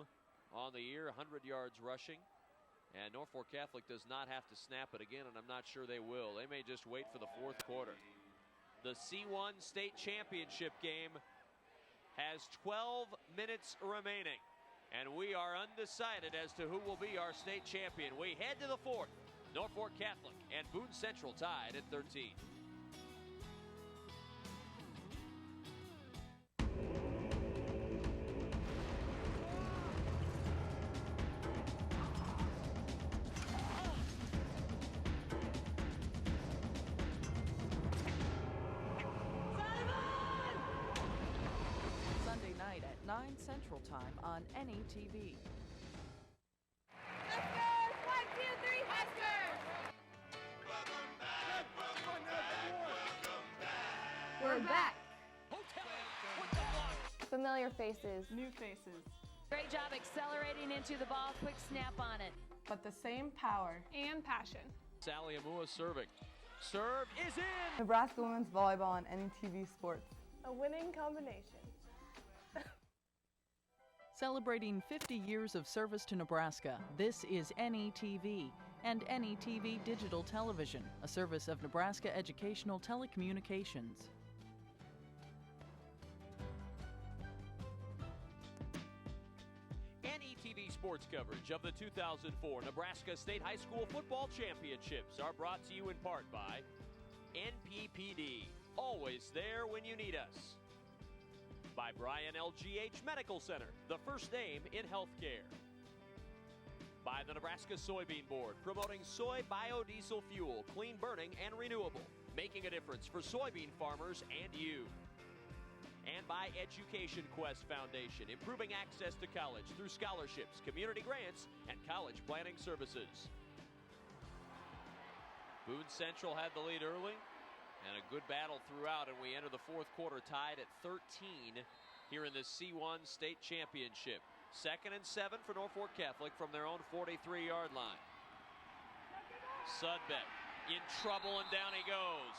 on the year, 100 yards rushing. And Norfolk Catholic does not have to snap it again, and I'm not sure they will. They may just wait for the 4th quarter. The C1 state championship game has 12 minutes remaining, and we are undecided as to who will be our state champion. We head to the 4th. Norfolk Catholic and Boone Central tied at 13. At 9 Central Time on NETV. Huskers! 1, 2, 3, Huskers! We're back. Familiar faces. New faces. Great job accelerating into the ball. Quick snap on it. But the same power and passion. Sally Amua serving. Serve is in! Nebraska women's volleyball on NETV Sports. A winning combination. Celebrating 50 years of service to Nebraska, this is NETV and NETV Digital Television, a service of Nebraska Educational Telecommunications. NETV sports coverage of the 2004 Nebraska State High School Football Championships are brought to you in part by NPPD, always there when you need us. By Bryan LGH Medical Center, the first name in healthcare. By the Nebraska Soybean Board, promoting soy biodiesel fuel, clean burning and renewable, making a difference for soybean farmers and you. And by Education Quest Foundation, improving access to college through scholarships, community grants, and college planning services. Boone Central had the lead early. And a good battle throughout, and we enter the 4th quarter tied at 13 here in the C1 state championship. 2nd and 7 for Norfolk Catholic from their own 43-yard line. Sudbeck in trouble, and down he goes.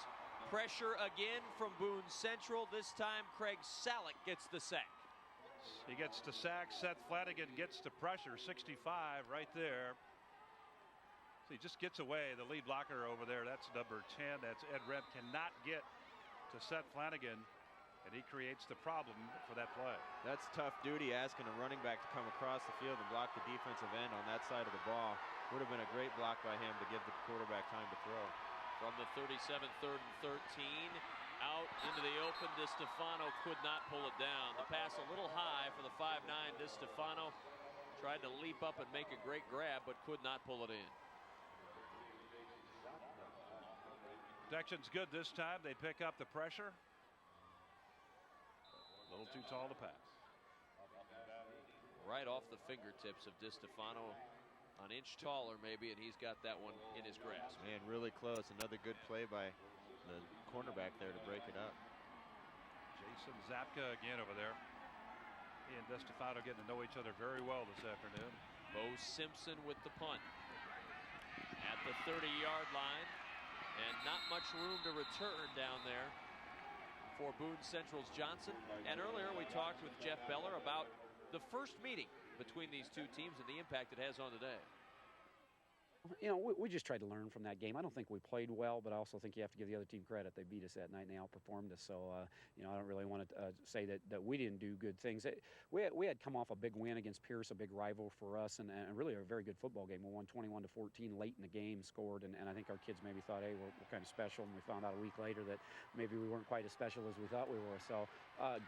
Pressure again from Boone Central. This time Craig Salick gets the sack. He gets the sack. Seth Flanagan gets the pressure. 65 right there. He just gets away. The lead blocker over there, that's number 10. That's Ed Rem. Cannot get to Seth Flanagan. and he creates the problem for that play. That's tough duty, asking a running back to come across the field and block the defensive end on that side of the ball. Would have been a great block by him to give the quarterback time to throw. From the 37, 3rd and 13, out into the open. DiStefano could not pull it down. The pass a little high for the 5'9". DiStefano tried to leap up and make a great grab, but could not pull it in. Protection's good this time. They pick up the pressure. A little too tall to pass. Right off the fingertips of DiStefano. An inch taller maybe, and he's got that one in his grasp. Man, really close. Another good play by the cornerback there to break it up. Jason Zapka again over there. He and DiStefano getting to know each other very well this afternoon. Bo Simpson with the punt at the 30-yard line, and not much room to return down there for Boone Central's Johnson. And earlier we talked with Jeff Beller about the first meeting between these two teams and the impact it has on today. You know, we just tried to learn from that game. I don't think we played well, but I also think you have to give the other team credit. They beat us that night and they outperformed us. So, you know, I don't really want to say that we didn't do good things. We had come off a big win against Pierce, a big rival for us, and really a very good football game. We won 21-14 late in the game, scored, and I think our kids maybe thought, hey, we're kind of special, and we found out a week later that maybe we weren't quite as special as we thought we were. So,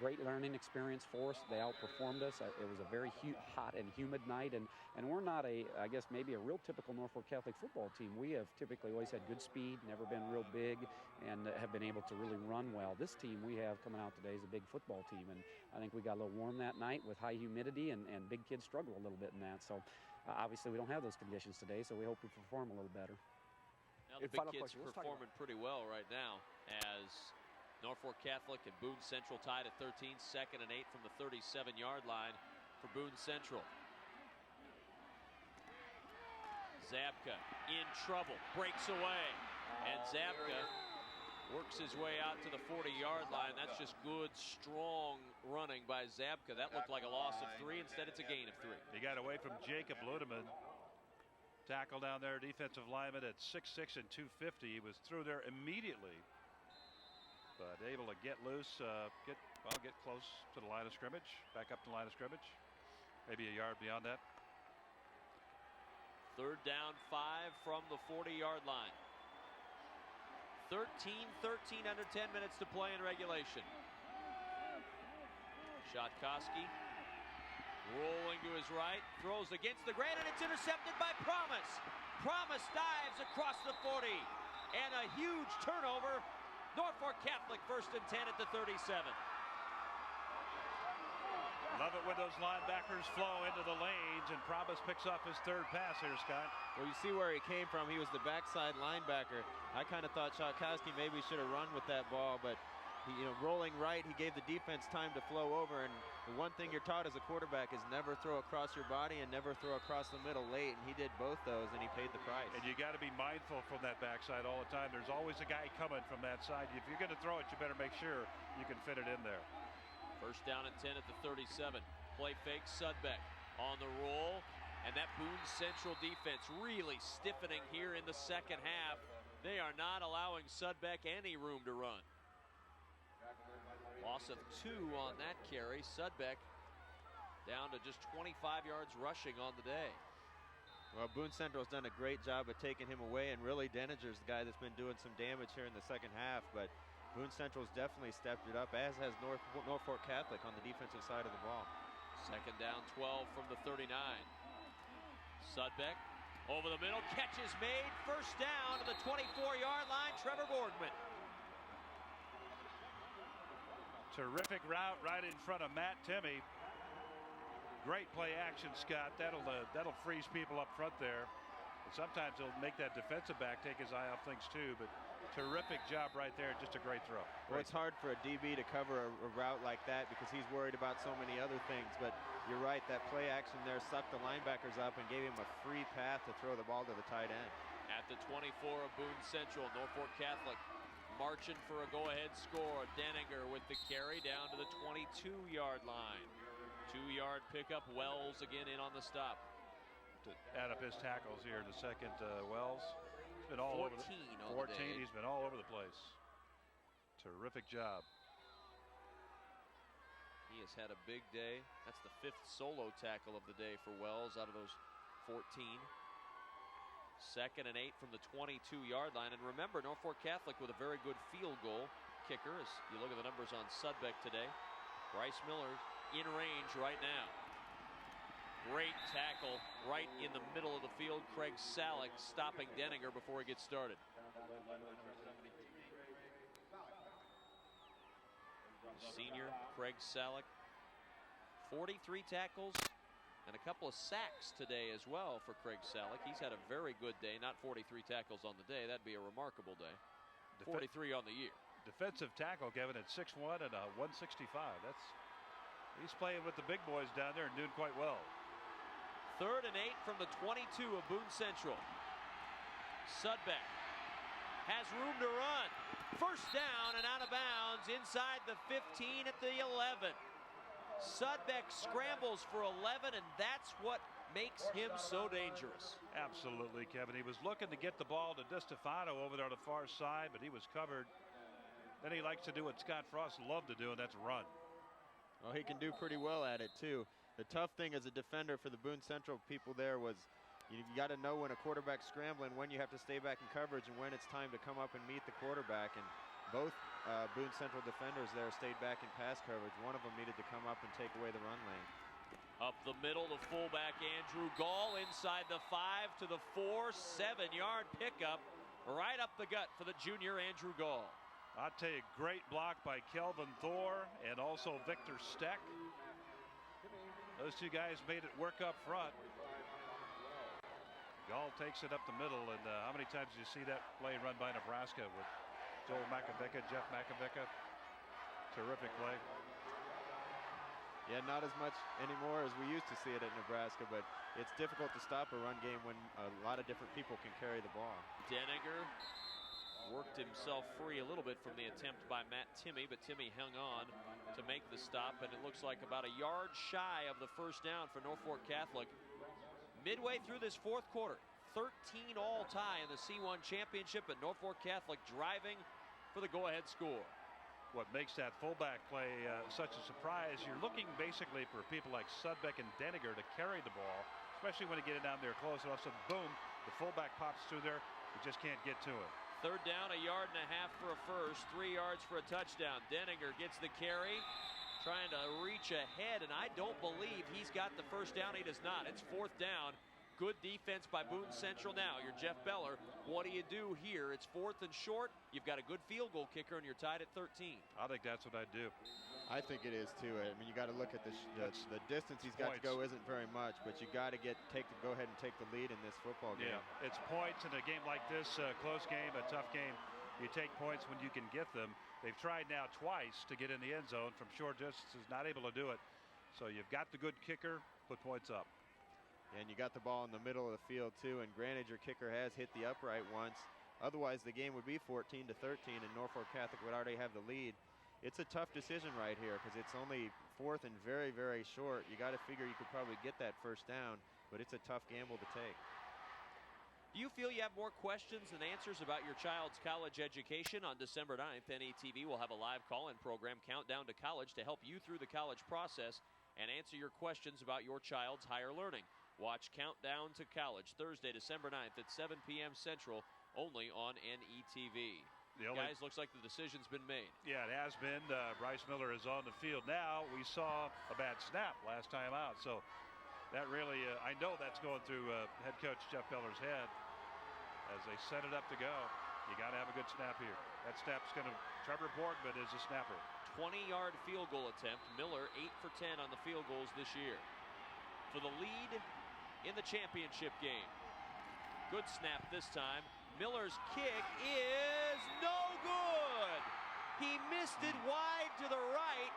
great learning experience for us. They outperformed us. It was a very hot and humid night, and we're not I guess maybe a real typical Norfolk Catholic football team. We have typically always had good speed, never been real big, and have been able to really run well. This team we have coming out today is a big football team, and I think we got a little warm that night with high humidity, and big kids struggle a little bit in that. So obviously we don't have those conditions today, so we hope we perform a little better. Now the big kids are performing pretty well right now as Norfolk Catholic and Boone Central tied at 13, 2nd and 8 from the 37-yard line for Boone Central. Zabka in trouble, breaks away, and Zabka works his way out to the 40-yard line. That's just good, strong running by Zabka. That looked like a loss of 3. Instead, it's a gain of 3. He got away from Jacob Ludeman. Tackle down there, defensive lineman at 6'6" and 250. He was through there immediately, but able to get loose, get close to the line of scrimmage, back up to the line of scrimmage, maybe a yard beyond that. 3rd down, 5 from the 40-yard line. 13-13 under 10 minutes to play in regulation. Shatkoski rolling to his right, throws against the grain, and it's intercepted by Promise. Promise dives across the 40, and a huge turnover. Norfolk Catholic 1st and 10 at the 37. Love it when those linebackers flow into the lanes, and Promise picks up his 3rd pass here, Scott. Well, you see where he came from. He was the backside linebacker. I kind of thought Shatkoski maybe should have run with that ball, but he, rolling right, he gave the defense time to flow over. And the one thing you're taught as a quarterback is never throw across your body and never throw across the middle late. And he did both those, and he paid the price. And you got to be mindful from that backside all the time. There's always a guy coming from that side. If you're going to throw it, you better make sure you can fit it in there. 1st down and 10 at the 37. Play fake, Sudbeck on the roll, and that Boone Central defense really stiffening here in the 2nd half. They are not allowing Sudbeck any room to run. Loss of 2 on that carry. Sudbeck down to just 25 yards rushing on the day. Well, Boone Central's done a great job of taking him away, and really Denninger's the guy that's been doing some damage here in the 2nd half, but Boone Central's definitely stepped it up, as has Norfolk Catholic on the defensive side of the ball. 2nd down, 12 from the 39. Sudbeck over the middle, catch is made, 1st down to the 24-yard line, Trevor Borgman. Terrific route right in front of Matt Timmy. Great play action, Scott. That'll freeze people up front there. And sometimes it'll make that defensive back take his eye off things too, but terrific job right there. Just a great throw. Well, it's hard for a DB to cover a route like that because he's worried about so many other things, but you're right, that play action there sucked the linebackers up and gave him a free path to throw the ball to the tight end. At the 24 of Boone Central, Norfolk Catholic marching for a go-ahead score. Denninger with the carry down to the 22-yard line. 2-yard pickup, Wells again in on the stop. To add up his tackles here in the 2nd, Wells. He's been all 14 over the, on 14, the day. He's been all over the place. Terrific job. He has had a big day. That's the 5th solo tackle of the day for Wells out of those 14. 2nd and 8 from the 22-yard line. And remember, Norfolk Catholic with a very good field goal kicker. As you look at the numbers on Sudbeck today, Bryce Miller in range right now. Great tackle right in the middle of the field. Craig Salick stopping Denninger before he gets started. Senior Craig Salick, 43 tackles and a couple of sacks today as well for Craig Salick. He's had a very good day. Not 43 tackles on the day. That'd be a remarkable day. 43 on the year. Defensive tackle, Kevin, at 6'1" and 165. He's playing with the big boys down there and doing quite well. 3rd and 8 from the 22 of Boone Central. Sudbeck has room to run. First down and out of bounds inside the 15 at the 11. Sudbeck scrambles for 11, and that's what makes him so dangerous. Absolutely, Kevin. He was looking to get the ball to DiStefano over there on the far side, but he was covered. Then he likes to do what Scott Frost loved to do, and that's run. Well, he can do pretty well at it, too. The tough thing as a defender for the Boone Central people there was you got to know when a quarterback's scrambling, when you have to stay back in coverage, and when it's time to come up and meet the quarterback. And both Boone Central defenders there stayed back in pass coverage. One of them needed to come up and take away the run lane. Up the middle, the fullback Andrew Gall inside the 5 to the 4, 7-yard pickup right up the gut for the junior Andrew Gall. I'll tell you, great block by Kelvin Thor and also Victor Steck. Those two guys made it work up front. Gall takes it up the middle, and how many times did you see that play run by Nebraska with Joel Makovica, Jeff Makovica? Terrific play. Yeah, not as much anymore as we used to see it at Nebraska, but it's difficult to stop a run game when a lot of different people can carry the ball. Denninger worked himself free a little bit from the attempt by Matt Timmy, but Timmy hung on to make the stop, and it looks like about a yard shy of the first down for Norfolk Catholic. Midway through this 4th quarter, 13 all tie in the C1 championship, and Norfolk Catholic driving for the go-ahead score. What makes that fullback play such a surprise, you're looking basically for people like Sudbeck and Denninger to carry the ball, especially when you get it down there close. And all of a sudden, boom, the fullback pops through there. You just can't get to it. 3rd down, a yard and a half for a first, 3 yards for a touchdown. Denninger gets the carry, trying to reach ahead, and I don't believe he's got the first down. He does not. It's 4th down. Good defense by Boone Central now. You're Jeff Beller. What do you do here? It's 4th and short. You've got a good field goal kicker, and you're tied at 13. I think that's what I'd do. I think it is, too. I mean, you got to look at the distance he's got to go isn't very much, but you got to go ahead and take the lead in this football game. Yeah, it's points in a game like this, close game, a tough game. You take points when you can get them. They've tried now twice to get in the end zone from short distances, not able to do it. So you've got the good kicker, put points up. And you got the ball in the middle of the field, too. And granted, your kicker has hit the upright once. Otherwise, the game would be 14-13, and Norfolk Catholic would already have the lead. It's a tough decision right here because it's only 4th and very, very short. You got to figure you could probably get that first down, but it's a tough gamble to take. Do you feel you have more questions than answers about your child's college education? On December 9th, NETV will have a live call-in program, Countdown to College, to help you through the college process and answer your questions about your child's higher learning. Watch Countdown to College Thursday, December 9th at 7 p.m. Central, only on NETV. Guys, looks like the decision's been made. Yeah, it has been. Bryce Miller is on the field now. We saw a bad snap last time out, so that really, I know that's going through head coach Jeff Beller's head as they set it up to go. You got to have a good snap here. That snap's going to, Trevor Borgman is a snapper. 20-yard field goal attempt. Miller 8 for 10 on the field goals this year. For the lead in the championship game. Good snap this time. Miller's kick is no good. He missed it wide to the right,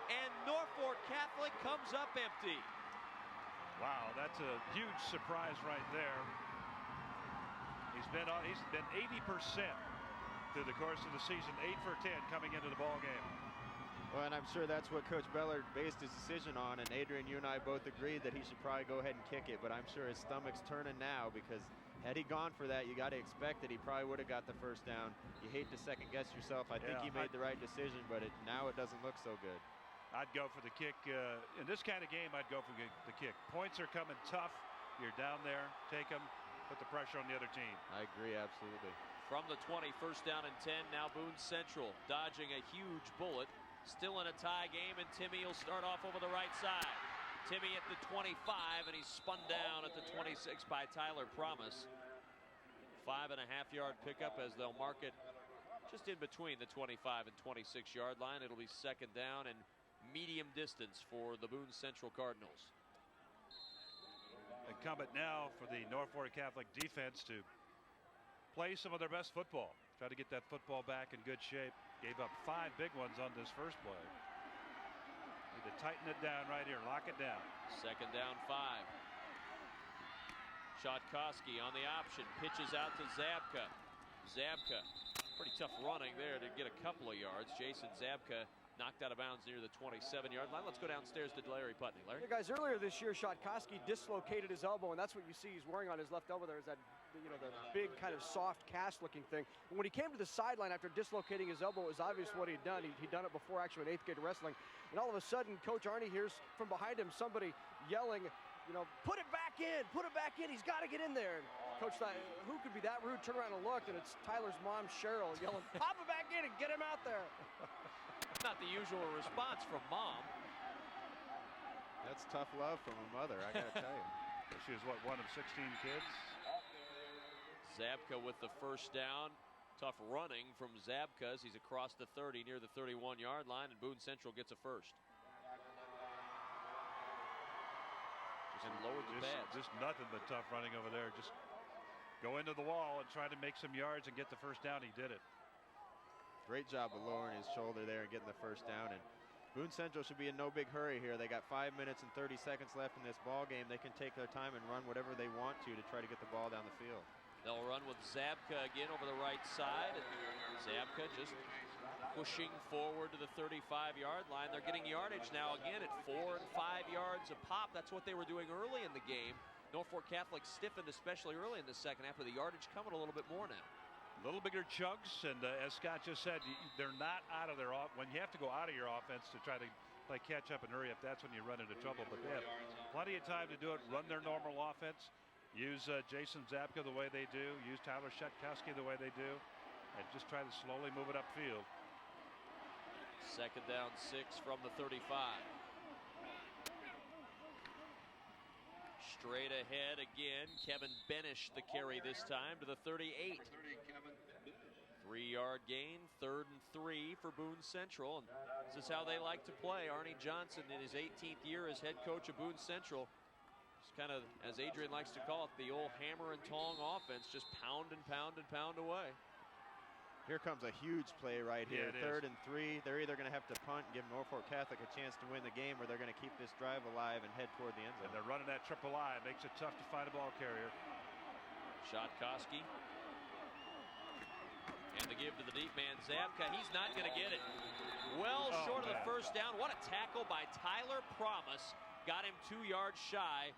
and Norfolk Catholic comes up empty. Wow, that's a huge surprise right there. He's been 80% through the course of the season, 8 for 10 coming into the ball game. Well, and I'm sure that's what Coach Beller based his decision on, and Adrian, you and I both agreed that he should probably go ahead and kick it, but I'm sure his stomach's turning now because had he gone for that, you got to expect that he probably would have got the first down. You hate to second guess yourself. I think he made the right decision, but now it doesn't look so good. I'd go for the kick. In this kind of game, I'd go for the kick. Points are coming tough. You're down there. Take them. Put the pressure on the other team. I agree, absolutely. From the 20, first down and 10. Now Boone Central dodging a huge bullet. Still in a tie game, and Timmy will start off over the right side. Timmy at the 25, and he's spun down at the 26 by Tyler Promise. 5.5-yard pickup as they'll mark it just in between the 25 and 26-yard line. It'll be second down and medium distance for the Boone Central Cardinals. Incumbent now for the Norfolk Catholic defense to play some of their best football. Try to get that football back in good shape. Gave up 5 big ones on this first play. Need to tighten it down right here. Lock it down. Second down 5. Shotkowski on the option. Pitches out to Zabka. Zabka. Pretty tough running there to get a couple of yards. Jason Zabka knocked out of bounds near the 27-yard line. Let's go downstairs to Larry Putney. Larry? Yeah, guys, earlier this year, Shotkowski dislocated his elbow, and that's what you see he's wearing on his left elbow there is that, you know, the big kind of soft cast-looking thing. And when he came to the sideline after dislocating his elbow, it was obvious what he'd done. He'd done it before actually in 8th grade wrestling. And all of a sudden, Coach Arnie hears from behind him somebody yelling, you know, put it back in, put it back in. He's got to get in there. And Coach thought, who could be that rude? Turn around and look, and it's Tyler's mom, Cheryl, yelling, pop it back in and get him out there. Not the usual response from mom. That's tough love from a mother, I got to tell you. She was, what, one of 16 kids? Zabka with the first down. Tough running from Zabka as he's across the 30 near the 31-yard line, and Boone Central gets a first. Just lowered the pads. Just nothing but tough running over there. Just go into the wall and try to make some yards and get the first down. He did it. Great job of lowering his shoulder there and getting the first down. And Boone Central should be in no big hurry here. They got 5 minutes and 30 seconds left in this ball game. They can take their time and run whatever they want to try to get the ball down the field. They'll run with Zabka again over the right side. And Zabka just pushing forward to the 35-yard line. They're getting yardage now again at 4 and 5 yards a pop. That's what they were doing early in the game. Norfolk Catholic stiffened, especially early in the second half, with the yardage coming a little bit more now. A little bigger chunks, and as Scott just said, they're not out of their when you have to go out of your offense to try to play catch up and hurry up, that's when you run into trouble. But they have plenty of time to do it, run their normal offense, use Jason Zabka the way they do, use Tyler Shotkowski the way they do, and just try to slowly move it upfield. Second down 6 from the 35. Straight ahead again. Kevin Benish the carry this time to the 38. 3-yard gain, 3rd and 3 for Boone Central. And this is how they like to play. Arnie Johnson in his 18th year as head coach of Boone Central. It's kind of, as Adrian likes to call it, the old hammer and tong offense. Just pound and pound and pound away. Here comes a huge play right here. Yeah, 3rd and 3. They're either going to have to punt and give Norfolk Catholic a chance to win the game, or they're going to keep this drive alive and head toward the end zone. And they're running that triple I. It makes it tough to find a ball carrier. Shotkowski. And the give to the deep man, Zabka. He's not going to get it. Well short of the first down. What a tackle by Tyler Promise. Got him 2 yards shy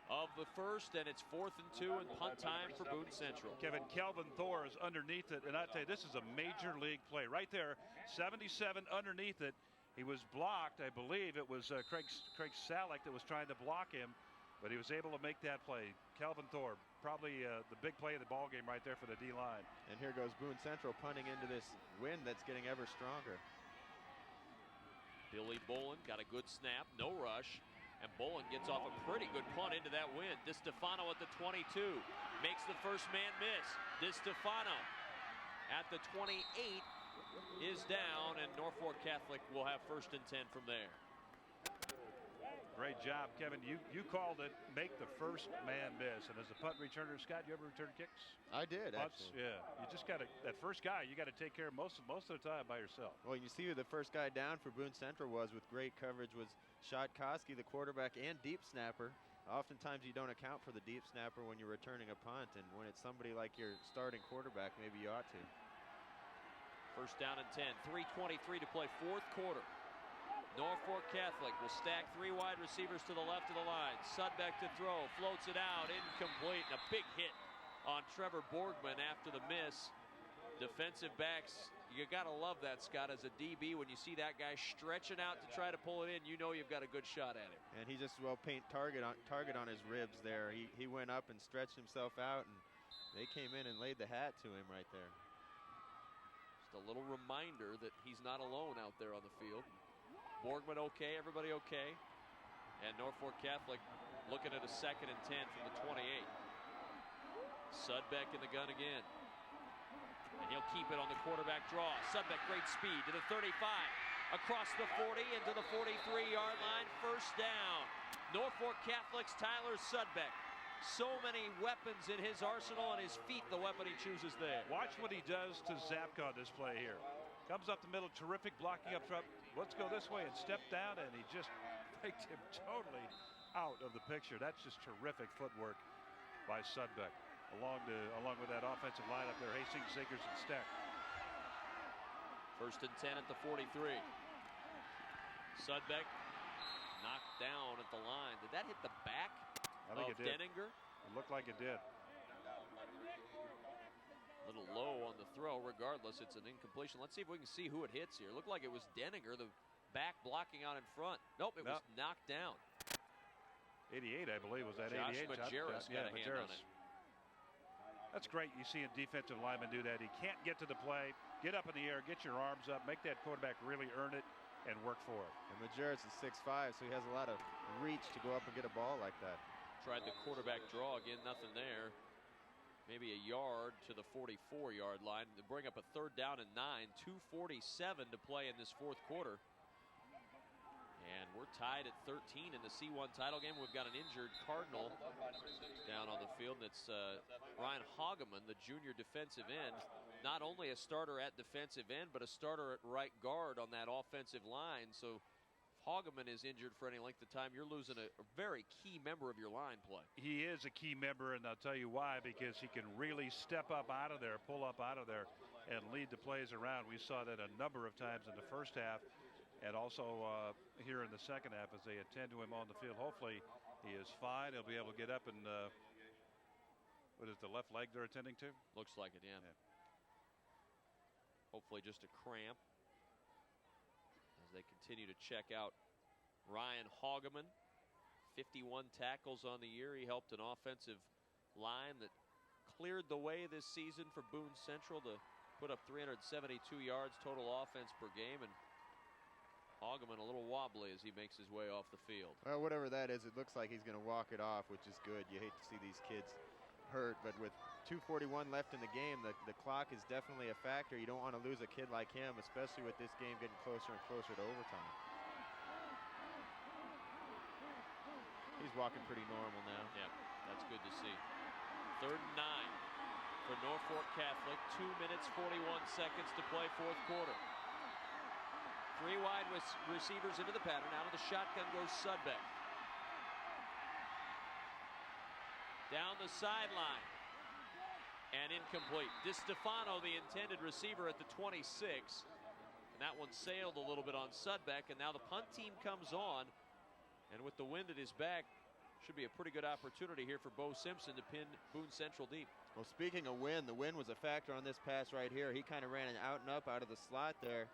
of the first, and it's 4th and 2 and punt time for Boone Central. Kevin, Kelvin Thor is underneath it, and I tell you, this is a major league play right there. 77 underneath it. He was blocked. I believe it was Craig Salick that was trying to block him, but he was able to make that play. Kelvin Thor, probably the big play of the ball game right there for the D-line. And here goes Boone Central punting into this wind that's getting ever stronger. Billy Bolin got a good snap, no rush. And Bolin gets off a pretty good punt into that wind. DiStefano at the 22 makes the first man miss. DiStefano at the 28 is down, and Norfolk Catholic will have 1st and 10 from there. Great job, Kevin. You called it, make the first man miss. And as a punt returner, Scott, you ever return kicks? I did, punts? actually. Yeah, you just got to, that first guy, you got to take care of most of the time by yourself. Well, you see who the first guy down for Boone Central was with great coverage was Shotkowski, the quarterback and deep snapper. Oftentimes you don't account for the deep snapper when you're returning a punt, and when it's somebody like your starting quarterback, maybe you ought to. 1st down and 10, 3:23 to play, 4th quarter. Norfolk Catholic will stack 3 wide receivers to the left of the line. Sudbeck to throw, floats it out, incomplete, and a big hit on Trevor Borgman after the miss. Defensive backs You got to love that, Scott, as a DB. When you see that guy stretching out to try to pull it in, you know you've got a good shot at him. And he just paint target on his ribs there. He went up and stretched himself out, and they came in and laid the hat to him right there. Just a little reminder that he's not alone out there on the field. Borgman okay, everybody okay. And Norfolk Catholic looking at a 2nd and 10 from the 28. Sudbeck in the gun again. And he'll keep it on the quarterback draw. Sudbeck, great speed to the 35. Across the 40 into the 43-yard line. First down. Norfolk Catholic's Tyler Sudbeck. So many weapons in his arsenal, and his feet the weapon he chooses there. Watch what he does to Zapka on this play here. Comes up the middle, terrific blocking up front. Let's go this way and step down, and he just picked him totally out of the picture. That's just terrific footwork by Sudbeck. Along with that offensive line up there, Hastings, Ziggers, and Steck. 1st and 10 at the 43. Sudbeck knocked down at the line. Did that hit the back of Denninger? It looked like it did. A little low on the throw. Regardless, it's an incompletion. Let's see if we can see who it hits here. It looked like it was Denninger, the back blocking out in front. Nope, it was knocked down. 88, I believe, was that Josh 88? Majerus got a hand on it. That's great. You see a defensive lineman do that. He can't get to the play. Get up in the air, get your arms up, make that quarterback really earn it and work for it. And Majerus is 6'5", so he has a lot of reach to go up and get a ball like that. Tried the quarterback draw again, nothing there. Maybe a yard to the 44-yard line to bring up a 3rd down and 9. 2:47 to play in this 4th quarter. And we're tied at 13 in the C1 title game. We've got an injured Cardinal down on the field. That's Ryan Hageman, the junior defensive end. Not only a starter at defensive end, but a starter at right guard on that offensive line. So if Hageman is injured for any length of time, you're losing a very key member of your line play. He is a key member, and I'll tell you why, because he can really step up out of there, pull up out of there, and lead the plays around. We saw that a number of times in the first half. And also here in the second half as they attend to him on the field. Hopefully he is fine. He'll be able to get up and what is the left leg they're attending to? Looks like it, yeah. Hopefully just a cramp as they continue to check out Ryan Hageman. 51 tackles on the year. He helped an offensive line that cleared the way this season for Boone Central to put up 372 yards total offense per game. And Hageman a little wobbly as he makes his way off the field. Well, whatever that is, it looks like he's going to walk it off, which is good. You hate to see these kids hurt, but with 2:41 left in the game, the clock is definitely a factor. You don't want to lose a kid like him, especially with this game getting closer and closer to overtime. He's walking pretty normal now. Yeah, that's good to see. 3rd and 9 for Norfolk Catholic. 2 minutes, 41 seconds to play 4th quarter. 3 wide receivers into the pattern. Out of the shotgun goes Sudbeck. Down the sideline. And incomplete. DiStefano, the intended receiver at the 26. And that one sailed a little bit on Sudbeck. And now the punt team comes on. And with the wind at his back, should be a pretty good opportunity here for Bo Simpson to pin Boone Central deep. Well, speaking of wind, the wind was a factor on this pass right here. He kind of ran an out and up out of the slot there.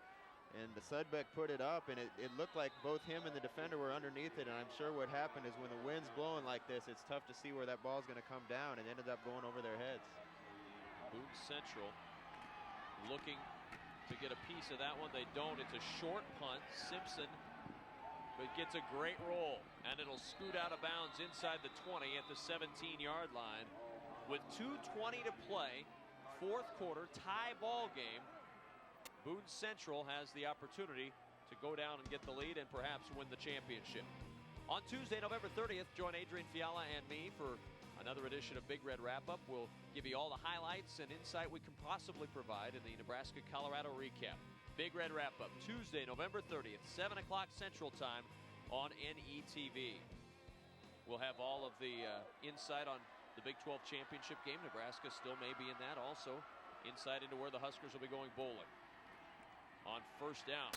And the Sudbeck put it up, and it looked like both him and the defender were underneath it. And I'm sure what happened is when the wind's blowing like this, it's tough to see where that ball's going to come down, and ended up going over their heads. Boone Central looking to get a piece of that one. They don't. It's a short punt. Simpson but gets a great roll, and it'll scoot out of bounds inside the 20 at the 17-yard line. With 2:20 to play, 4th quarter, tie ball game. Boone Central has the opportunity to go down and get the lead and perhaps win the championship. On Tuesday, November 30th, join Adrian Fiala and me for another edition of Big Red Wrap-Up. We'll give you all the highlights and insight we can possibly provide in the Nebraska-Colorado recap. Big Red Wrap-Up, Tuesday, November 30th, 7 o'clock Central Time on NETV. We'll have all of the insight on the Big 12 championship game. Nebraska still may be in that. Also, insight into where the Huskers will be going bowling. On 1st down,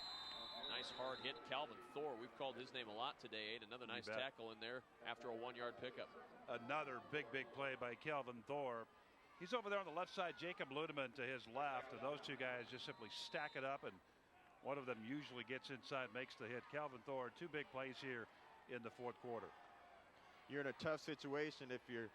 nice hard hit, Calvin Thor. We've called his name a lot today, Aid. Another nice tackle in there after a 1-yard pickup. Another big play by Calvin Thor. He's over there on the left side, Jacob Ludeman to his left, and those two guys just simply stack it up, and one of them usually gets inside, makes the hit. Calvin Thor, 2 big plays here in the fourth quarter. You're in a tough situation if you're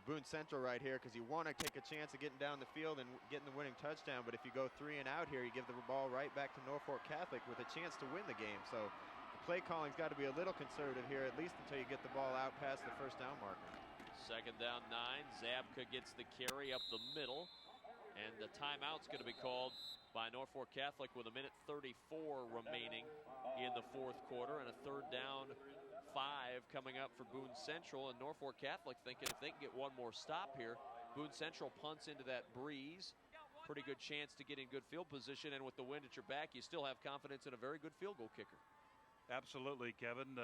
Boone Central right here, because you want to take a chance of getting down the field and getting the winning touchdown, but if you go 3 and out here, you give the ball right back to Norfolk Catholic with a chance to win the game. So the play calling's got to be a little conservative here, at least until you get the ball out past the first down marker. 2nd down 9. Zabka gets the carry up the middle, and the timeout's going to be called by Norfolk Catholic with 1:34 remaining in the fourth quarter, and a 3rd down 5 coming up for Boone Central. And Norfolk Catholic thinking if they can get one more stop here, Boone Central punts into that breeze. Pretty good chance to get in good field position, and with the wind at your back, you still have confidence in a very good field goal kicker. Absolutely, Kevin.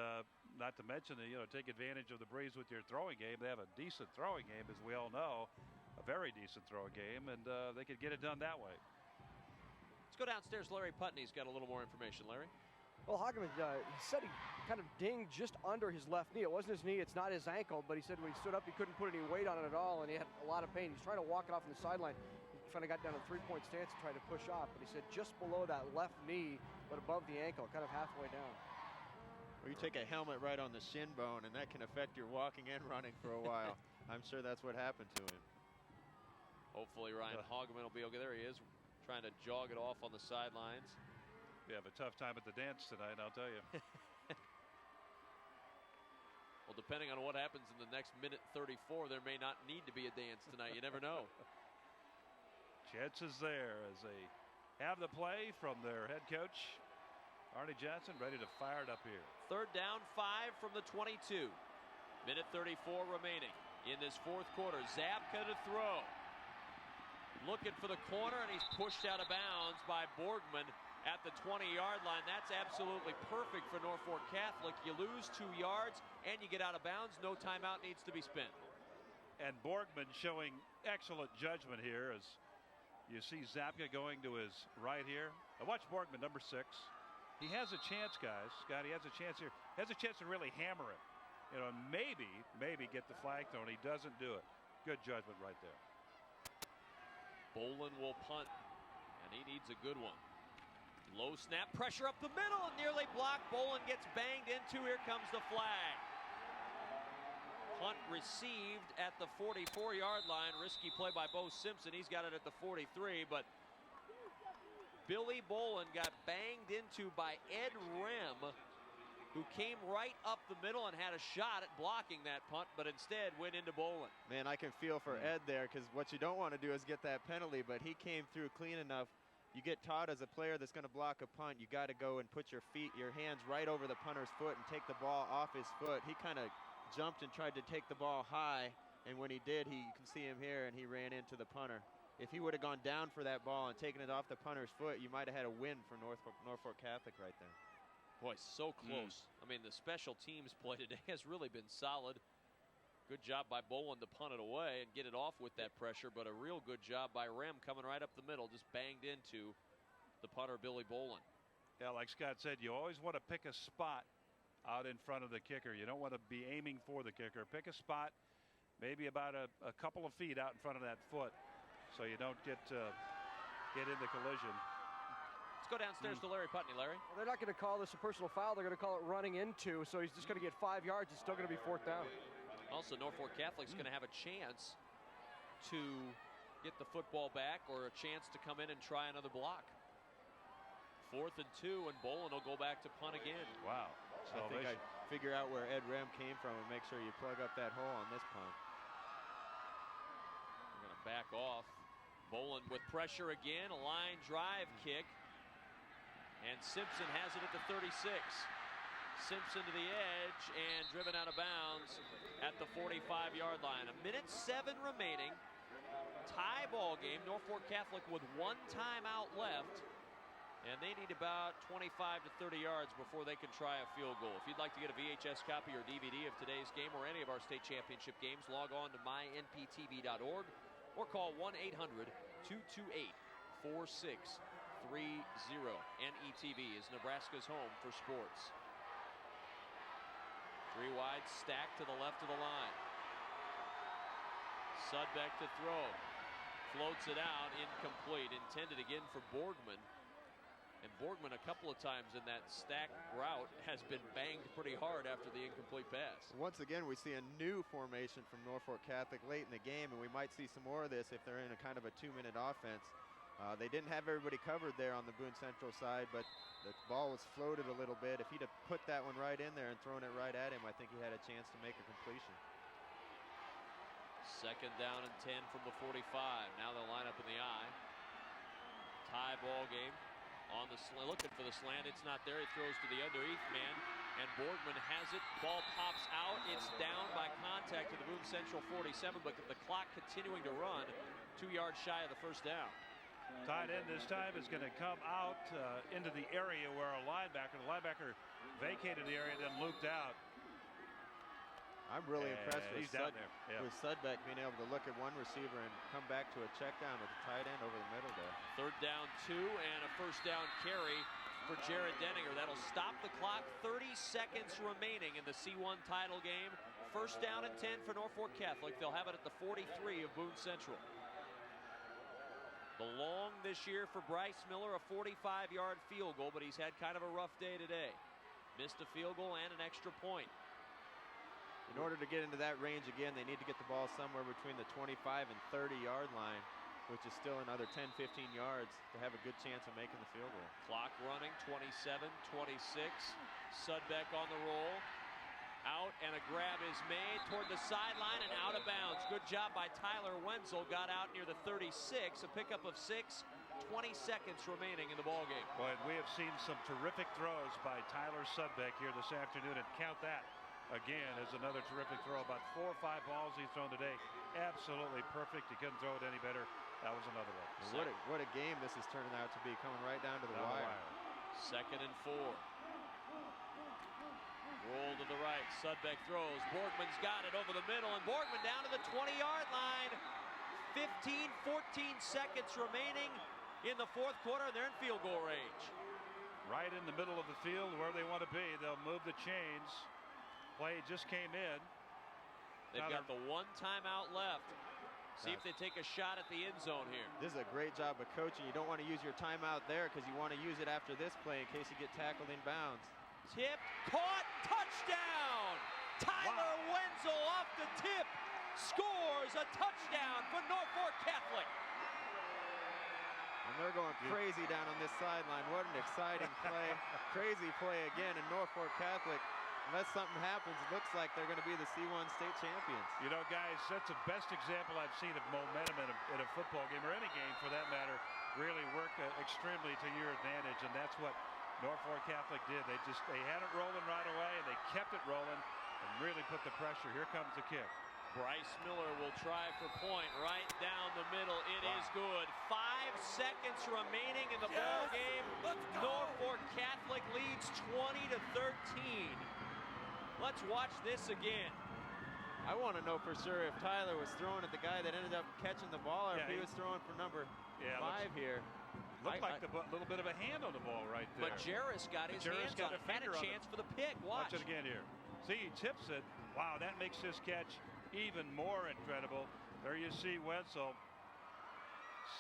Not to mention, take advantage of the breeze with your throwing game. They have a decent throwing game, as we all know, a very decent throwing game, and they could get it done that way. Let's go downstairs. Larry Putney's got a little more information. Larry? Well, Hageman, he said he kind of dinged just under his left knee. It wasn't his knee, it's not his ankle, but he said when he stood up, he couldn't put any weight on it at all, and he had a lot of pain. He's trying to walk it off on the sideline. He finally got down to a 3-point stance and tried to push off, but he said just below that left knee, but above the ankle, kind of halfway down. Well, you take a helmet right on the shin bone, and that can affect your walking and running for a while. I'm sure that's what happened to him. Hopefully Ryan Hageman will be okay. There he is, trying to jog it off on the sidelines. We have a tough time at the dance tonight, I'll tell you. Well, depending on what happens in the next 1:34, there may not need to be a dance tonight. You never know. Chances there as they have the play from their head coach, Arnie Johnson, ready to fire it up here. 3rd down 5 from the 22. 1:34 remaining in this fourth quarter. Zabka to throw. Looking for the corner, and he's pushed out of bounds by Borgman at the 20-yard line. That's absolutely perfect for Norfolk Catholic. You lose 2 yards, and you get out of bounds. No timeout needs to be spent. And Borgman showing excellent judgment here as you see Zabka going to his right here. Now watch Borgman, number 6. He has a chance, guys. Scott, he has a chance here. He has a chance to really hammer it. And maybe get the flag thrown. He doesn't do it. Good judgment right there. Bolin will punt, and he needs a good one. Low snap, pressure up the middle, and nearly blocked. Bolin gets banged into. Here comes the flag. Punt received at the 44-yard line. Risky play by Bo Simpson. He's got it at the 43, but Billy Bolin got banged into by Ed Rem, who came right up the middle and had a shot at blocking that punt, but instead went into Bolin. Man, I can feel for Ed there, because what you don't want to do is get that penalty, but he came through clean enough. You get taught as a player that's going to block a punt, you got to go and put your hands right over the punter's foot and take the ball off his foot. He kind of jumped and tried to take the ball high, and when he did, you can see him here, and he ran into the punter. If he would have gone down for that ball and taken it off the punter's foot, you might have had a win for Norfolk Catholic right there. Boy, so close. I mean, the special teams play today has really been solid. Good job by Bolin to punt it away and get it off with that pressure, but a real good job by Rem coming right up the middle, just banged into the punter, Billy Bolin. Yeah, like Scott said, you always want to pick a spot out in front of the kicker. You don't want to be aiming for the kicker. Pick a spot maybe about a couple of feet out in front of that foot so you don't get in the collision. Let's go downstairs to Larry Putney. Larry? Well, they're not going to call this a personal foul. They're going to call it running into, so he's just going to get 5 yards. It's still going to be 4th down. Also, Norfolk Catholic's going to have a chance to get the football back or a chance to come in and try another block. 4th and 2, and Bolin will go back to punt again. Wow. I think I figure out where Ed Rem came from and make sure you plug up that hole on this punt. We're going to back off. Bolin with pressure again, a line drive kick. And Simpson has it at the 36. Simpson to the edge and driven out of bounds at the 45-yard line. 1:07 remaining. Tie ball game. Norfolk Catholic with 1 timeout left. And they need about 25 to 30 yards before they can try a field goal. If you'd like to get a VHS copy or DVD of today's game or any of our state championship games, log on to mynptv.org or call 1-800-228-4630. NETV is Nebraska's home for sports. 3 wide, stacked to the left of the line. Sudbeck to throw. Floats it out, incomplete. Intended again for Borgman. And Borgman a couple of times in that stack route has been banged pretty hard after the incomplete pass. Once again, we see a new formation from Norfolk Catholic late in the game, and we might see some more of this if they're in a kind of a 2-minute offense. They didn't have everybody covered there on the Boone Central side, but the ball was floated a little bit. If he'd have put that one right in there and thrown it right at him, I think he had a chance to make a completion. 2nd down and 10 from the 45. Now they'll line up in the I. Tie ball game. On the slant, looking for the slant. It's not there. He throws to the underneath man, and Borgman has it. Ball pops out. It's down by contact to the Boone Central 47, but the clock continuing to run. 2 yards shy of the 1st down. Tight end this time is going to come out into the area where the linebacker vacated the area, then looped out. I'm really impressed with Sudbeck being able to look at one receiver and come back to a check down with the tight end over the middle there. 3rd down 2 and a 1st down carry for Jared Denninger. That'll stop the clock. 30 seconds remaining in the C1 title game. 1st down and 10 for Norfolk Catholic. They'll have it at the 43 of Boone Central. The long this year for Bryce Miller, a 45-yard field goal, but he's had kind of a rough day today. Missed a field goal and an extra point. In order to get into that range again, they need to get the ball somewhere between the 25 and 30-yard line, which is still another 10, 15 yards to have a good chance of making the field goal. Clock running, 27, 26. Sudbeck on the roll. Out, and a grab is made toward the sideline and out of bounds. Good job by Tyler Wenzel. Got out near the 36. A pickup of 6. 20 seconds remaining in the ballgame. Boy, we have seen some terrific throws by Tyler Sudbeck here this afternoon, and count that again as another terrific throw. About 4 or 5 balls he's thrown today. Absolutely perfect. He couldn't throw it any better. That was another one. What a game this is turning out to be, coming right down to the wire. 2nd and 4. Roll to the right. Sudbeck throws. Borgman's got it over the middle, and Borgman down to the 20-yard line. 15, 14 seconds remaining in the 4th quarter, and they're in field goal range. Right in the middle of the field where they want to be. They'll move the chains. Play just came in. They've got the 1 timeout left. See if they take a shot at the end zone here. This is a great job of coaching. You don't want to use your timeout there because you want to use it after this play in case you get tackled in bounds. Tip, caught, touchdown! Tyler Wenzel off the tip scores a touchdown for Norfolk Catholic. And they're going crazy down on this sideline. What an exciting play. Crazy play again in Norfolk Catholic. Unless something happens, it looks like they're going to be the C1 state champions. You know, guys, that's the best example I've seen of momentum in a football game, or any game for that matter, really work extremely to your advantage, and that's what Norfolk Catholic did. They had it rolling right away, and they kept it rolling and really put the pressure. Here comes the kick. Bryce Miller will try for point right down the middle. It is good. 5 seconds remaining in the ball game. Norfolk Catholic leads 20-13. Let's watch this again. I want to know for sure if Tyler was throwing at the guy that ended up catching the ball, or if he was throwing for number 5 here. Looked like a little bit of a hand on the ball right there. But Jarris got his hands on it. Had a chance for the pick. Watch it again here. See, he tips it. Wow, that makes this catch even more incredible. There you see Wenzel.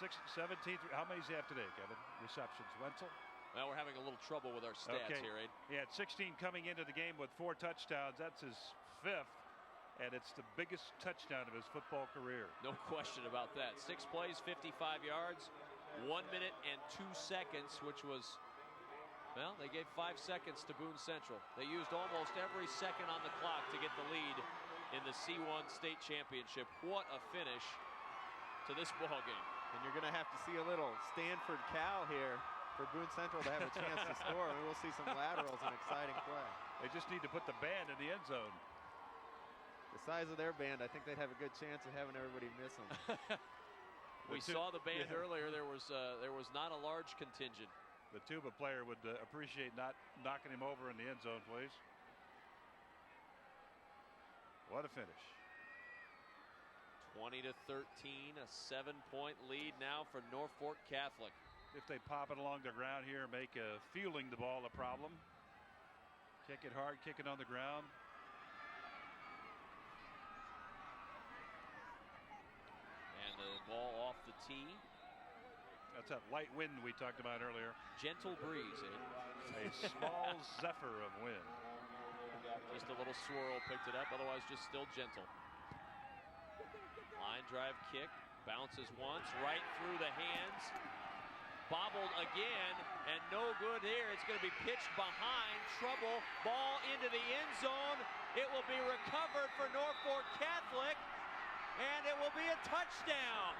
17. How many does he have today, Kevin? Receptions. Wenzel? Well, we're having a little trouble with our stats here, Aid. He had 16 coming into the game with 4 touchdowns. That's his 5th. And it's the biggest touchdown of his football career. No question about that. 6 plays, 55 yards, 1 minute and 2 seconds, which was, well, they gave 5 seconds to Boone Central. They used almost every second on the clock to get the lead in the C1 state championship. What a finish to this ball game. And you're going to have to see a little Stanford Cal here for Boone Central to have a chance to score. I mean, we'll see some laterals and exciting play. They just need to put the band in the end zone. The size of their band, I think they'd have a good chance of having everybody miss them. We saw the band earlier. There was not a large contingent. The tuba player would appreciate not knocking him over in the end zone, please. What a finish. 20-13, a 7-point lead now for Norfolk Catholic. If they pop it along the ground here, make fielding the ball a problem. Kick it hard, kick it on the ground. tee. That's that light wind we talked about earlier. Gentle breeze. A small zephyr of wind. Just a little swirl picked it up, otherwise just still gentle. Line drive kick, bounces once, right through the hands. Bobbled again, and no good here. It's going to be pitched behind, trouble, ball into the end zone. It will be recovered for Norfolk Catholic, and it will be a touchdown.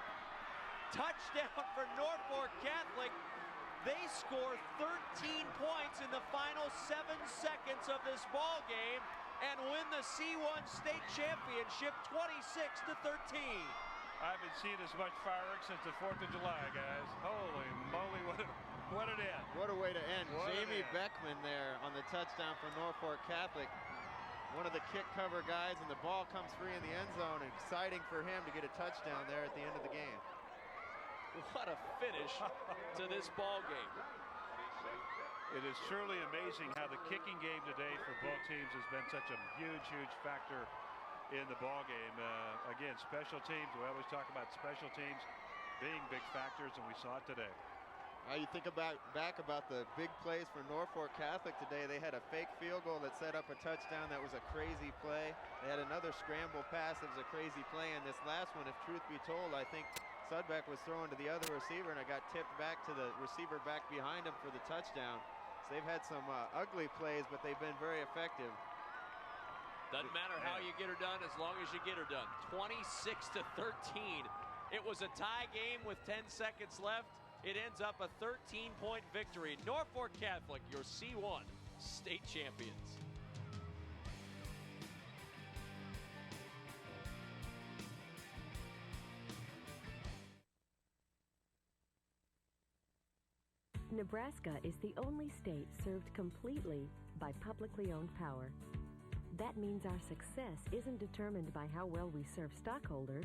Touchdown for Norfolk Catholic. They score 13 points in the final 7 seconds of this ball game and win the C1 state championship 26-13. I haven't seen as much fireworks since the 4th of July, guys. Holy moly, what an end. What a way to end. What Jamie an end. Beckman there on the touchdown for Norfolk Catholic. One of the kick cover guys, and the ball comes free in the end zone. Exciting for him to get a touchdown there at the end of the game. What a finish to this ball game. It is truly amazing how the kicking game today for both teams has been such a huge factor in the ball game. Again, special teams, we always talk about special teams being big factors, and we saw it today. You think back about the big plays for Norfolk Catholic today. They had a fake field goal that set up a touchdown. That was a crazy play. They had another scramble pass that was a crazy play. And this last one, if truth be told, I think Sudbeck was throwing to the other receiver, and it got tipped back to the receiver back behind him for the touchdown. So they've had some ugly plays, but they've been very effective. Doesn't matter how you get her done as long as you get her done. 26-13. It was a tie game with 10 seconds left. It ends up a 13-point victory. Norfolk Catholic, your C1 state champions. Nebraska is the only state served completely by publicly owned power. That means our success isn't determined by how well we serve stockholders,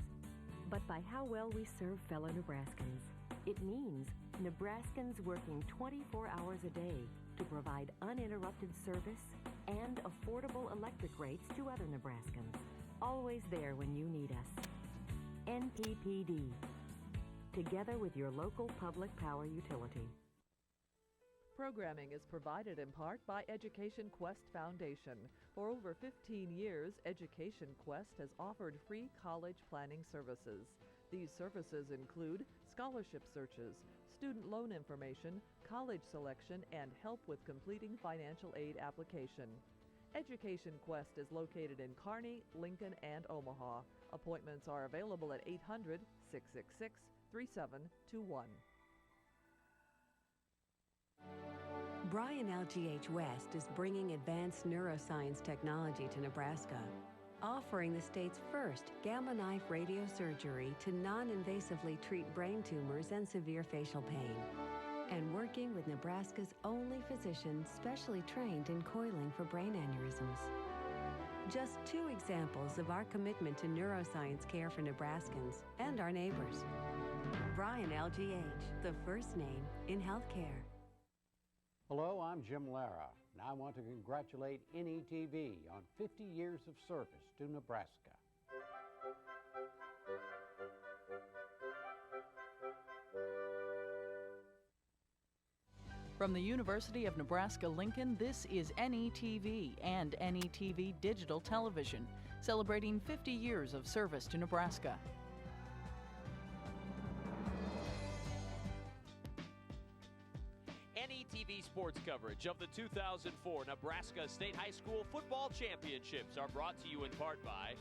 but by how well we serve fellow Nebraskans. It means Nebraskans working 24 hours a day to provide uninterrupted service and affordable electric rates to other Nebraskans. Always there when you need us. NPPD. Together with your local public power utility. Programming is provided in part by Education Quest Foundation. For over 15 years, Education Quest has offered free college planning services. These services include scholarship searches, student loan information, college selection, and help with completing financial aid application. Education Quest is located in Kearney, Lincoln, and Omaha. Appointments are available at 800-666-3721. Bryan LGH West is bringing advanced neuroscience technology to Nebraska, offering the state's first gamma knife radiosurgery to non-invasively treat brain tumors and severe facial pain, and working with Nebraska's only physician specially trained in coiling for brain aneurysms. Just 2 examples of our commitment to neuroscience care for Nebraskans and our neighbors. Bryan LGH, the first name in healthcare. Hello, I'm Jim Lara, and I want to congratulate NETV on 50 years of service to Nebraska. From the University of Nebraska-Lincoln, this is NETV and NETV Digital Television, celebrating 50 years of service to Nebraska. NETV sports coverage of the 2004 Nebraska State High School Football Championships are brought to you in part by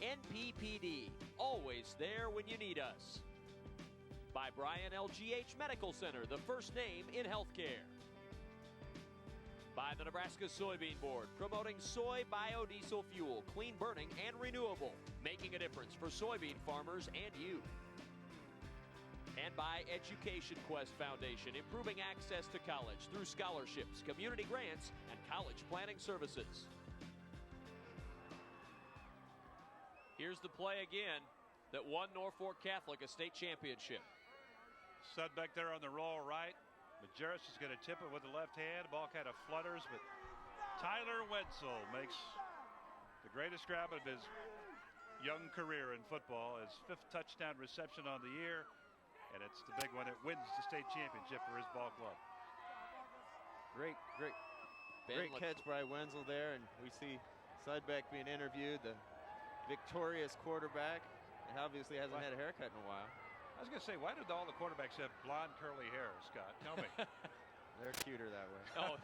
NPPD, always there when you need us. By Bryan LGH Medical Center, the first name in healthcare. By the Nebraska Soybean Board, promoting soy biodiesel fuel, clean burning and renewable, making a difference for soybean farmers and you. And by Education Quest Foundation, improving access to college through scholarships, community grants, and college planning services. Here's the play again that won Norfolk Catholic a state championship. Sudbeck there on the roll right. Majerus is going to tip it with the left hand. The ball kind of flutters, but Tyler Wenzel makes the greatest grab of his young career in football. His 5th touchdown reception on the year. and it's the big one that wins the state championship for his ball club. Great catch by Wenzel there, and we see Sudbeck being interviewed, the victorious quarterback. He obviously hasn't had a haircut in a while. I was going to say, why did all the quarterbacks have blonde curly hair, Scott? Tell me. They're cuter that way. Oh,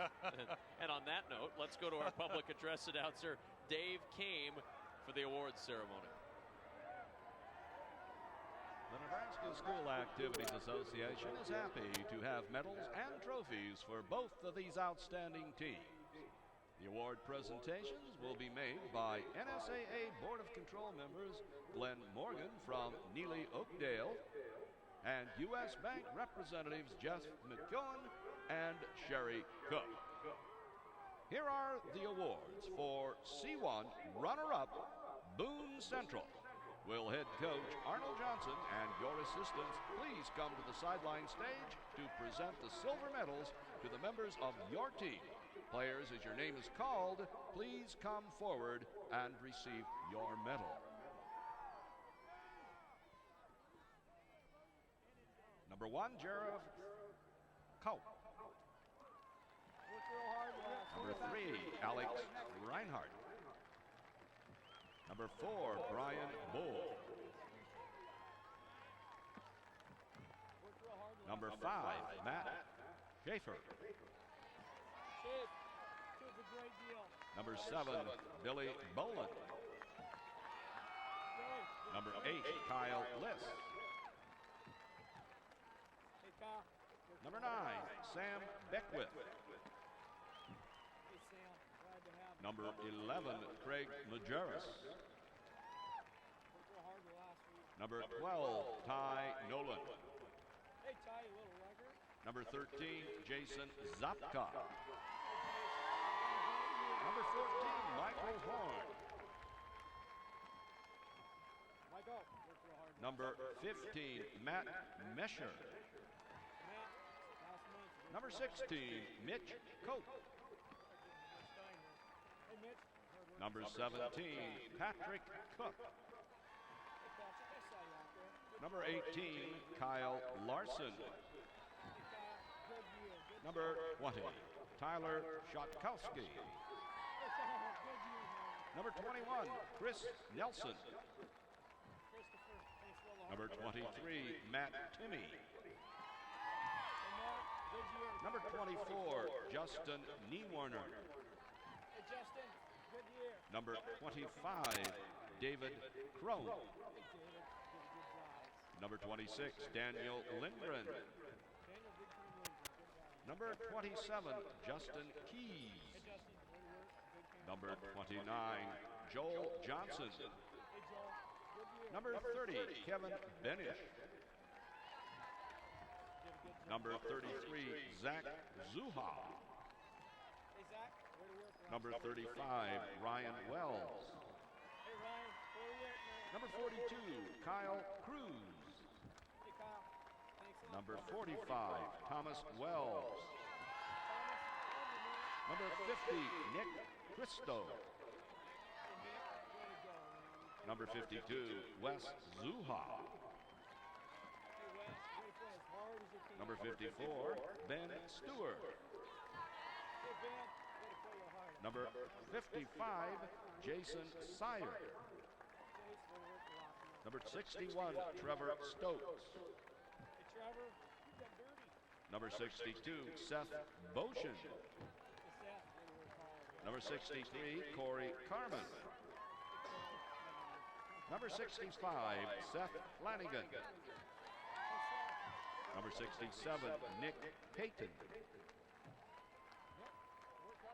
and on that note, let's go to our public address announcer, Dave Kame, for the awards ceremony. The Nebraska School Activities Association is happy to have medals and trophies for both of these outstanding teams. The award presentations will be made by NSAA Board of Control members Glenn Morgan from Neely Oakdale and U.S. Bank representatives Jeff McKeown and Sherry Cook. Here are the awards for C1 runner-up Boone Central. Will head coach Arnold Johnson and your assistants please come to the sideline stage to present the silver medals to the members of your team. Players, as your name is called, please come forward and receive your medal. Number 1, Jared Cope. Number 3, Alex Reinhardt. Number 4, Brian Bull. Number 5, Matt Schaefer. Number 7, Billy Boland. Number 8, Kyle Liss. Number 9, Sam Beckwith. Number 11, Craig Majerus. Number 12, Ty Nolan. Number 13, Jason Zapka. Number 14, Michael Horn. Number 15, Matt Mesher. Number 16, Mitch Cope. Number 17, Patrick Cook. Number 18, Kyle Larson. Number 20, Tyler Shotkowski. Number 21, Chris Nelson. Number 23, Matt Timmy. Number 24, Justin Niewarner. Number 25, David Crone. Number 26, Daniel Lindgren. Number 27, Justin Keys. Number 29, Joel Johnson. Number 30, Kevin Benish. Number 33, Zach Zuha. Number 35, Ryan Wells. Number 42, Kyle Cruz. Number 45, Thomas Wells. Number 50, Nick Christo. Number 52, Wes Zuha. Number 54, Ben Stewart. Number 55, Jason Sire. Number 61, Trevor Stokes. Number 62, Seth Boshin. Number 63, Corey Carmen. Number 65, Seth Flanagan. Number 67, Nick Payton.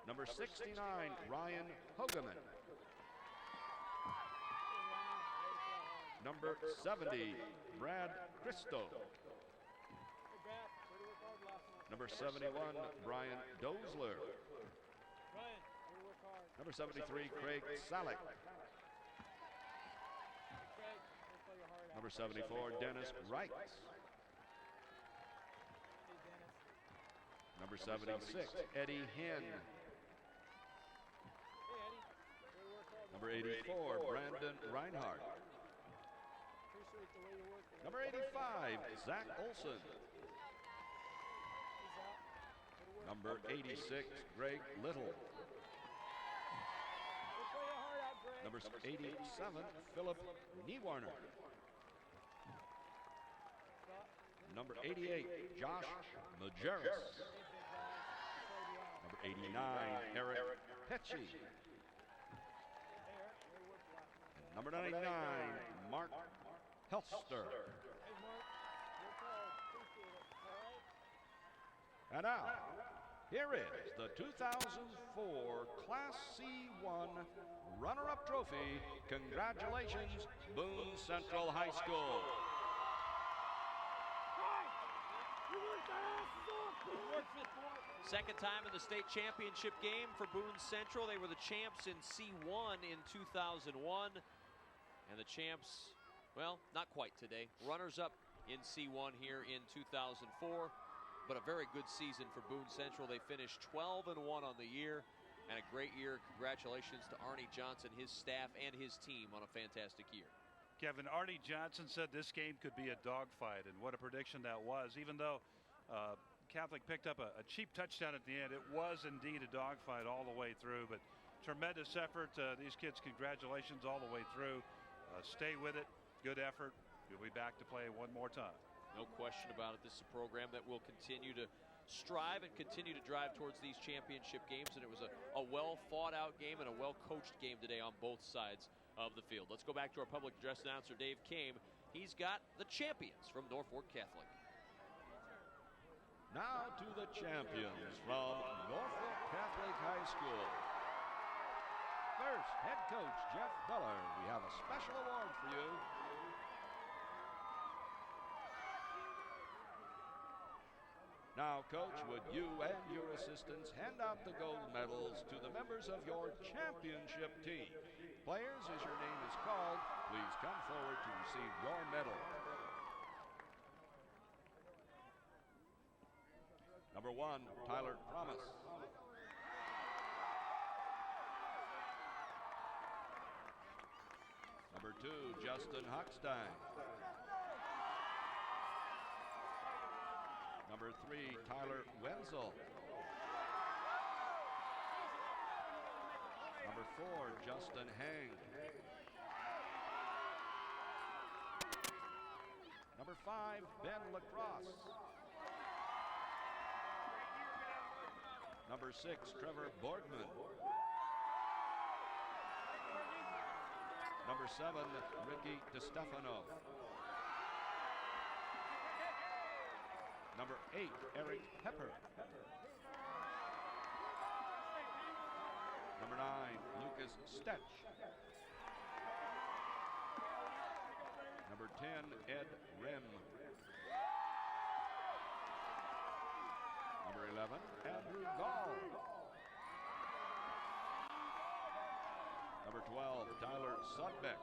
Number 69, Ryan Hogeman. Number 70, Brad Christo. Number 71, Brian Dozler. Number 73, Craig Salek. Number 74, Dennis Wright. Number 76, Eddie Henn. Number 84, Brandon Reinhardt. Number 85, Zach Olson. Number 86, Greg Little. Number 87, Philip Niewarner. Number 88, Josh Majerus. Number 89, Eric Petchy. And number 99, Mark Helster. And now, here is the 2004 Class C1 runner-up trophy. Congratulations, Boone Central High School. Second time in the state championship game for Boone Central. They were the champs in C1 in 2001. And the champs, well, not quite today. Runners-up in C1 here in 2004. But a very good season for Boone Central. They finished 12-1 on the year, and a great year. Congratulations to Arnie Johnson, his staff, and his team on a fantastic year. Kevin, Arnie Johnson said this game could be a dogfight, and what a prediction that was. Even though Catholic picked up a cheap touchdown at the end, it was indeed a dogfight all the way through. But tremendous effort. These kids, congratulations all the way through. Stay with it. Good effort. You'll be back to play one more time. No question about it. This is a program that will continue to strive and continue to drive towards these championship games. And it was a well-thought-out game and a well-coached game today on both sides of the field. Let's go back to our public address announcer, Dave Kame. He's got the champions from Norfolk Catholic. Now to the champions from Norfolk Catholic High School. First, head coach Jeff Beller. We have a special award for you. Now, Coach, would you and your assistants hand out the gold medals to the members of your championship team? Players, as your name is called, please come forward to receive your medal. Number 1, Tyler Promise. Number 2, Justin Hochstein. Number 3, Tyler Wenzel. Number 4, Justin Hang. Number 5, Ben Lacrosse. Number 6, Trevor Borgman. Number 7, Ricky DeStefano. Number 8, Eric Pepper. Number 9, Lucas Stetch. Number 10, Ed Rem. Number 11, Andrew Gall. Number 12, Tyler Sudbeck.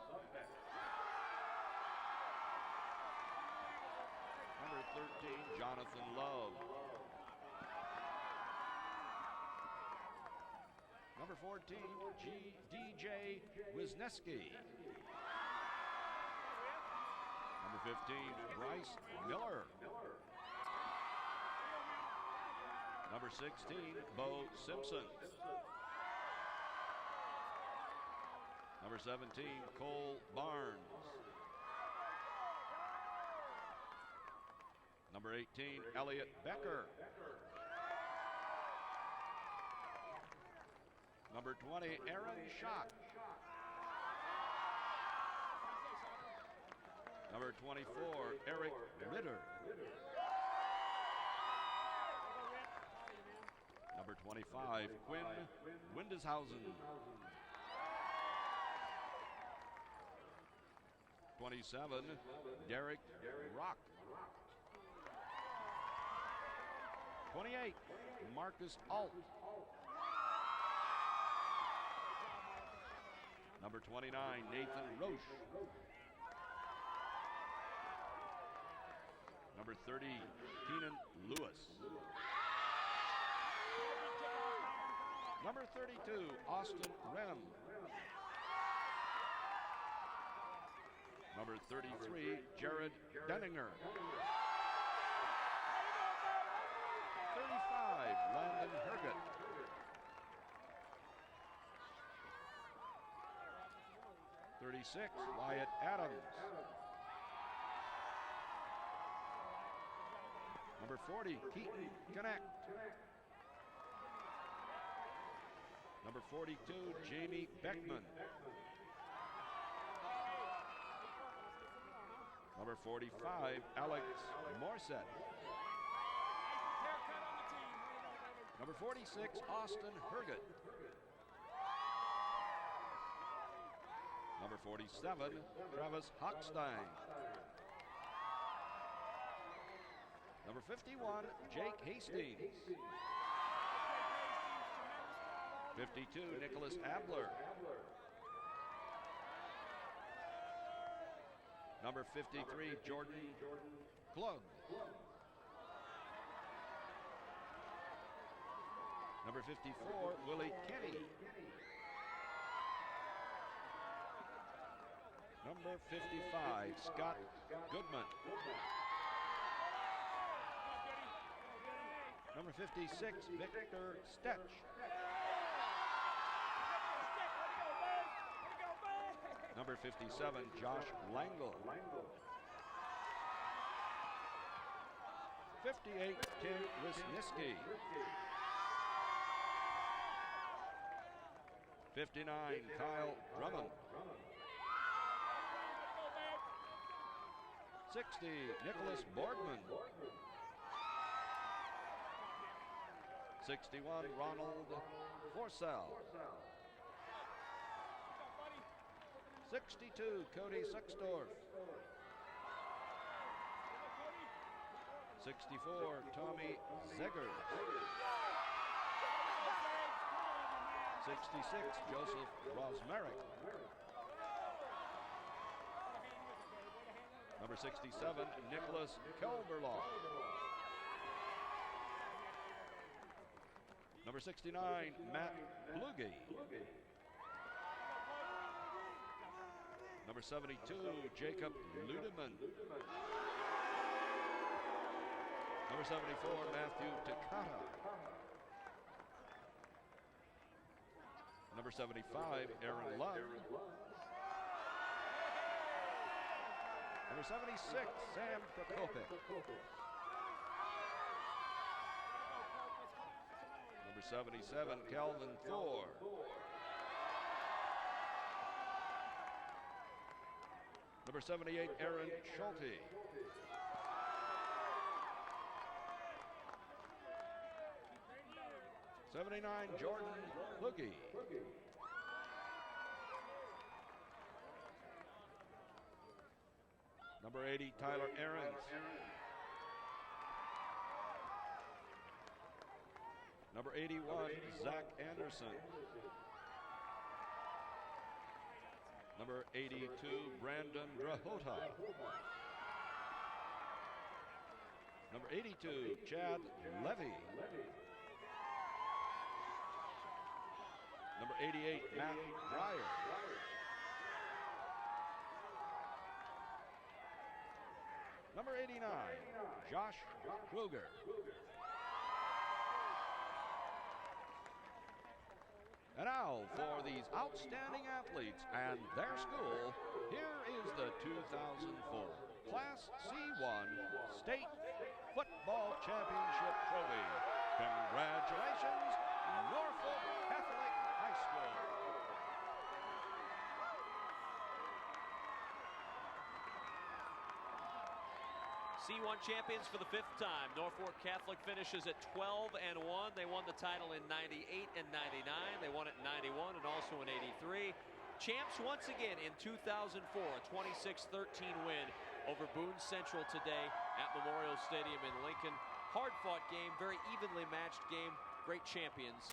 Number 13, Jonathan Love. Number 14, DJ Wisniewski. Number 15, Bryce Miller. Number 16, Bo Simpson. Number 17, Cole Barnes. Number 18, Elliot Becker. Number 20, Aaron Schock. Number 24, Eric Ritter. Number 25, Quinn Windeshausen. 27, Derek Rock. 28, Marcus Alt. Number 29, Nathan Roche. Number 30, Keenan Lewis. Number 32, Austin Rem. Number 33, Jared Denninger. 35, Landon Herget. 36, Wyatt Adams. Number 40, Keaton Connect. Number 42, Jamie Beckman. Number 45, Alex Morset. Number 46, Austin Herget. Number 47, Travis Hochstein. Number 51, Jake Hastings. 52, Nicholas Abler. Number 53, Jordan Klug. Number 54, Willie Kenny. Number 55, Scott Goodman. Number 56, Victor Stetch. Number 57, Josh Langle. 58, Tim Wisniewski. 59, Kyle Drummond. 60, Nicholas Borgman. 61, Ronald Forsell. 62, Cody Sexdorf. 64, Tommy Zegers. 66, Joseph Rosmerick. Number 67, Nicholas Kelberlaw. Number 69, Matt Bluege. Number 72, Jacob Ludeman. Number 74, Matthew Takata. Number 75, Aaron Love. Number 76, Sam Prokopik. Number 77, Calvin Thor. Number 78, Aaron Schulte. '79, Jordan Hoogie. Number 80, Tyler Ahrens. Number 81, Zach Anderson. Number 82, Brandon Drahota. Number 82, Chad Levy. Number 88, Matt Dreyer. Number 89, Josh Kruger. And now for these outstanding athletes and their school, here is the 2004 Class C1 State Football Championship Trophy. Congratulations, Norfolk Catholic High School. C1 champions for the 5th time. Norfolk Catholic finishes at 12-1. They won the title in '98 and '99. They won it in '91 and also in '83. Champs once again in 2004, a 26-13 win over Boone Central today at Memorial Stadium in Lincoln. Hard-fought game, very evenly matched game. Great champions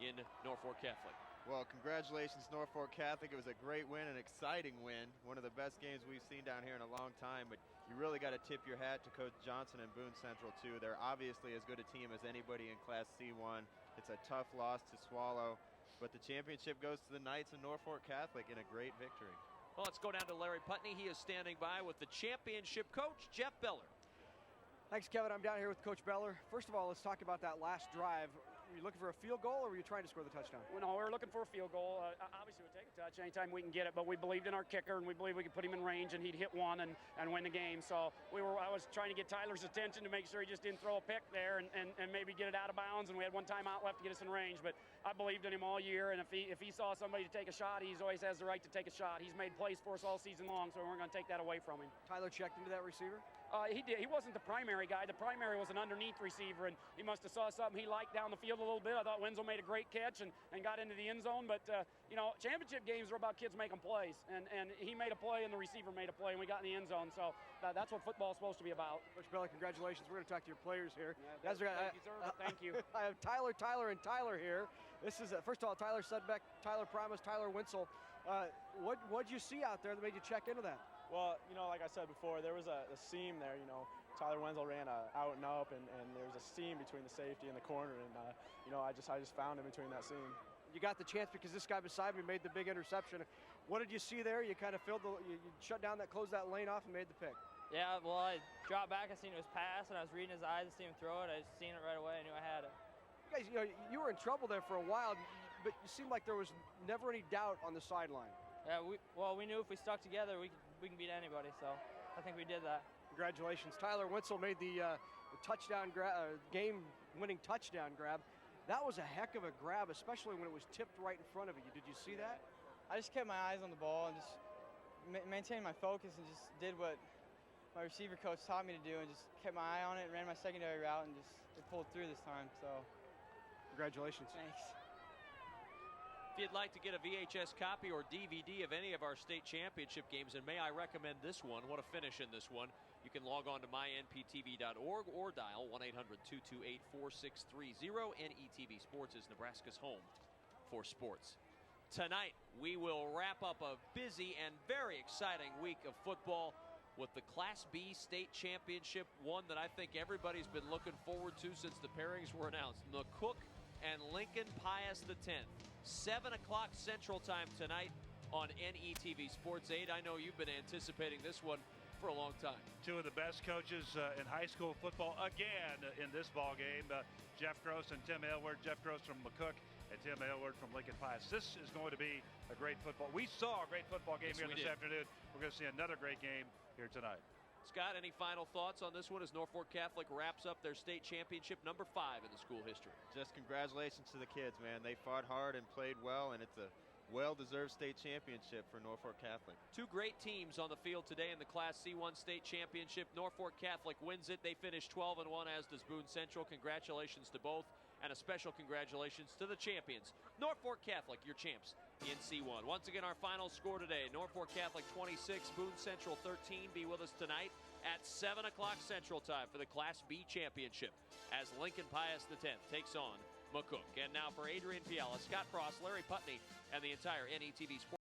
in Norfolk Catholic. Well, congratulations, Norfolk Catholic. It was a great win, an exciting win. One of the best games we've seen down here in a long time, but you really got to tip your hat to Coach Johnson and Boone Central, too. They're obviously as good a team as anybody in Class C1. It's a tough loss to swallow, but the championship goes to the Knights of Norfolk Catholic in a great victory. Well, let's go down to Larry Putney. He is standing by with the championship coach, Jeff Beller. Thanks, Kevin. I'm down here with Coach Beller. First of all, let's talk about that last drive. Were you looking for a field goal, or were you trying to score the touchdown? Well, no, we were looking for a field goal. Obviously, we'll take a touch anytime we can get it, but we believed in our kicker, and we believed we could put him in range, and he'd hit one and win the game. So I was trying to get Tyler's attention to make sure he just didn't throw a pick there and maybe get it out of bounds, and we had one timeout left to get us in range. But I believed in him all year, and if he saw somebody to take a shot, he always has the right to take a shot. He's made plays for us all season long, so we weren't going to take that away from him. Tyler checked into that receiver? He did. He wasn't the primary guy. The primary was an underneath receiver, and he must have saw something he liked down the field a little bit. I thought Wenzel made a great catch and got into the end zone. But, championship games are about kids making plays. And he made a play, and the receiver made a play, and we got in the end zone. So that's what football's supposed to be about. Coach Beller, congratulations. We're going to talk to your players here. Yeah, thank you, sir. Thank you. I have Tyler, and Tyler here. This is, first of all, Tyler Sudbeck, Tyler Promise, Tyler Wenzel. What'd you see out there that made you check into that? Well, like I said before, there was a seam there. Tyler Wenzel ran out and up, and there was a seam between the safety and the corner, and I just found him between that seam. You got the chance because this guy beside me made the big interception. What did you see there? You kind of you shut down closed that lane off and made the pick. Yeah, well, I dropped back. I seen it was pass, and I was reading his eyes. I seen him throw it. I just seen it right away. I knew I had it. You guys, you were in trouble there for a while, but you seemed like there was never any doubt on the sideline. Yeah, we knew if we stuck together, we can beat anybody. So I think we did that. Congratulations, Tyler Wenzel made the touchdown game-winning touchdown grab. That was a heck of a grab, especially when it was tipped right in front of you. Did you see that? I just kept my eyes on the ball and just maintained my focus and just did what my receiver coach taught me to do and just kept my eye on it and ran my secondary route and just pulled through this time. So, congratulations. Thanks. If you'd like to get a VHS copy or DVD of any of our state championship games, and may I recommend this one, what a finish in this one, you can log on to mynptv.org or dial 1-800-228-4630. NETV Sports is Nebraska's home for sports. Tonight, we will wrap up a busy and very exciting week of football with the Class B state championship, one that I think everybody's been looking forward to since the pairings were announced. McCook and Lincoln Pius X. 7 o'clock Central Time tonight on NETV Sports 8. I know you've been anticipating this one for a long time. Two of the best coaches in high school football again in this ball game. Jeff Gross and Tim Aylward. Jeff Gross from McCook and Tim Aylward from Lincoln Pius. This is going to be a great football. We saw a great football game here this afternoon. We're going to see another great game here tonight. Scott, any final thoughts on this one as Norfolk Catholic wraps up their state championship, number 5 in the school history? Just congratulations to the kids, man. They fought hard and played well, and it's a well-deserved state championship for Norfolk Catholic. Two great teams on the field today in the Class C1 state championship. Norfolk Catholic wins it. They finish 12-1, as does Boone Central. Congratulations to both, and a special congratulations to the champions. Norfolk Catholic, your champs in C1. Once again, our final score today, Norfolk Catholic 26, Boone Central 13. Be with us tonight at 7 o'clock Central Time for the Class B championship as Lincoln Pius X takes on McCook. And now for Adrian Fiala, Scott Frost, Larry Putney, and the entire NETV Sports